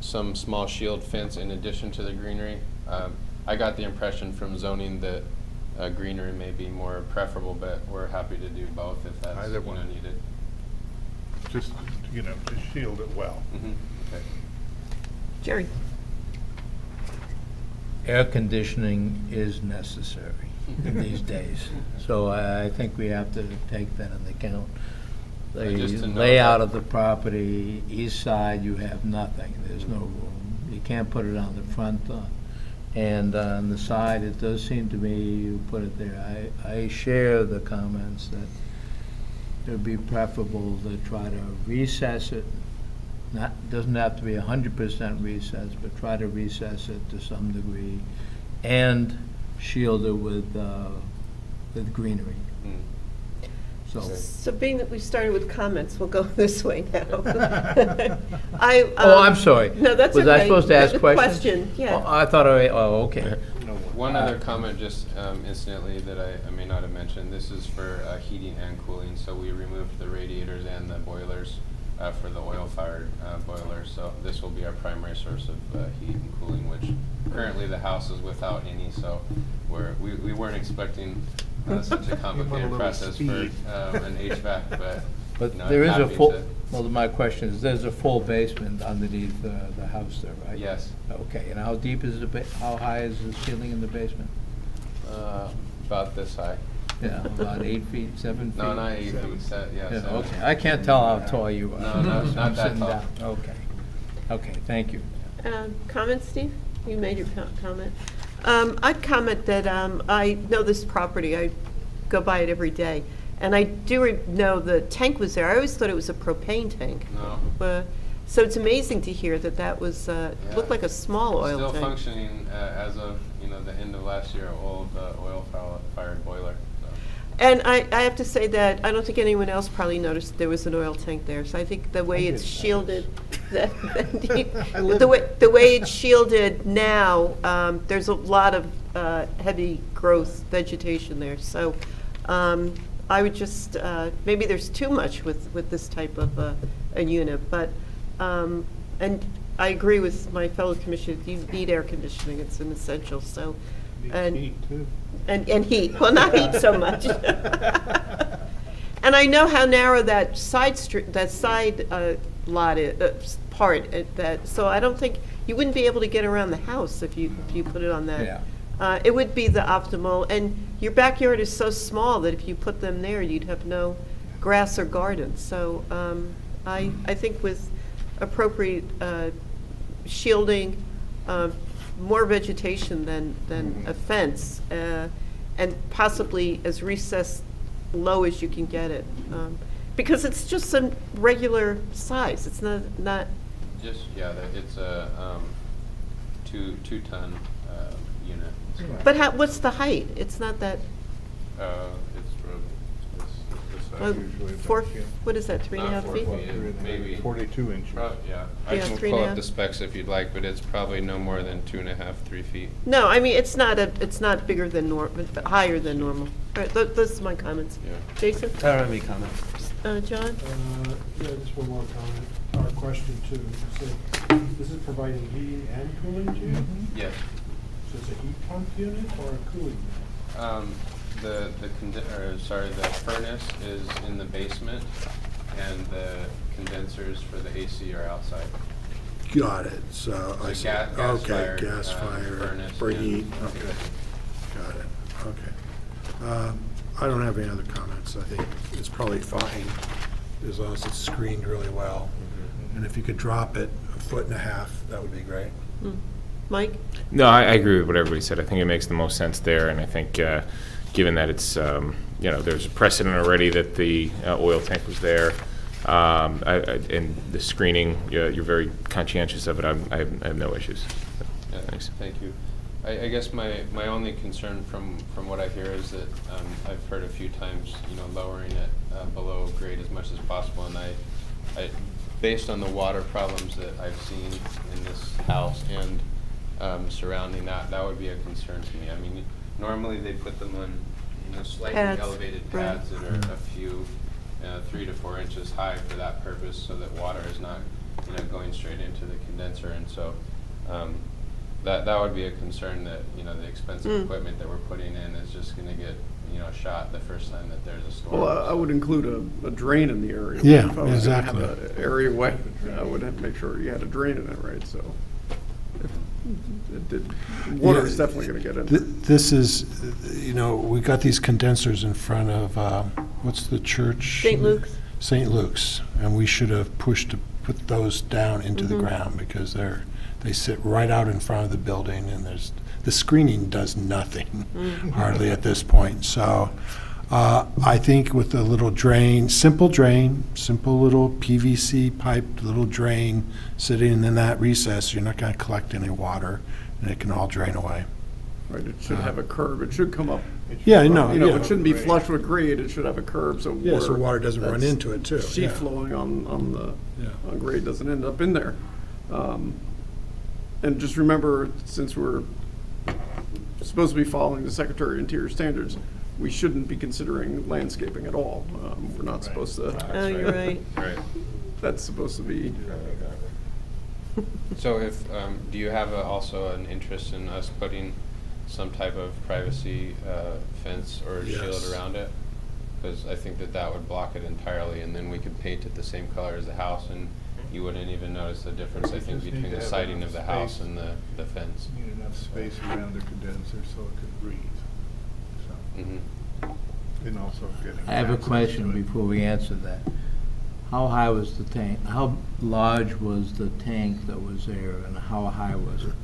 U: some small shield fence in addition to the greenery? I got the impression from zoning that greenery may be more preferable, but we're happy to do both if that's
N: Either one.
U: needed.
N: Just, just shield it well.
U: Okay.
A: Jerry?
P: Air conditioning is necessary. in these days. So I think we have to take that into account. The
U: Just to know
P: layout
U: that-
P: of the property, east side, you have nothing. There's no room. You can't put it on the front. And on the side, it does seem to me, you put it there, I share the comments that it would be preferable to try to recess it. Doesn't have to be 100% recess, but try to recess it to some degree and shield it with greenery.
A: So being that we started with comments, we'll go this way now.
P: Oh, I'm sorry.
A: No, that's okay.
P: Was I supposed to
A: No,
P: ask
A: the
P: questions?
A: question, yeah.
P: Oh, I thought okay.
U: One other comment, just incidentally, that I may not have mentioned. This is for heating and cooling, so we removed the radiators and the boilers for the oil-fired boilers. So this will be our primary source of heat and cooling, which currently the house is without any. So we weren't expecting such a complicated process for an HVAC, but you know,
P: there is a
U: happy
P: full,
U: to-
P: well, my question is, there's a full basement underneath the house there, right?
U: Yes.
P: Okay, and how deep is how high is the ceiling in the basement?
U: About this high.
P: Yeah, about 8 feet, 7 feet?
U: No, not 8 feet. Yeah,
P: Yeah,
U: 7.
P: okay, I can't tell how tall you are.
U: No, no,
P: So
U: not
P: I'm
U: that
P: sitting
U: tall.
P: down. Okay, thank you.
A: Comments, Steve? You made your comment. I'd comment that I know this property. I go by it every day. And I do know the tank was there. I always thought it was a propane tank.
U: No.
A: So it's amazing to hear that that was, looked like a small oil
U: Still
A: tank.
U: functioning as of the end of last year, old oil-fired boiler. So.
A: And I have to say that I don't think anyone else probably noticed there was an oil tank there. So I think the way it's shielded, the way it's shielded now, there's a lot of heavy growth vegetation there. So I would just, maybe there's too much with this type of a unit. But, and I agree with my fellow commissioners, you need air conditioning. It's an essential. So, and
D: Heat, too.
A: And heat, well, not heat so much. And I know how narrow that side street, that side lot is, so I don't think, you wouldn't be able to get around the house if you put it on that.
P: Yeah.
A: It would be the optimal, and your backyard is so small that if you put them there, you'd have no grass or garden. So I think with appropriate shielding, more vegetation than a fence, and possibly as recessed low as you can get it. Because it's just a regular size, it's not.
U: Just, yeah, it's a 2-ton unit.
A: But what's the height? It's not that,
U: It's from this
A: uh,
U: side.
A: 4, what is that, 3.5
U: Not 4
A: feet?
U: Maybe.
D: 42 inches.
U: Yeah, I
A: Yeah,
U: can
A: 3.5.
U: pull up the specs if you'd like, but it's probably no more than 2.5, 3 feet.
A: No, I mean, it's not bigger than normal, higher than normal. All right, those are my comments.
U: Yeah.
A: Jason?
H: I don't have any comments.
A: John?
L: Yeah, just one more comment, or question too. So this is providing heating and cooling to you?
U: Yes.
L: So it's a heat pump unit or a cooling unit?
U: The furnace is in the basement, and the condensers for the AC are outside.
M: Got it, so I
U: So
M: see.
U: gas
M: Okay,
U: fired,
M: gas fire,
U: furnace,
M: for
U: yeah.
M: heat, okay. Got it, okay. I don't have any other comments. I think it's probably fine, as long as it's screened really well. And if you could drop it 1.5 feet, that would be great.
A: Mike?
J: No, I agree with what everybody said. I think it makes the most sense there, and I think given that it's, there's a precedent already that the oil tank was there, and the screening, you're very conscientious of it. I have no issues.
U: Yeah,
J: Thanks.
U: Thank you. I guess my only concern from what I hear is that I've heard a few times, lowering it below grade as much as possible, and I based on the water problems that I've seen in this house and surrounding that would be a concern to me. I mean, normally they put them on, slightly
A: Pads,
U: elevated
A: right.
U: pads that are a few, 3 to 4 inches high for that purpose, so that water is not, going straight into the condenser, and so that would be a concern, that the expensive equipment that we're putting in is just going to get shot the first time that there's a storm.
Q: Well, I would include a drain in the area.
M: Yeah,
Q: If I was gonna have
M: exactly.
Q: an area wet, I would have to make sure you had a drain in it, right? So Water is definitely going to get in there.
M: This is, we got these condensers in front of, what's the church?
A: St. Luke's?
M: St. Luke's, and we should have pushed to put those down into the ground because they sit right out in front of the building, and the screening does nothing hardly at this point. So I think with a little simple little PVC piped little drain sitting in that recess, you're not going to collect any water, and it can all drain away.
Q: Right, it should have a curb. It should come up.
M: Yeah, I know.
Q: It shouldn't be flush with grade. It should have a curb, so water.
M: Yeah, so water doesn't run
Q: that's
M: into it, too.
Q: Sheet
M: Yeah.
Q: flowing on grade doesn't end up in there. And just remember, since we're supposed to be following the Secretary of Interior standards, we shouldn't be considering landscaping at all. We're not supposed to.
A: Oh, you're right.
J: Right.
Q: That's supposed to be.
U: So if, do you have also an interest in us putting some type of privacy fence or shield
M: Yes.
U: around it? Because I think that would block it entirely, and then we could paint it the same color as the house, and you wouldn't even notice the difference, I think,
N: Just need
U: between
N: to
U: the
N: have
U: siding
N: enough
U: of the house
N: space.
U: and the fence.
N: Need enough space around the condenser so it could breathe. So,
U: Mm-hmm.
N: and also getting.
P: I have a
N: access
P: question
N: to it.
P: before we answer that. How high was the tank? How large was the tank that was there, and how high was it?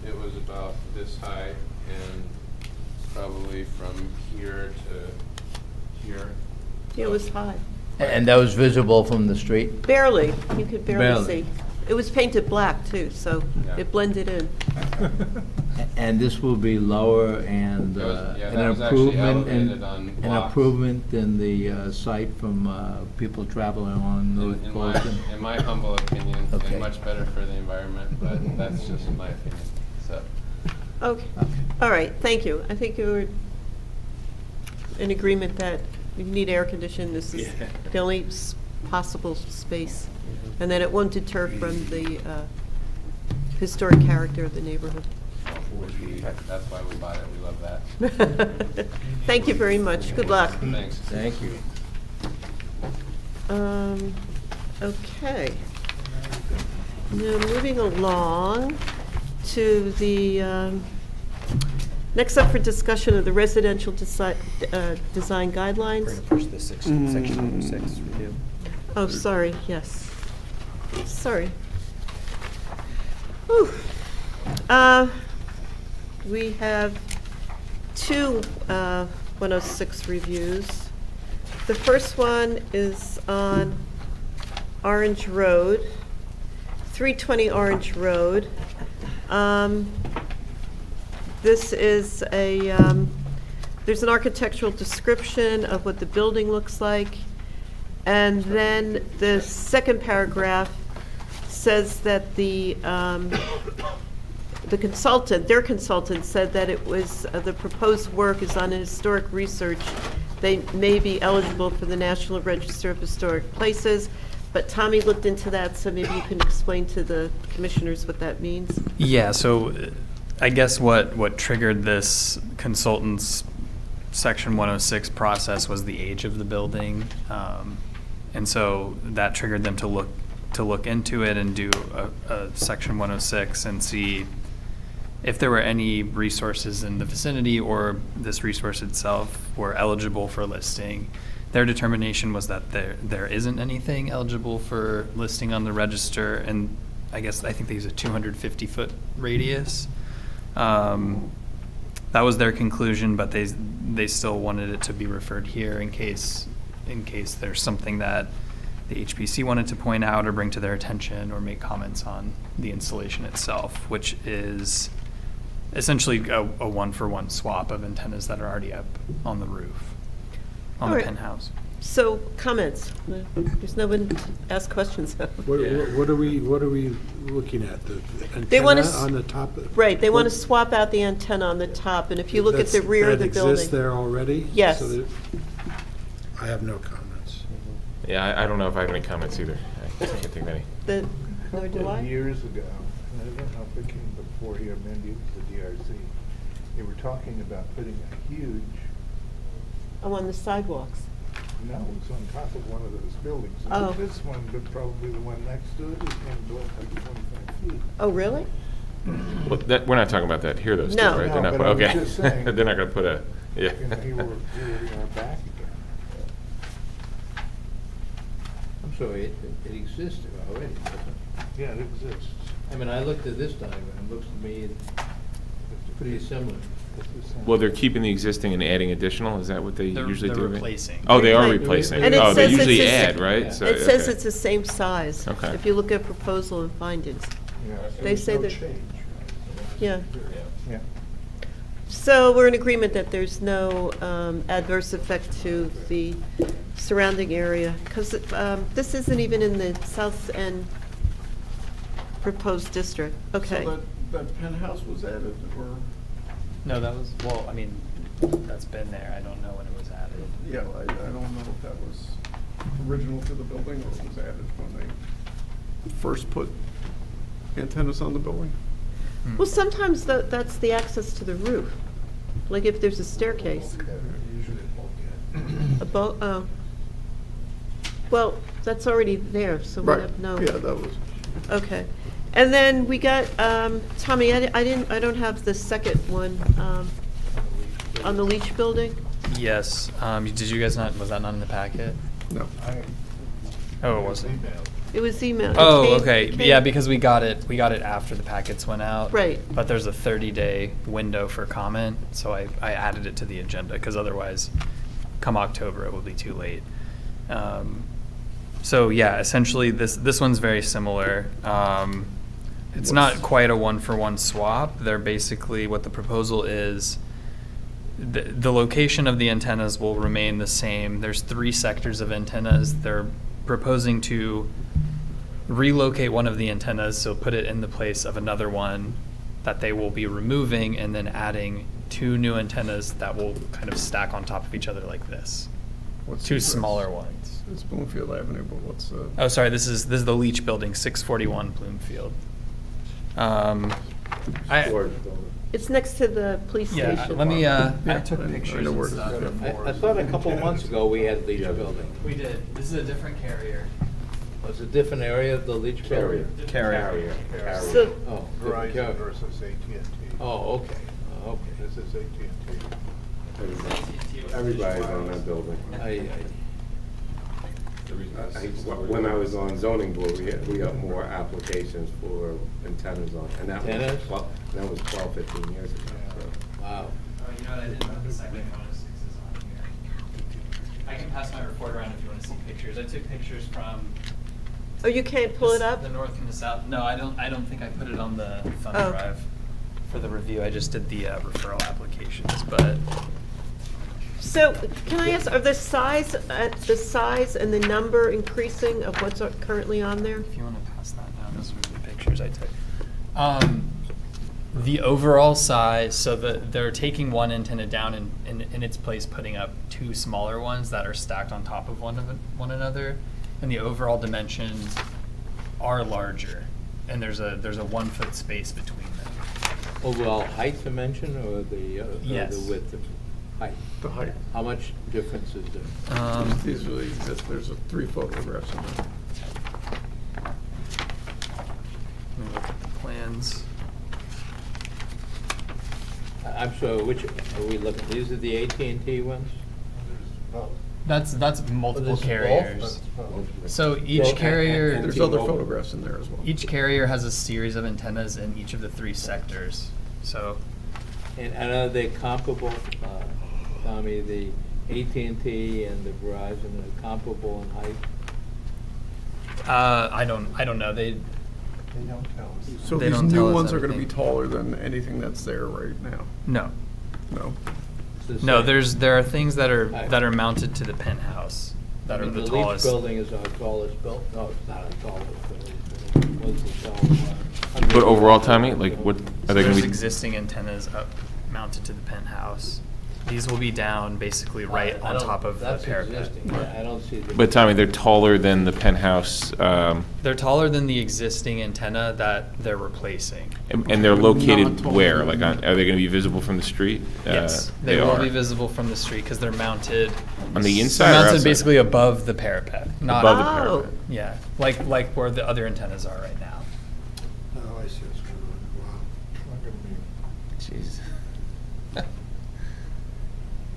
U: It was about this high, and probably from here to here.
A: Yeah, it was high.
P: And that was visible from the street?
A: Barely. You could barely
P: Barely.
A: see. It was painted black, too, so
U: Yeah.
A: it blended in.
P: And this will be lower and
U: It was- yeah,
P: an
U: that was actually
P: improvement
U: elevated on
P: an
U: blocks.
P: improvement in the site from people traveling on North Fulton?
U: In my humble opinion,
P: Okay.
U: and much better for the environment, but that's just my opinion, so.
A: Okay. All right, thank you. I think you were in agreement that you need air conditioning. This is the only possible space. And that it won't deter from the historic character of the neighborhood.
U: That's why we bought it, we love that.
A: Thank you very much. Good luck.
U: Thanks.
P: Thank you.
A: Okay. Now, moving along to the, next up for discussion of the residential design guidelines.
H: Bring first the section 106 review.
A: Oh, sorry, yes. Sorry. Whew. We have two 106 reviews. The first one is on Orange Road, 320 Orange Road. This is there's an architectural description of what the building looks like. And then the second paragraph says that their consultant said that it was, the proposed work is on historic research. They may be eligible for the National Register of Historic Places, but Tommy looked into that, so maybe you can explain to the commissioners what that means.
B: Yeah, so I guess what triggered this consultant's Section 106 process was the age of the building. And so that triggered them to look into it and do a Section 106 and see if there were any resources in the vicinity or this resource itself were eligible for listing. Their determination was that there isn't anything eligible for listing on the register, and I think they use a 250-foot radius. That was their conclusion, but they still wanted it to be referred here in case there's something that the HPC wanted to point out or bring to their attention or make comments on the installation itself, which is essentially a one-for-one swap of antennas that are already up on the roof, on
A: All
B: the
A: right.
B: penthouse.
A: So, comments? There's no one to ask questions of.
M: What are we looking at? The
A: They want
M: antenna
A: to
M: on the top?
A: Right, they want to swap out the antenna on the top, and if you look at the rear of the
M: That
A: building.
M: exists there already?
A: Yes.
M: So that- I have no comments.
J: Yeah, I don't know if I have any comments either. I can't think of any.
A: Nor do I.
N: Years ago, and I don't know if it came before here, maybe it was the DRC, they were talking about putting a huge,
A: Oh, on the sidewalks.
N: no, it was on top of one of those buildings.
A: Oh.
N: This one, but probably the one next to it, is going to go up like 25 feet.
A: Oh, really?
J: Well, we're not talking about that here, those two,
A: No.
J: right?
A: No,
J: They're not,
M: but I was
J: okay.
M: just saying-
J: They're not gonna put a, yeah.
M: You know, here we are back again.
P: I'm sorry, it existed already, doesn't it?
M: Yeah, it exists.
P: I mean, I looked at this diagram, it looks to me it's pretty similar.
J: Well, they're keeping the existing and adding additional, is that what they
B: They're-
J: usually
B: they're
J: do? right?
B: replacing.
J: Oh, they are
A: Replace-
J: replacing.
A: And it
J: Oh, they
A: says it's
J: usually
A: the
J: add,
A: sa-
J: right? So,
A: It says
J: okay.
A: it's the same size.
J: Okay.
A: If you look at proposal and findings.
M: Yeah,
A: They say
M: no
A: that-
M: change.
A: Yeah.
M: Yeah.
A: So we're in agreement that there's no adverse effect to the surrounding area, because this isn't even in the south end proposed district. Okay.
Q: So that penthouse was added, or?
B: No, that was, well, I mean, that's been there. I don't know when it was added.
Q: Yeah, I don't know if that was original to the building or it was added when they first put antennas on the building.
A: Well, sometimes that's the access to the roof. Like if there's a staircase.
M: Usually a bulkhead.
A: Oh. Well, that's already there, so we
Q: Right,
A: have no.
Q: yeah, that was.
A: Okay. And then we got, Tommy, I don't have the second one, on the Leach Building.
B: Yes. Did you guys not, was that not in the packet?
Q: No.
B: Oh, it wasn't.
A: It was emailed. It
B: Oh,
A: came-
B: okay.
A: it came-
B: Yeah, because we got it after the packets went out.
A: Right.
B: But there's a 30-day window for comment, so I added it to the agenda, because otherwise, come October, it will be too late. So yeah, essentially, this one's very similar. It's not quite a one-for-one swap. They're basically, what the proposal is, the location of the antennas will remain the same. There's 3 sectors of antennas. They're proposing to relocate one of the antennas, so put it in the place of another one that they will be removing, and then adding 2 new antennas that will kind of stack on top of each other like this.
Q: What's the
B: 2
Q: address?
B: smaller ones.
Q: It's Bloomfield Avenue, but what's the?
B: Oh, sorry, this is the Leach Building, 641 Bloomfield.
A: It's next to the police
B: Yeah,
A: station.
B: let me, I
Q: Yeah,
B: took
Q: I know
B: pictures and
Q: where it is.
B: stuff.
P: I thought a couple of months ago we had Leach Building.
B: We did. This is a different carrier.
P: Was it a different area of the Leach Building?
B: Carrier.
A: So,
P: Oh, different
M: Verizon
P: carrier.
M: versus AT&T.
P: Oh, okay, okay.
M: This is AT&T.
C: Everybody's on that building. When I was on zoning board, we got more applications for antennas on, and that
P: Antennas?
C: was 12, 15 years ago.
P: Wow.
B: Oh, you know what, I didn't put the second one of 6s on here. I can pass my report around if you want to see pictures. I took pictures from.
A: oh, you can't pull it up?
B: The north and the south. No, I don't think I put it on the thumb
A: Oh.
B: drive for the review. I just did the referral applications, but.
A: So, can I ask, are the size and the number increasing of what's currently on there?
B: If you want to pass that down, those are the pictures I took. The overall size, so they're taking one antenna down and in its place putting up 2 smaller ones that are stacked on top of one another, and the overall dimensions are larger, and there's a 1 foot space between them.
P: Overall height dimension or
B: Yes.
P: the width of height?
Q: The height.
P: How much difference is there?
Q: These really exist, there's 3 photographs in there.
B: Let me look at the plans.
P: I'm sorry, which are we looking, these are the AT&T ones?
B: That's multiple
P: This is both?
B: carriers. So
P: So,
B: each carrier.
Q: There's other photographs in there as well.
B: Each carrier has a series of antennas in each of the 3 sectors. So
P: And are they comparable, Tommy, the AT&T and the Verizon are comparable in height?
B: I don't know. They
M: don't tell us.
Q: So
B: They
Q: these
B: don't tell
Q: new
B: us
Q: ones are gonna be
B: everything.
Q: taller than anything that's there right now?
B: no.
Q: No?
B: No, there are things that are mounted to the penthouse that are the
P: Leach
B: tallest.
P: Building is our tallest built, no, it's not our tallest building, but it was the tallest.
J: But overall, Tommy, like, what, are they
B: There's
J: gonna be?
B: existing antennas up mounted to the penthouse. These will be down basically right
P: I
B: on
P: don't-
B: top of the
P: that's
B: parapet.
P: existing, yeah, I don't see the.
J: But Tommy, they're taller than the penthouse,
B: They're taller than the existing antenna that they're replacing.
J: and they're located
Q: Not taller
J: where?
Q: than-
J: Like, are they gonna be visible from the street?
B: Yes, they will
J: are.
B: be visible from the street because they're mounted.
J: On the
B: they're
J: inside or
B: mounted
J: outside?
B: basically above the parapet, not
J: Above the
A: Oh.
J: parapet.
B: Yeah, like where the other antennas are right now.
M: Oh, I see what's going on. Wow.
J: Jeez.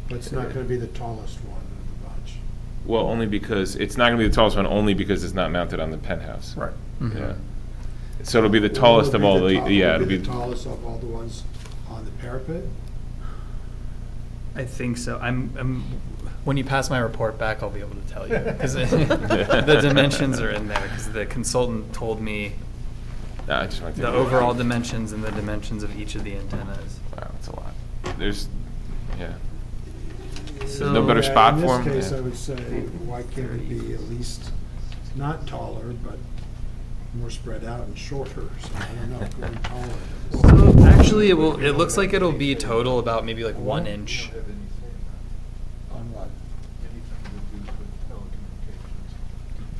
M: But it's not gonna be the tallest one of the bunch.
J: Well, only because, it's not gonna be the tallest one, only because it's not mounted on the penthouse.
M: Right.
J: Yeah. So it'll be the tallest of all the, yeah,
M: It'll be the tallest of all the ones on the parapet?
B: I think so. When you pass my report back, I'll be able to tell you, because the dimensions are in there, because the consultant told me
J: I just wanted to-
B: the overall dimensions and the dimensions of each of the antennas.
J: Wow, that's a lot. There's, yeah.
B: So-
J: no better
M: Yeah,
J: spot for 'em?
M: In this case,
J: Yeah.
M: I would say, why can't it be at least not taller, but more spread out and shorter? So I don't know, going taller.
B: So actually, it looks like it'll be total about maybe like 1 inch.
M: On what?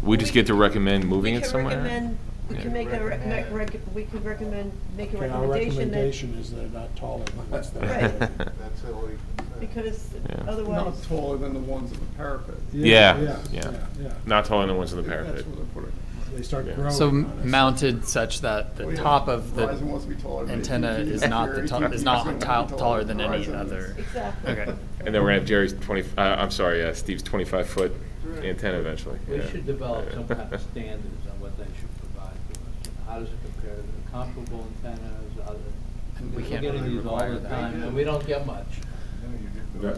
J: We just get to recommend moving
A: We
J: it
A: can
J: somewhere?
A: recommend, we
J: Yeah.
A: can make a, we could recommend, make a
M: Okay, our
A: recommendation that,
M: recommendation is they're not taller than what's there.
A: Right.
N: That's all we can say.
A: because
J: Yeah.
A: otherwise.
Q: Not taller than the ones in the parapet.
J: Yeah, yeah.
M: Yeah.
J: Not taller than the ones in the
Q: That's
J: parapet.
Q: where they're putting it.
M: They start
J: Yeah.
M: growing
B: So
M: on us.
B: mounted such that the
Q: Well, yeah,
B: top of the
Q: Verizon wants to be taller than
B: antenna
Q: AT&T,
B: is not the
Q: AT&T
B: top, is
Q: is
B: not
Q: gonna be
B: taller than any
Q: Verizon.
B: other.
A: Exactly.
B: Okay.
J: And then we're gonna have Jerry's Steve's 25-foot antenna eventually.
P: We
J: Yeah.
P: should develop
J: Yeah.
P: some kind of standards on what they should provide to us. How does it compare to the comparable antennas, other?
B: And we
P: We're
B: can't
P: getting
B: really
P: these all
B: require
P: the
B: that.
P: time, and we don't get much.
J: Yeah.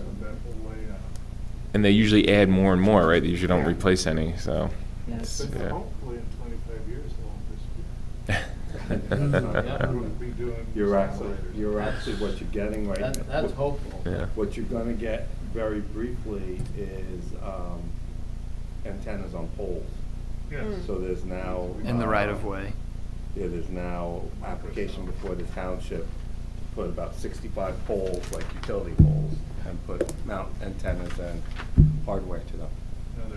J: And they usually add more and more, right? They usually don't replace any, so.
A: Yes.
J: it's-
N: But
J: yeah.
N: hopefully in 25 years,
J: Yeah.
N: they'll won't be doing.
C: You're actually what you're getting right now.
P: That's hopeful.
J: Yeah.
C: What you're gonna get very briefly is antennas on poles.
N: Yes.
C: So there's now.
B: In the right of way.
C: Yeah, there's now application before the township to put about 65 poles, like utility poles, and mount antennas and hardware to them.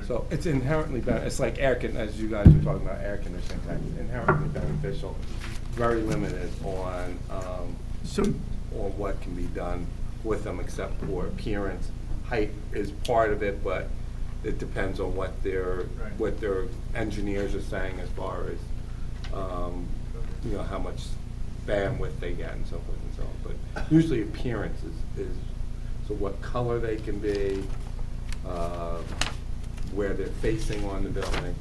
C: So it's inherently, it's like as you guys were talking about air conditioning, it's inherently beneficial, very limited on, on what can be done with them except for appearance. Height is part of it, but it depends on what their engineers are saying as far as, how much bandwidth they get and so forth and so on. But usually appearance is so what color they can be, where they're facing on the building.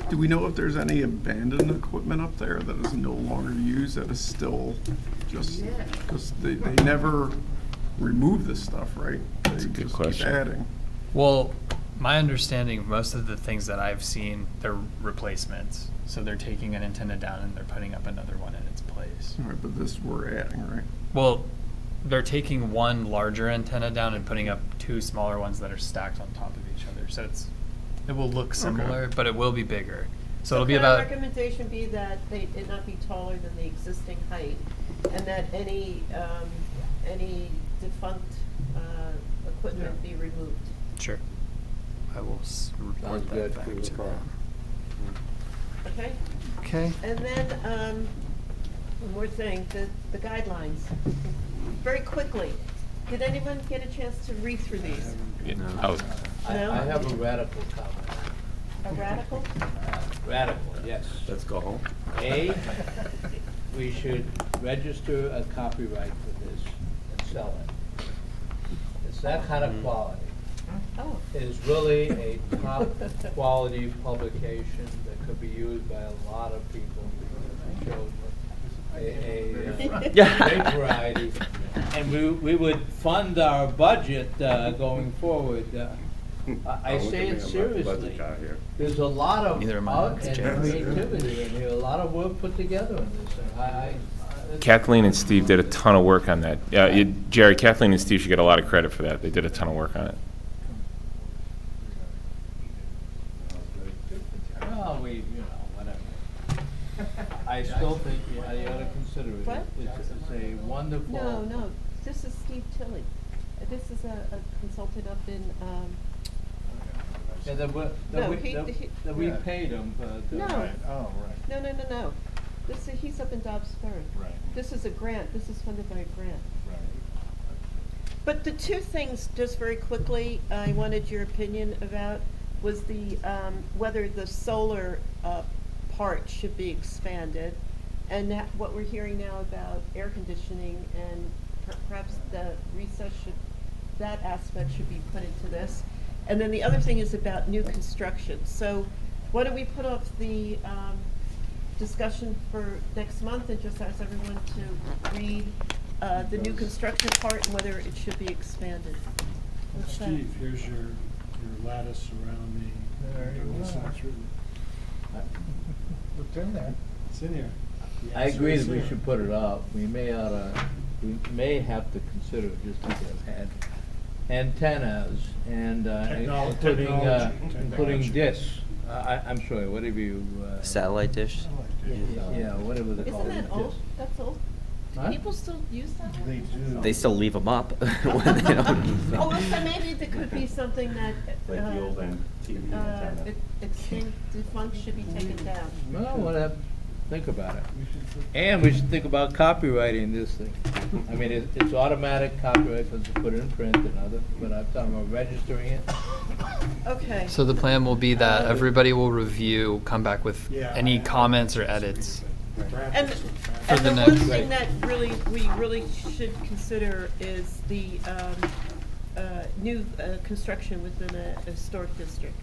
Q: Do we know if there's any abandoned equipment up there that is no longer used, that is still just, because they never remove this stuff, right?
J: That's a good question.
Q: Keep adding.
B: Well, my understanding of most of the things that I've seen, they're replacements. So they're taking an antenna down and they're putting up another one in its place.
Q: All right, but this we're adding, right?
B: Well, they're taking one larger antenna down and putting up two smaller ones that are stacked on top of each other. So it will look similar, but it will be bigger. So it'll be
A: Can our
B: about,
A: recommendation be that it not be taller than the existing height, and that any defunct equipment be removed?
B: sure. I will report that back to them.
A: Okay?
B: Okay.
A: And then, one more thing, the guidelines. Very quickly, did anyone get a chance to read through these?
J: Oh,
A: No?
P: I have a radical comment.
A: A radical?
P: Radical, yes.
C: Let's go home.
P: A, we should register a copyright for this and sell it. It's that kind of quality.
A: Oh.
P: It is really a top quality publication that could be used by a lot of people. It shows a great variety. And we would fund our budget going forward. I say it seriously. There's a lot of
B: Neither am I.
P: art
B: It's
P: and
B: James.
P: creativity in here, a lot of work put together in this. And
J: Kathleen and Steve did a ton of work on that. Jerry, Kathleen and Steve should get a lot of credit for that. They did a ton of work on it.
P: Well, whatever. I still think you ought to consider it.
A: What?
P: It's a wonderful.
A: No, this is Steve Tilley. This is a consultant up in,
P: Yeah, that we paid him, but.
A: No.
N: Right, oh, right.
A: No. He's up in Dobbs Ferry.
N: Right.
A: This is a grant, this is funded by a grant.
N: Right.
A: But the two things, just very quickly, I wanted your opinion about, was the, whether the solar part should be expanded, And what we're hearing now about air conditioning and perhaps the recess that aspect should be put into this. And then the other thing is about new construction. So why don't we put off the discussion for next month and just ask everyone to read the new construction part and whether it should be expanded. What's that?
L: Steve, here's your lattice around the section. It's in there. It's in here. The
P: I
L: answer
P: agree
L: is
P: that we
L: there.
P: should put it up. We may have to consider just because had antennas and including discs. I'm sorry, whatever you.
H: Satellite dish?
P: Yeah, whatever the.
A: Isn't that old? That's old. Do
P: Huh?
A: people still use that?
L: They do.
H: They still leave them up when they don't use them.
A: Oh, well, so maybe there could be something that,
C: Like the old TV antenna.
A: extinct defunct should be taken down.
P: Well, whatever. Think about it. And we should think about copyrighting this thing. I mean, it's automatic copyright because you put it in print and other, but I'm talking about registering it.
A: Okay.
B: So the plan will be that everybody will review, come back with
L: Yeah,
B: any
L: I-
B: comments or edits.
A: And,
B: For
A: and
B: the
A: the one
B: next-
A: thing that we really should consider is the new construction within a historic district,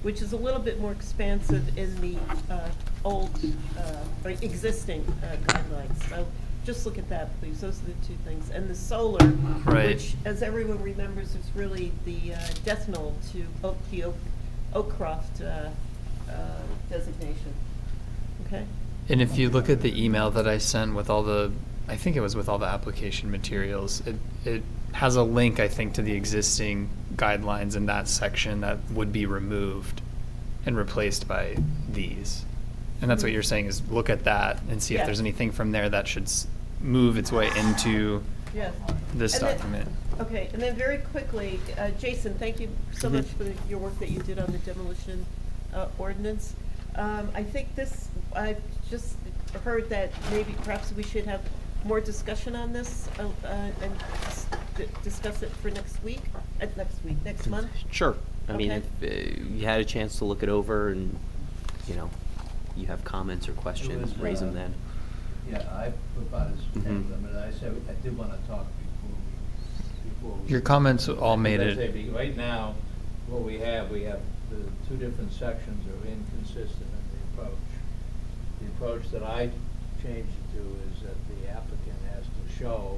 A: which is a little bit more expansive in the old, or existing guidelines. So just look at that, please. Those are the two things. And the solar,
B: Right.
A: which, as everyone remembers, is really the death knell to Oakcroft designation. Okay?
B: And if you look at the email that I sent with all the, I think it was with all the application materials, it has a link, I think, to the existing guidelines in that section that would be removed and replaced by these. And that's what you're saying is look at that and see if
A: Yes.
B: there's anything from there that should move its way into
A: Yes.
B: this
A: And then-
B: document.
A: Okay, and then very quickly, Jason, thank you so much for your work that you did on the demolition ordinance. I think I've just heard that maybe perhaps we should have more discussion on this and discuss it for next month?
H: Sure. I mean,
A: Okay.
H: if you had a chance to look it over and, you have comments or questions,
P: was,
H: raise them then.
P: Yeah, I provided some
H: Mhm.
P: things. I mean, I said, I did want to talk before we.
B: Your comments all made
P: As I
B: it.
P: say, right now, what we have the two different sections are inconsistent in the approach. The approach that I changed it to is that the applicant has to show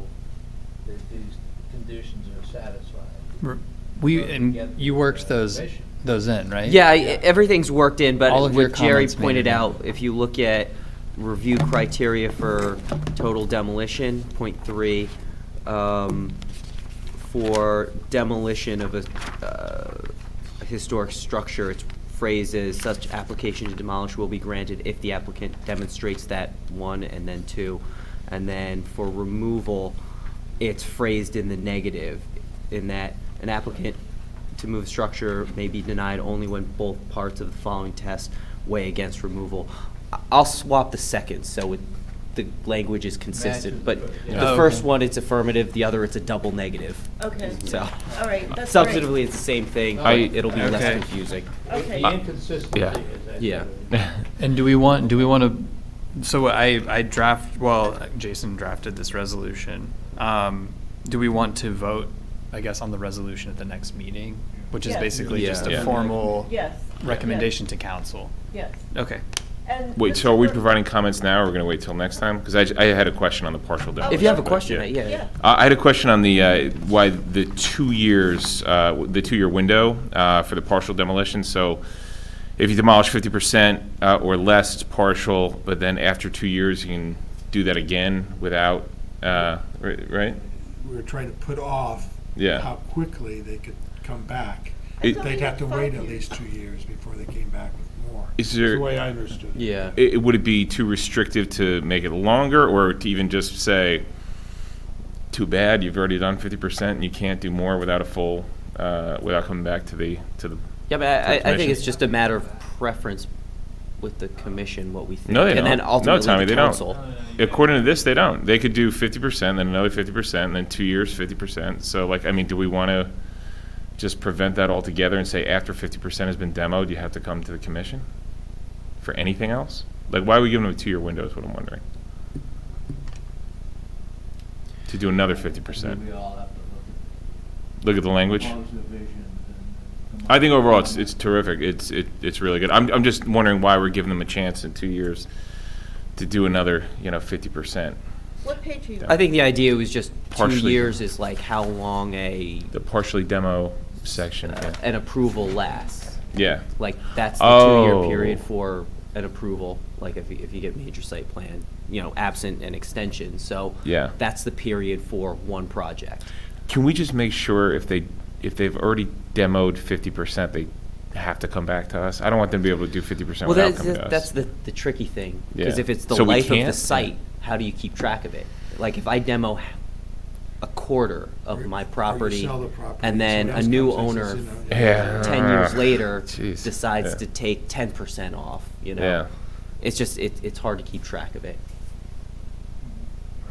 P: that these conditions are satisfied.
B: And you worked those in, right?
H: Yeah, everything's worked in, but
B: All of your
H: what Jerry
B: comments made
H: pointed
B: it in.
H: out, if you look at review criteria for total demolition, point 3, for demolition of a historic structure, it's phrased as such application to demolish will be granted if the applicant demonstrates that, 1, and then 2. And then for removal, it's phrased in the negative, in that an applicant to move a structure may be denied only when both parts of the following test weigh against removal. I'll swap the second, so the language is consistent, but
P: Matches,
H: the
P: yeah.
B: Oh,
H: first
B: okay.
H: one, it's affirmative, the other, it's a double negative.
A: Okay.
H: So,
A: All right, that's great.
H: substantively, it's the same thing, but
J: I-
H: it'll be less
B: okay.
H: confusing.
A: Okay.
P: The inconsistency
J: Yeah.
P: is that.
H: Yeah.
B: And do we want to, so Jason drafted this resolution. Do we want to vote, I guess, on the resolution at the next meeting? Which is
A: Yes.
B: basically just a
J: Yeah.
B: formal
A: Yes.
B: recommendation to council?
A: Yes.
B: Okay.
A: And
J: Wait, so are we
A: Mr.
J: providing comments now, or are we gonna wait till next time? Because I had a question on the partial demolition.
H: If you have a
J: but
H: question,
J: yeah.
H: yeah.
J: I had a question on the, why the 2 years, the 2-year window for the partial demolition. So if you demolish 50% or less, it's partial, but then after 2 years, you can do that again without, right?
M: We were trying to put off
J: Yeah.
M: how quickly they could come back.
A: I thought we
M: They'd have
A: had
M: to wait
A: 5
M: at
A: years.
M: least 2 years before they came back with more.
J: Is
M: That's
J: there-
M: the way I understood it.
H: Yeah.
J: Would it be too restrictive to make it longer, or to even just say, too bad, you've already done 50% and you can't do more without a full, without coming back to the
H: Yeah, but I think
J: commission.
H: it's just a matter of preference with the commission, what we think.
J: No, they don't.
H: And then
J: No,
H: ultimately
J: Tommy,
H: the
J: they don't.
H: council.
J: According to this, they don't. They could do 50%, then another 50%, and then 2 years, 50%. So do we want to just prevent that altogether and say after 50% has been demoed, you have to come to the commission for anything else? Like, why are we giving them a 2-year window is what I'm wondering. To do another 50%.
P: We all have to
J: Look at the language.
P: propose the visions and
J: I think overall it's terrific. It's really good. I'm just wondering why we're giving them a chance in 2 years to do another 50%.
A: What page are you?
H: I think the idea was just 2
J: Partially.
H: years is like how long
J: The partially demo section. Yeah.
H: an approval lasts.
J: Yeah.
H: Like, that's the 2-year
J: Oh.
H: period for an approval, like if you get major site plan, absent an extension. So
J: Yeah.
H: that's the period for one project.
J: Can we just make sure if they've already demoed 50%, they have to come back to us? I don't want them to be able to do 50%
H: Well,
J: without coming to us.
H: that's the tricky thing. Because
J: Yeah.
H: if it's the
J: So we
H: life of the
J: can't?
H: site, how do you keep track of it? Like, if I demo a quarter of my property,
M: sell the property,
H: and then
M: someone
H: a
M: else
H: new
M: comes in and
H: owner,
M: says,
H: 10 years later,
J: Jeez.
H: decides
J: Yeah.
H: to take 10% off,
J: Yeah.
H: It's just, it's hard to keep track of it.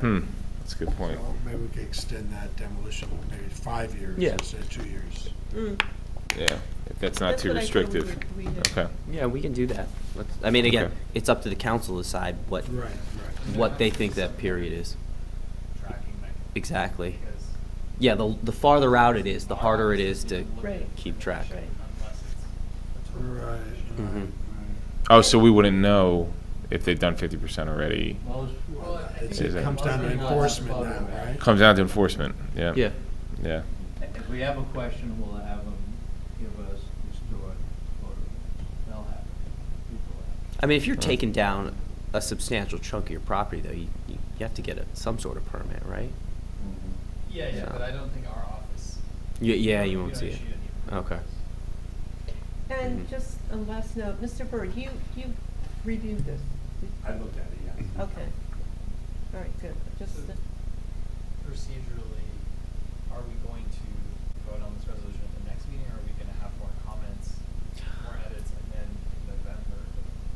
J: That's a good point.
M: So maybe we could extend that demolition, maybe 5 years
H: Yeah.
M: instead of 2 years.
J: Yeah, if that's not
A: That's
J: too
A: what I thought
J: restrictive.
A: we did.
J: Okay.
H: Yeah, we can do that. I mean, again,
J: Okay.
H: it's up to the council to decide what they think that period is.
B: Tracking mechanism.
H: Exactly.
B: Because
H: Yeah, the farther out it is, the harder it is to
A: Right.
H: keep track.
A: Right.
B: unless it's
M: Right.
H: Mhm.
J: Oh, so we wouldn't know if they've done 50% already.
M: It comes down to enforcement now, right?
J: Comes down to enforcement. Yeah.
H: Yeah.
J: Yeah.
P: If we have a question, we'll have them give us historic photographs. They'll have it. People have it.
H: I mean, if you're taking down a substantial chunk of your property, though, you have to get some sort of permit, right?
B: Yeah,
H: So-
B: but I don't think our office.
H: Yeah, you
B: we
H: won't
B: don't
H: see it.
B: issue any
H: Okay.
A: And just a last note, Mr. Bird, you reviewed this?
C: I looked at it, yes.
A: Okay. All right, good. Just,
B: Procedurally, are we going to vote on this resolution at the next meeting, or are we gonna have more comments, more edits, and then in November?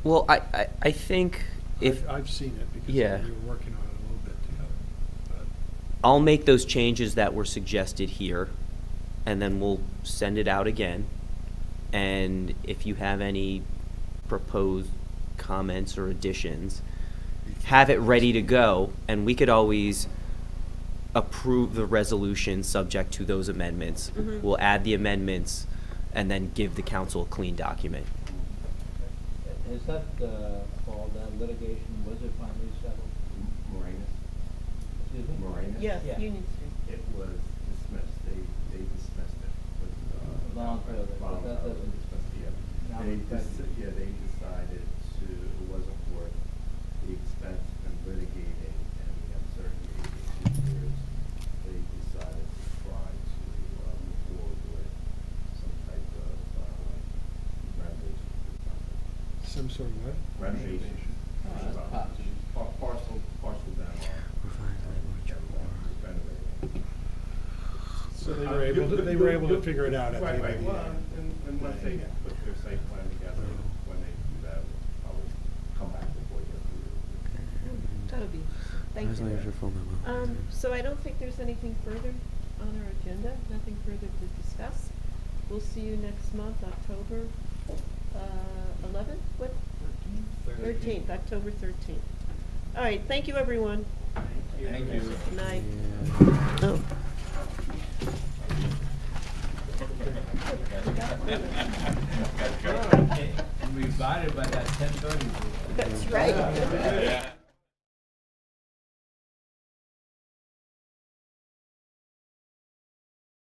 H: Well, I think if,
M: I've seen it because we
H: Yeah.
M: were working on it a little bit together. But
H: I'll make those changes that were suggested here, and then we'll send it out again. And if you have any proposed comments or additions, have it ready to go, and we could always approve the resolution subject to those amendments.
A: Mhm.
H: We'll add the amendments and then give the council a clean document.
P: Is that, all that litigation, was it finally settled?
C: Moranis,
P: Excuse me?
C: Moranis?
A: yes,
P: Yeah.
A: Union Street.
C: It was dismissed, they dismissed it with,
P: Voluntarily, but that doesn't-
C: dismissed,
P: Now
C: They,
P: it's back to-
C: they decided it wasn't worth the expense and litigating and the uncertainty of 2 years. They decided to try to, move forward with some type of, renovation or something.
M: some sort of what?
C: Renovation.
P: that's possible.
C: Partial demo. Renovating.
D: So they were able to figure it out at the end of
C: Right,
D: the
C: well,
D: year.
C: and once they put their site plan together, when they do that, we'll probably come back before you have to.
A: That'll be, thank you. So I don't think there's anything further on our agenda, nothing further to discuss. We'll see you next month, October 11th, what? 13th, October 13th. All right, thank you, everyone.
P: Thank you.
A: Good night. Oh.
P: And we got it by that 10:30.
A: That's right.